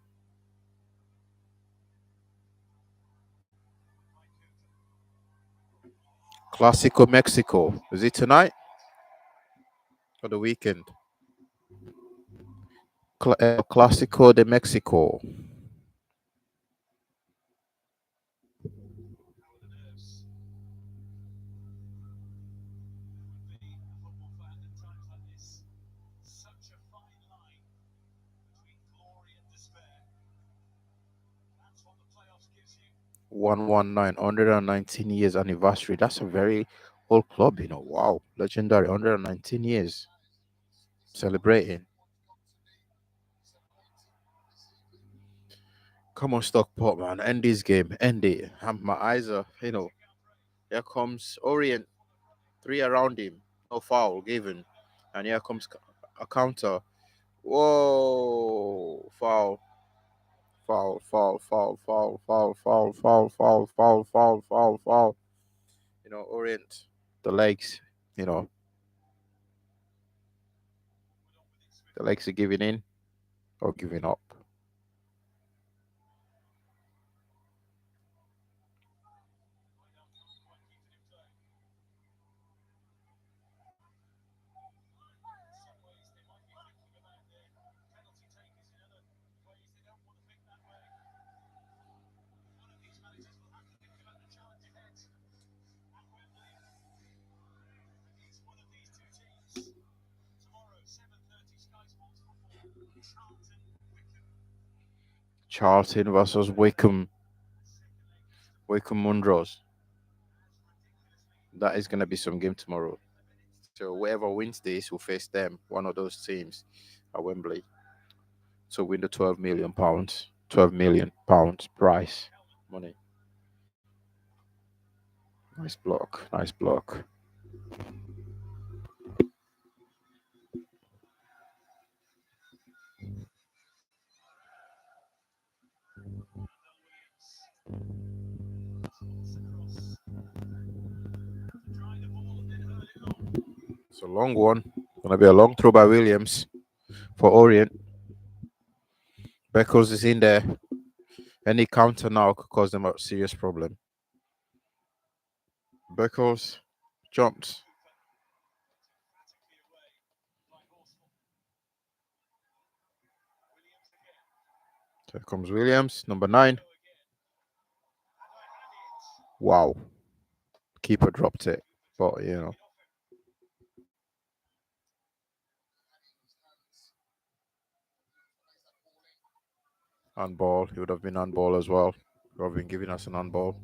Classico Mexico. Is it tonight or the weekend? Clásico de Mexico. How are the nerves? Who would be a football fan at times like this? Such a fine line 119, 119 years anniversary. That's a very old club, Wow, legendary, 119 years celebrating. Come on, Stockport, man, end this game, end it. My eyes are, Here comes Orient, three around him, no foul given, and here comes a counter. Whoa, foul. Foul, foul, foul, foul, foul, foul, foul, foul, foul, foul, foul, foul. Orient, the legs, you know, the legs are giving in or giving up. Charlton versus Wycombe Wanderers. That is gonna be some game tomorrow. So whoever wins this will face them, one of those teams, at Wembley, to win the £12 million, £12 million prize money. Nice block, nice block. It's a long one. Gonna be a long throw by Williams for Orient. Beckles is in there. Any counter now could cause them a serious problem. Beckles jumps. Here comes Williams, number 9. Wow. Keeper dropped it. But, handball. He would have been handball as well. He would have been giving us an handball.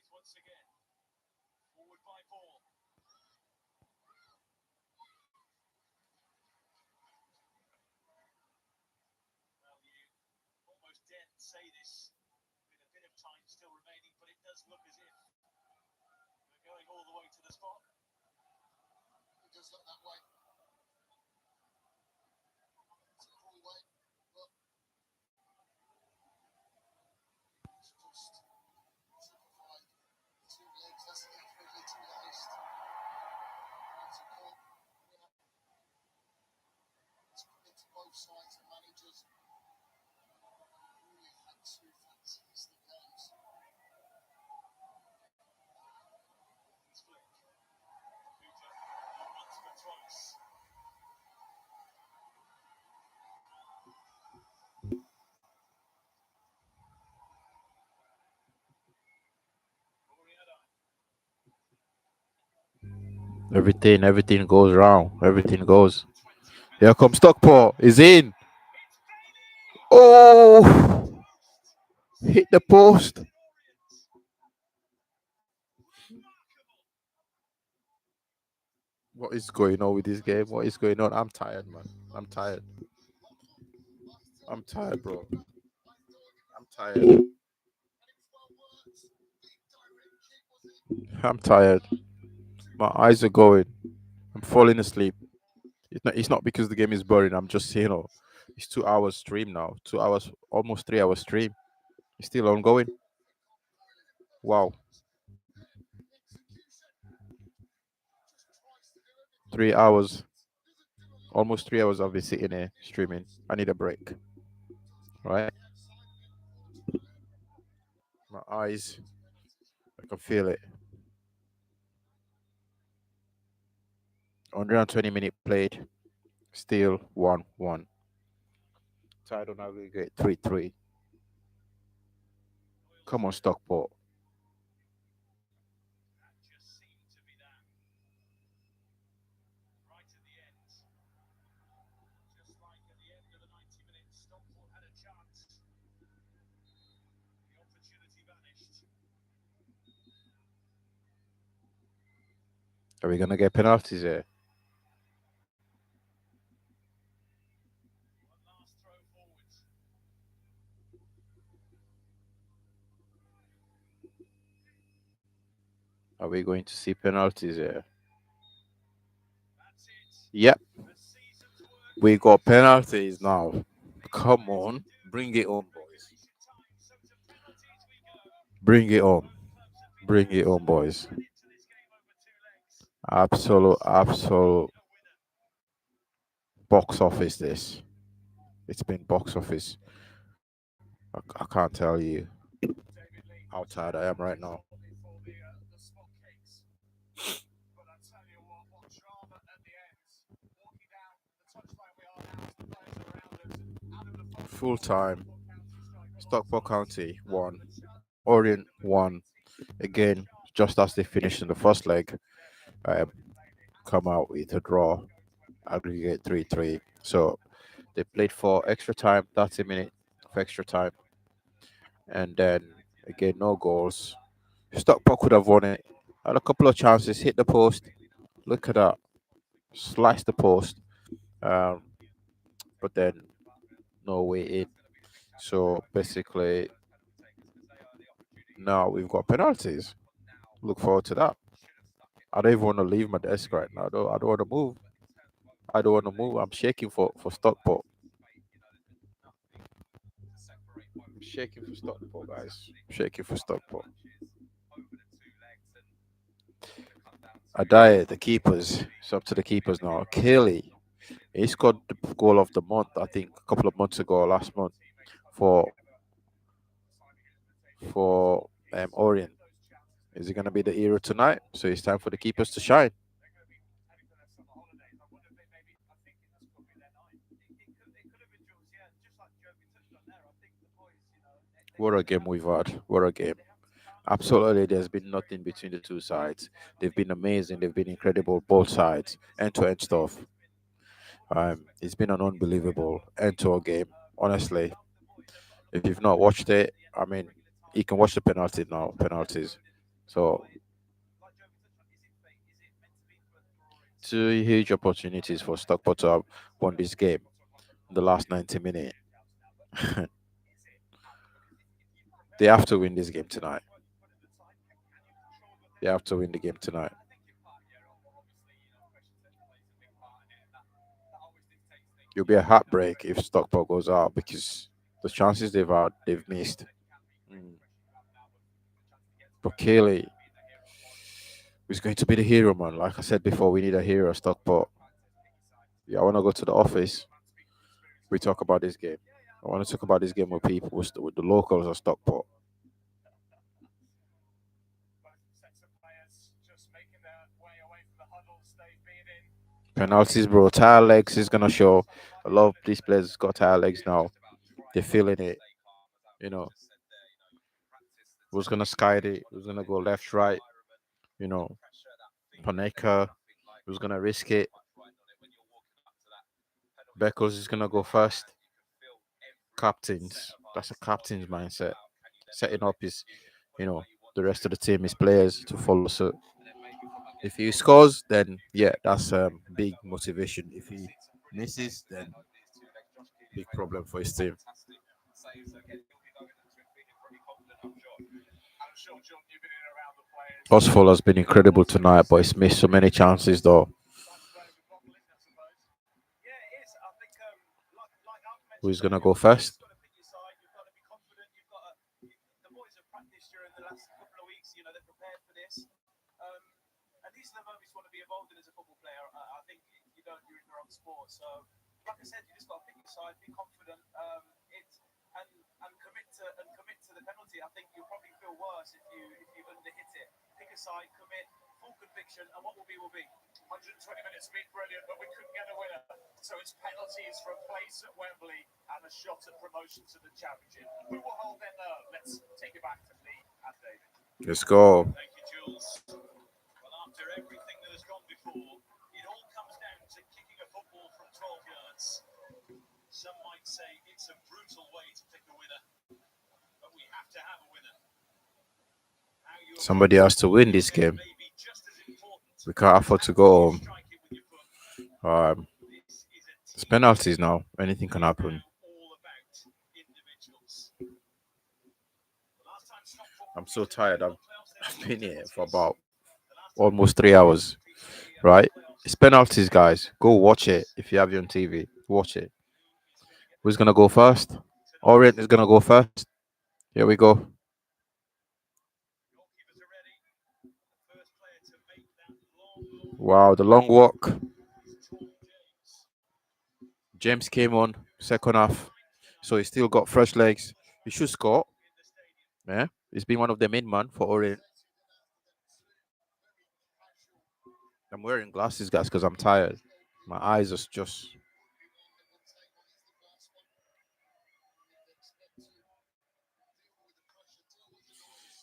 Once again, forward by ball. Well, you almost dare say this with a bit of time still remaining, but it does look as if we're going all the way to the spot. It does look that way. It's a cruel way, but it's just simplified. 2 legs, that's the really, to be honest. It's a call. It's credit to both sides and managers. Really had 2 fantastic games. It's Flick. Puja once for twice. Everything goes round. Everything goes. Here comes Stockport. Is in. Oh! Hit the post. What is going on with this game? What is going on? I'm tired, man. I'm tired. I'm tired, bro. I'm tired. I'm tired. My eyes are going. I'm falling asleep. It's not because the game is boring. I'm just, it's 2 hours stream now. 2 hours, almost 3 hours stream. It's still ongoing. Wow. 3 hours. Almost 3 hours I've been sitting here streaming. I need a break. Right? My eyes, I can feel it. 120 minute played, still 1-1. Tied on aggregate 3-3. Come on, Stockport. That just seemed to be that right at the end. Just like at the end of the 90 minutes, Stockport had a chance. The opportunity vanished. Are we gonna get penalties here? One last throw forward. Are we going to see penalties here? That's it. Yep, The season's work we got finished. penalties now. Come on, bring it on, boys. Regulation time. So to penalties we go. Bring it on. Both clubs have been Bring it on, absolutely boys. fed into this game over two legs. Absolute A winner. box office. This. It's been box office. I can't tell you David Lee how tired I am right now. shortly for the spot kicks. But I tell you what drama at the end. Walking down the touchline we are now as the players are around us and out of the phone Full call, time. Stockport County Stockport County strike. won. The chance Orient to won the again, chance just as they finished in the first leg. Um, played it. come out with a draw, aggregate 3-3. So they played for extra time, 30 minutes of extra time, and then again no goals. Stockport could have won it. Had a couple of chances, hit the post. Look at that, sliced the post, um, but then no way in. So basically, now we've got penalties. Look forward to that. I don't even want to leave my desk right now. I don't want to move. I don't want to move. I'm shaking for Stockport. I'm shaking for Stockport, guys. I'm shaking for Stockport. I die. The keepers. It's up to the keepers now. Kelly. He scored the goal of the month, I think, a couple of months ago, last month, for Orient. Is he going to be the hero tonight? So it's time for the keepers to shine. What a game we've had. What a game. Absolutely, there's been nothing between the two sides. They've been amazing. They've been incredible, both sides, end-to-end stuff. It's been an unbelievable end-to-end game. Honestly, if you've not watched it, I mean, you can watch the penalty now. Penalties. So two huge opportunities for Stockport to have won this game in the last 90 minutes. They have to win this game tonight. They have to win the game tonight. It'll be a heartbreak if Stockport goes out because the chances they've had, they've missed. Mm. But Kelly is going to be the hero, man. Like I said before, we need a hero, Stockport. Yeah, I want to go to the office. We talk about this game. I want to talk about this game with people, with the locals of Stockport. Penalties, bro. Tire legs is gonna show. A lot of these players got tire legs now. They're feeling it. You know, who's gonna sky it? Who's gonna go left, right? You know, Paneka, who's gonna risk it? Beckles is gonna go first. Captains. That's a captain's mindset. Setting up his, the rest of the team, his players to follow suit. If he scores, then yeah, that's big motivation. If he misses, then big problem for his team. Oswald has been incredible tonight, but he's missed so many chances though. Who's gonna go first? The boys have practiced during the last couple of weeks. They're prepared for this. And these are the moments you want to be involved in as a football player. I think you don't, you're in the wrong sport. So, like I said, you just got to pick your side, be confident, and commit to the penalty. I think you'll probably feel worse if you underhit it. Pick a side, commit, full conviction, and what will be will be. 120 minutes have been brilliant, but we couldn't get a winner. So it's penalties for a place at Wembley and a shot at promotion to the Championship. Who will hold their nerve? Let's take it back to Lee and David. Let's go. Thank you, Jules. Well, after everything that has gone before, it all comes down to kicking a football from 12 yards. Some might say it's a brutal way to pick a winner, but we have to have a winner. How you Somebody has to win this game. may be just as important. We can't afford to go home. Strike it with your foot. This is a It's penalties now. Anything can happen. all about individuals. The last time Stockport I'm so tired. I've been here for about the last almost 3 hours. Right? It's penalties, guys. Go watch it if you have it on TV. Watch it. Who's gonna go first? Orient is gonna go first. Here we go. goalkeepers are ready. The first player to make that long Wow, the long walk. is Tom James. James came on second half, so he still got fresh legs. He should score. In the stadium. Yeah, he's been one of the main man for Orient. I'm wearing glasses, guys, because I'm tired. My eyes are just.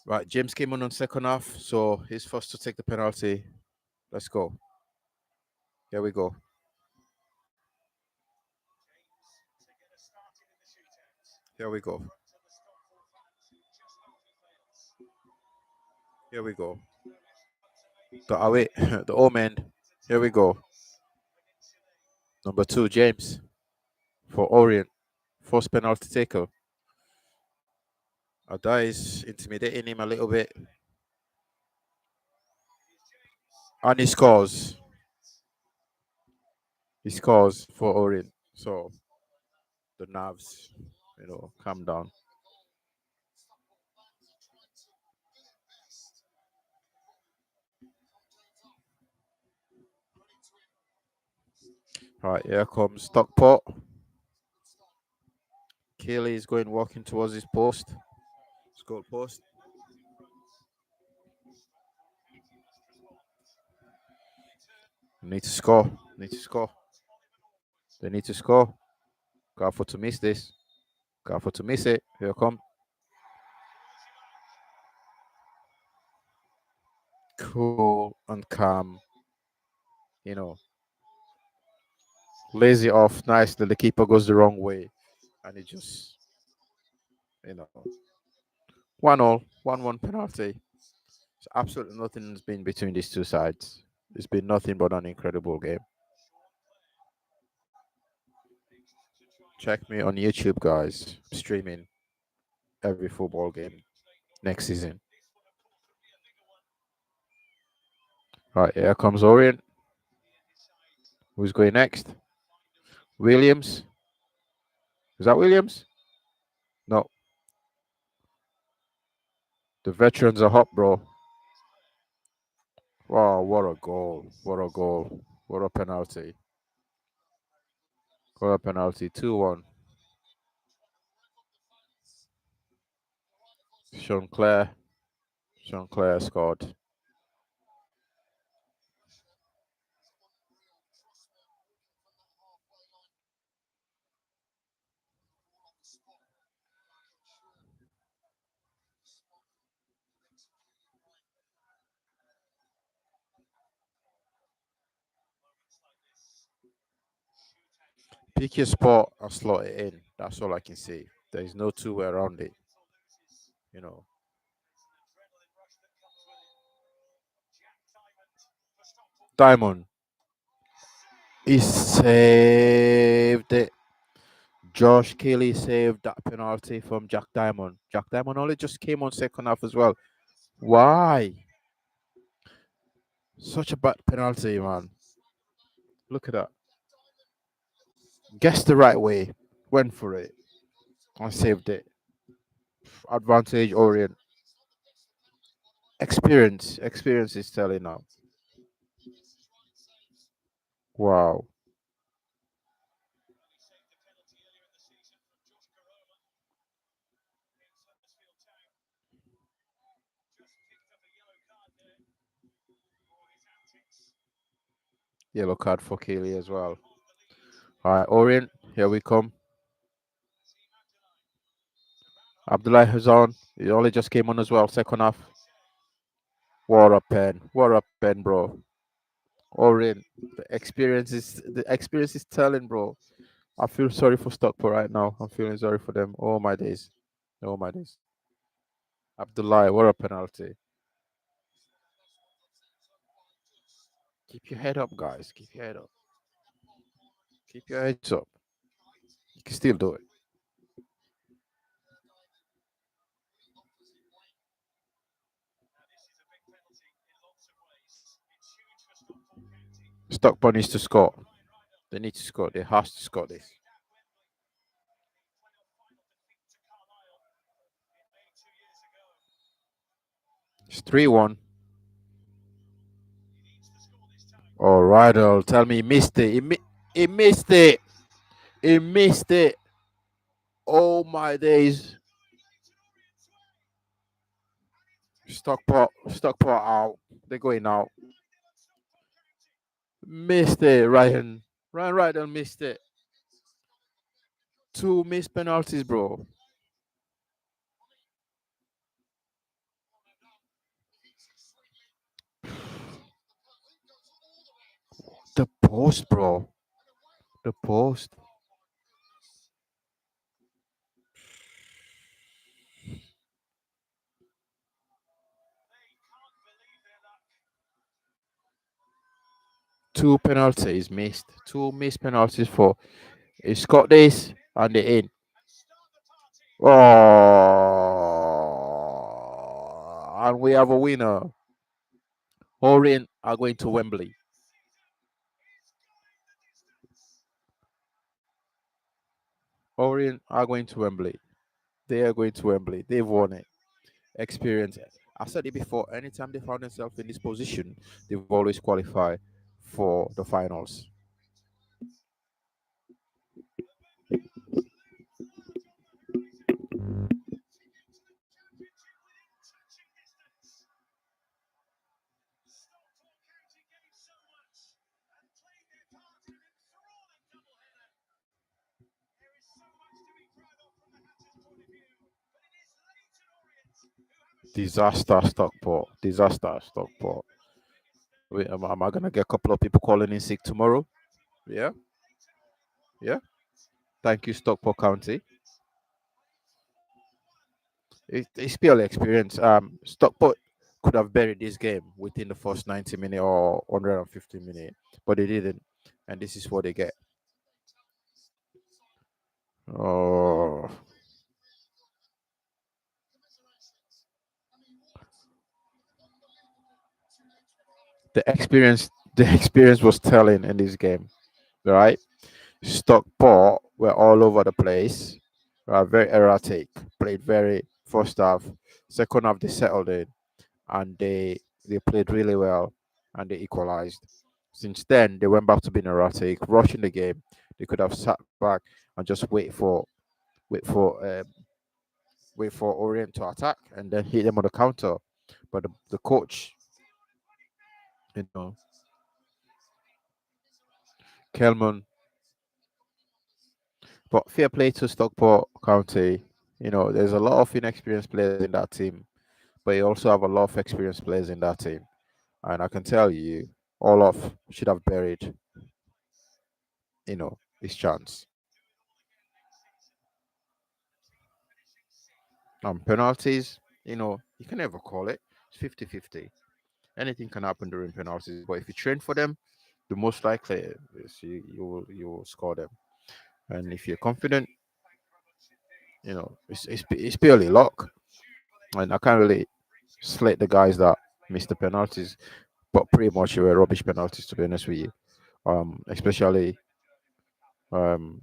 Right, James came on second half, so he's forced to take the penalty. Let's go. Here we go. To get us started in the shootout. Here we go. To the Stockport fans who just hope he fails. Here we go. Maybe The away, the home end. Here we go. Peninsula. Number 2, James for Orient. First penalty taker. Ada is intimidating him a little bit. And he scores. He scores for Orient. So the nerves, calm down. Right, here comes Stockport. Keeley is going walking towards his post. His goal post. Need to score. Need to score. They need to score. Careful to miss this. Careful to miss it. Here come. Cool and calm. Lazy off nicely. The keeper goes the wrong way. And it just, 1-1, 1-1 penalty. So absolutely nothing's been between these two sides. It's been nothing but an incredible game. Check me on YouTube, guys. I'm streaming every football game next season. Right, here comes Orient. Who's going next? Williams. Is that Williams? No. The veterans are hot, bro. Wow, what a goal. What a goal. What a penalty. What a penalty. 2-1. Sean Clare scored. Pick your spot and slot it in. That's all I can say. There is no two way around it. Diamond. He saved it. Josh Kelly saved that penalty from Jack Diamond. Jack Diamond only just came on second half as well. Why? Such a bad penalty, man. Look at that. Guessed the right way. Went for it. And saved it. Advantage Orient. Experience. Experience is telling now. Wow. Yellow card for Keeley as well. All right, Orient, here we come. Abdullah Hazan, he only just came on as well, second half. What a pen. What a pen, bro. Orient, the experience is telling, bro. I feel sorry for Stockport right now. I'm feeling sorry for them. Oh my days. Oh my days. Abdullah, what a penalty. Keep your head up, guys. Keep your head up. Keep your heads up. You can still do it. Stockport needs to score. They need to score. They have to score this. It's 3-1. All right, tell me he missed it. He missed it. He missed it. Oh my days. Stockport out. They're going out. Missed it, Ryan. Ryan Rydell missed it. Two missed penalties, bro. The post, bro. The post. Two penalties missed. Two missed penalties for. He's got this and they in. Oh, and we have a winner. Orient are going to Wembley. Orient are going to Wembley. They are going to Wembley. They've won it. Experience. I said it before. Anytime they found themselves in this position, they've always qualified for the finals. Disaster Stockport. Disaster Stockport. Wait, am I gonna get a couple of people calling in sick tomorrow? Yeah, yeah. Thank you, Stockport County. It's purely experience. Stockport could have buried this game within the first 90 minutes or 150 minutes, but they didn't, and this is what they get. Oh, the experience was telling in this game, right? Stockport were all over the place, very erratic, played very first half, second half they settled in, and they played really well, and they equalized. Since then, they went back to being erratic, rushing the game. They could have sat back and just wait for wait for Orient to attack and then hit them on the counter. But the coach, you know, Kelman. But fair play to Stockport County. You know, there's a lot of inexperienced players in that team, but you also have a lot of experienced players in that team. And I can tell you, Olaf should have buried, his chance. Penalties, you can never call it. It's 50-50. Anything can happen during penalties, but if you train for them, the most likely is you will score them. And if you're confident, it's purely luck. And I can't really slate the guys that missed the penalties, but pretty much they were rubbish penalties, to be honest with you. Especially um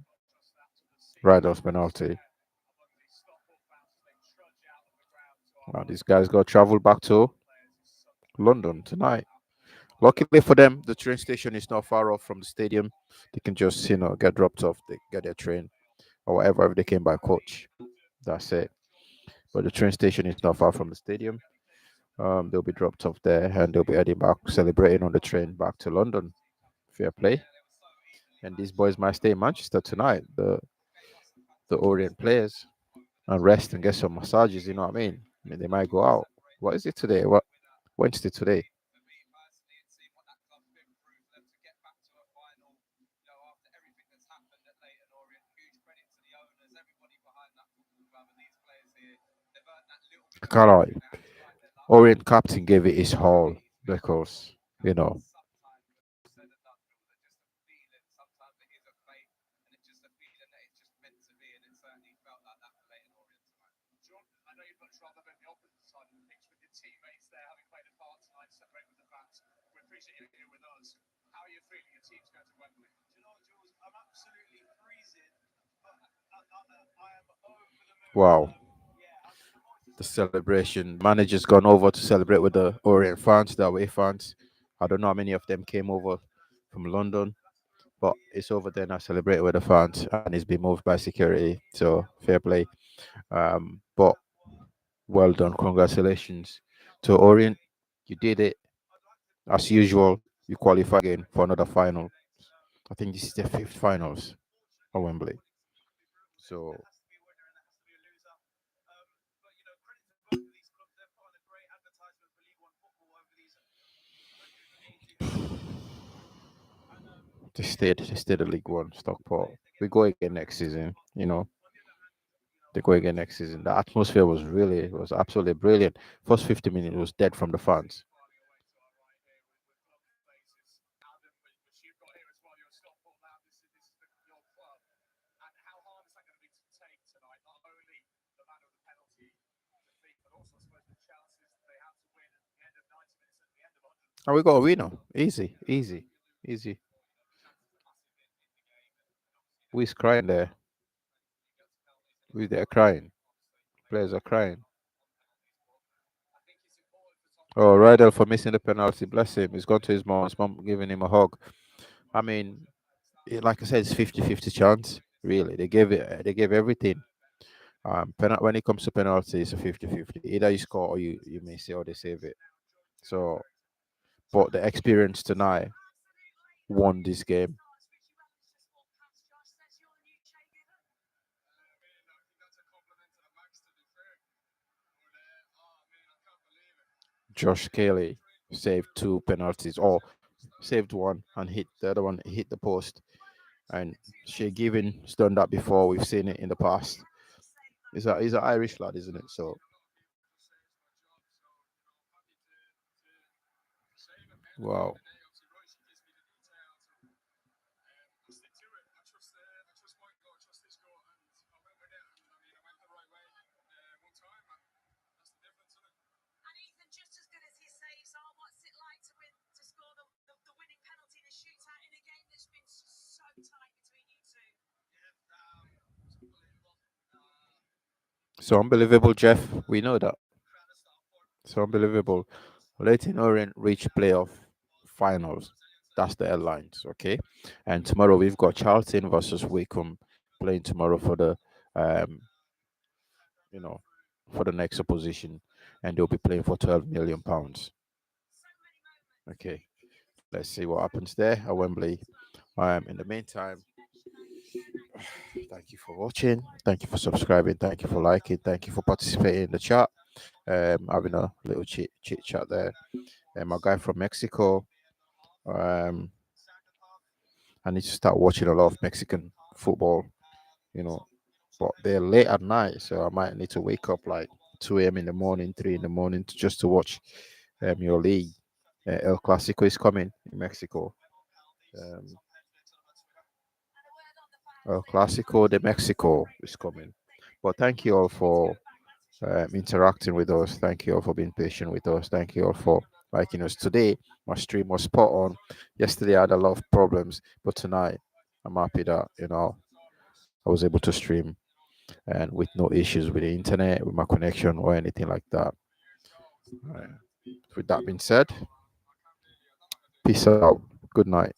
Ryder's penalty. These guys got to travel back to London tonight. Luckily for them, the train station is not far off from the stadium. They can just, get dropped off, they get their train or whatever if they came by coach. That's it. But the train station is not far from the stadium. They'll be dropped off there and they'll be heading back, celebrating on the train back to London Fair play. And these boys might stay in Manchester tonight. The Orient players and rest and get some massages. You know what I mean? I mean they might go out. What is it today? What Wednesday today? For me personally, it's seen what that club's been through for them to get back to a final. You know, after everything that's happened at Leyton Orient, huge credit to the owners, everybody behind that football club, and these players here. They've earned that little bit I of can't lie. respect. They had to light their life Orient up. captain gave it his all It's been because you know sometimes when all said and done, Jules, they're just a feeling. Sometimes it is a fate, and it's just a feeling that it's just meant to be, and it certainly felt like that for Leyton Orient tonight. John, I know you'd much rather been the opposite side of the pitch with your teammates there, having played a part tonight, separate with the fans. We appreciate you here with us. How are you feeling? Your team's going to Wembley. Do you know what, Jules? I'm absolutely freezing, but I am over the moon. wow. Yeah, I think the most The celebration. Manager's gone over to celebrate with the Orient fans, the away fans. I don't know how many of them came over from London, but it's over there now, celebrate with the fans, and it's been moved by security. So fair play. But well done, congratulations to Orient. You did it as usual. You qualify again for another final. I think this is the fifth finals at Wembley. So there has to be a winner and there has to be a loser. But you know, credit to both of these clubs. They've put on a great advertisement for League One football over these 180 appearances. And they stayed at League One, Stockport. players, they We get go paid. again next season. You know, On the other hand, you know, they go again next season. The atmosphere was absolutely brilliant. First 50 minutes was dead from the fans. Filing away to our right here with club faces. Adam, which you've got here as well. You're a Stockport now. Your club. And how hard is that going to be to take tonight? Not only the man of the penalty defeat, but also, I suppose, the chances they have to win at the end of 90 minutes, at the end of 100. And we got a winner. Easy, easy, easy. Who is crying there? Who's there crying? Players are crying. Oh, Rydell for missing the penalty. Bless him. He's gone to his mom. His mom giving him a hug. I mean, like I said, it's 50-50 chance. Really, they gave everything. When it comes to penalty, it's a 50-50. Either you score or you may say or they save it. So, but the experience tonight won this game. Josh Kelly saved two penalties, or saved one and hit the other one, hit the post. And Shea Given's done that before. We've seen it in the past. He's an Irish lad, isn't it? So wow. And Ethan, just as good as his saves are, what's it like to score the winning penalty in a shootout in a game that's been so tight between you two? So unbelievable, Jeff. We know that. So unbelievable. Leyton Orient reach playoff finals. That's the headlines, okay? And tomorrow we've got Charlton versus Wycombe playing tomorrow for the um, you know, for the next opposition, and they'll be playing for £12 million. Okay, let's see what happens there at Wembley. In the meantime, thank you for watching, thank you for subscribing, thank you for liking, thank you for participating in the chat. Having a little chit chat there. My guy from Mexico. Um, I need to start watching a lot of Mexican football, you know, but they're late at night, so I might need to wake up like 2 a.m. in the morning, 3 in the morning just to watch your league. El Clasico is coming in Mexico. Um, El Clasico de Mexico is coming. But thank you all for interacting with us. Thank you all for being patient with us. Thank you all for liking us. Today, my stream was spot on. Yesterday, I had a lot of problems, but tonight, I'm happy that I was able to stream and with no issues with the internet, with my connection, or anything like that. All right. With that being said, peace out. Good night.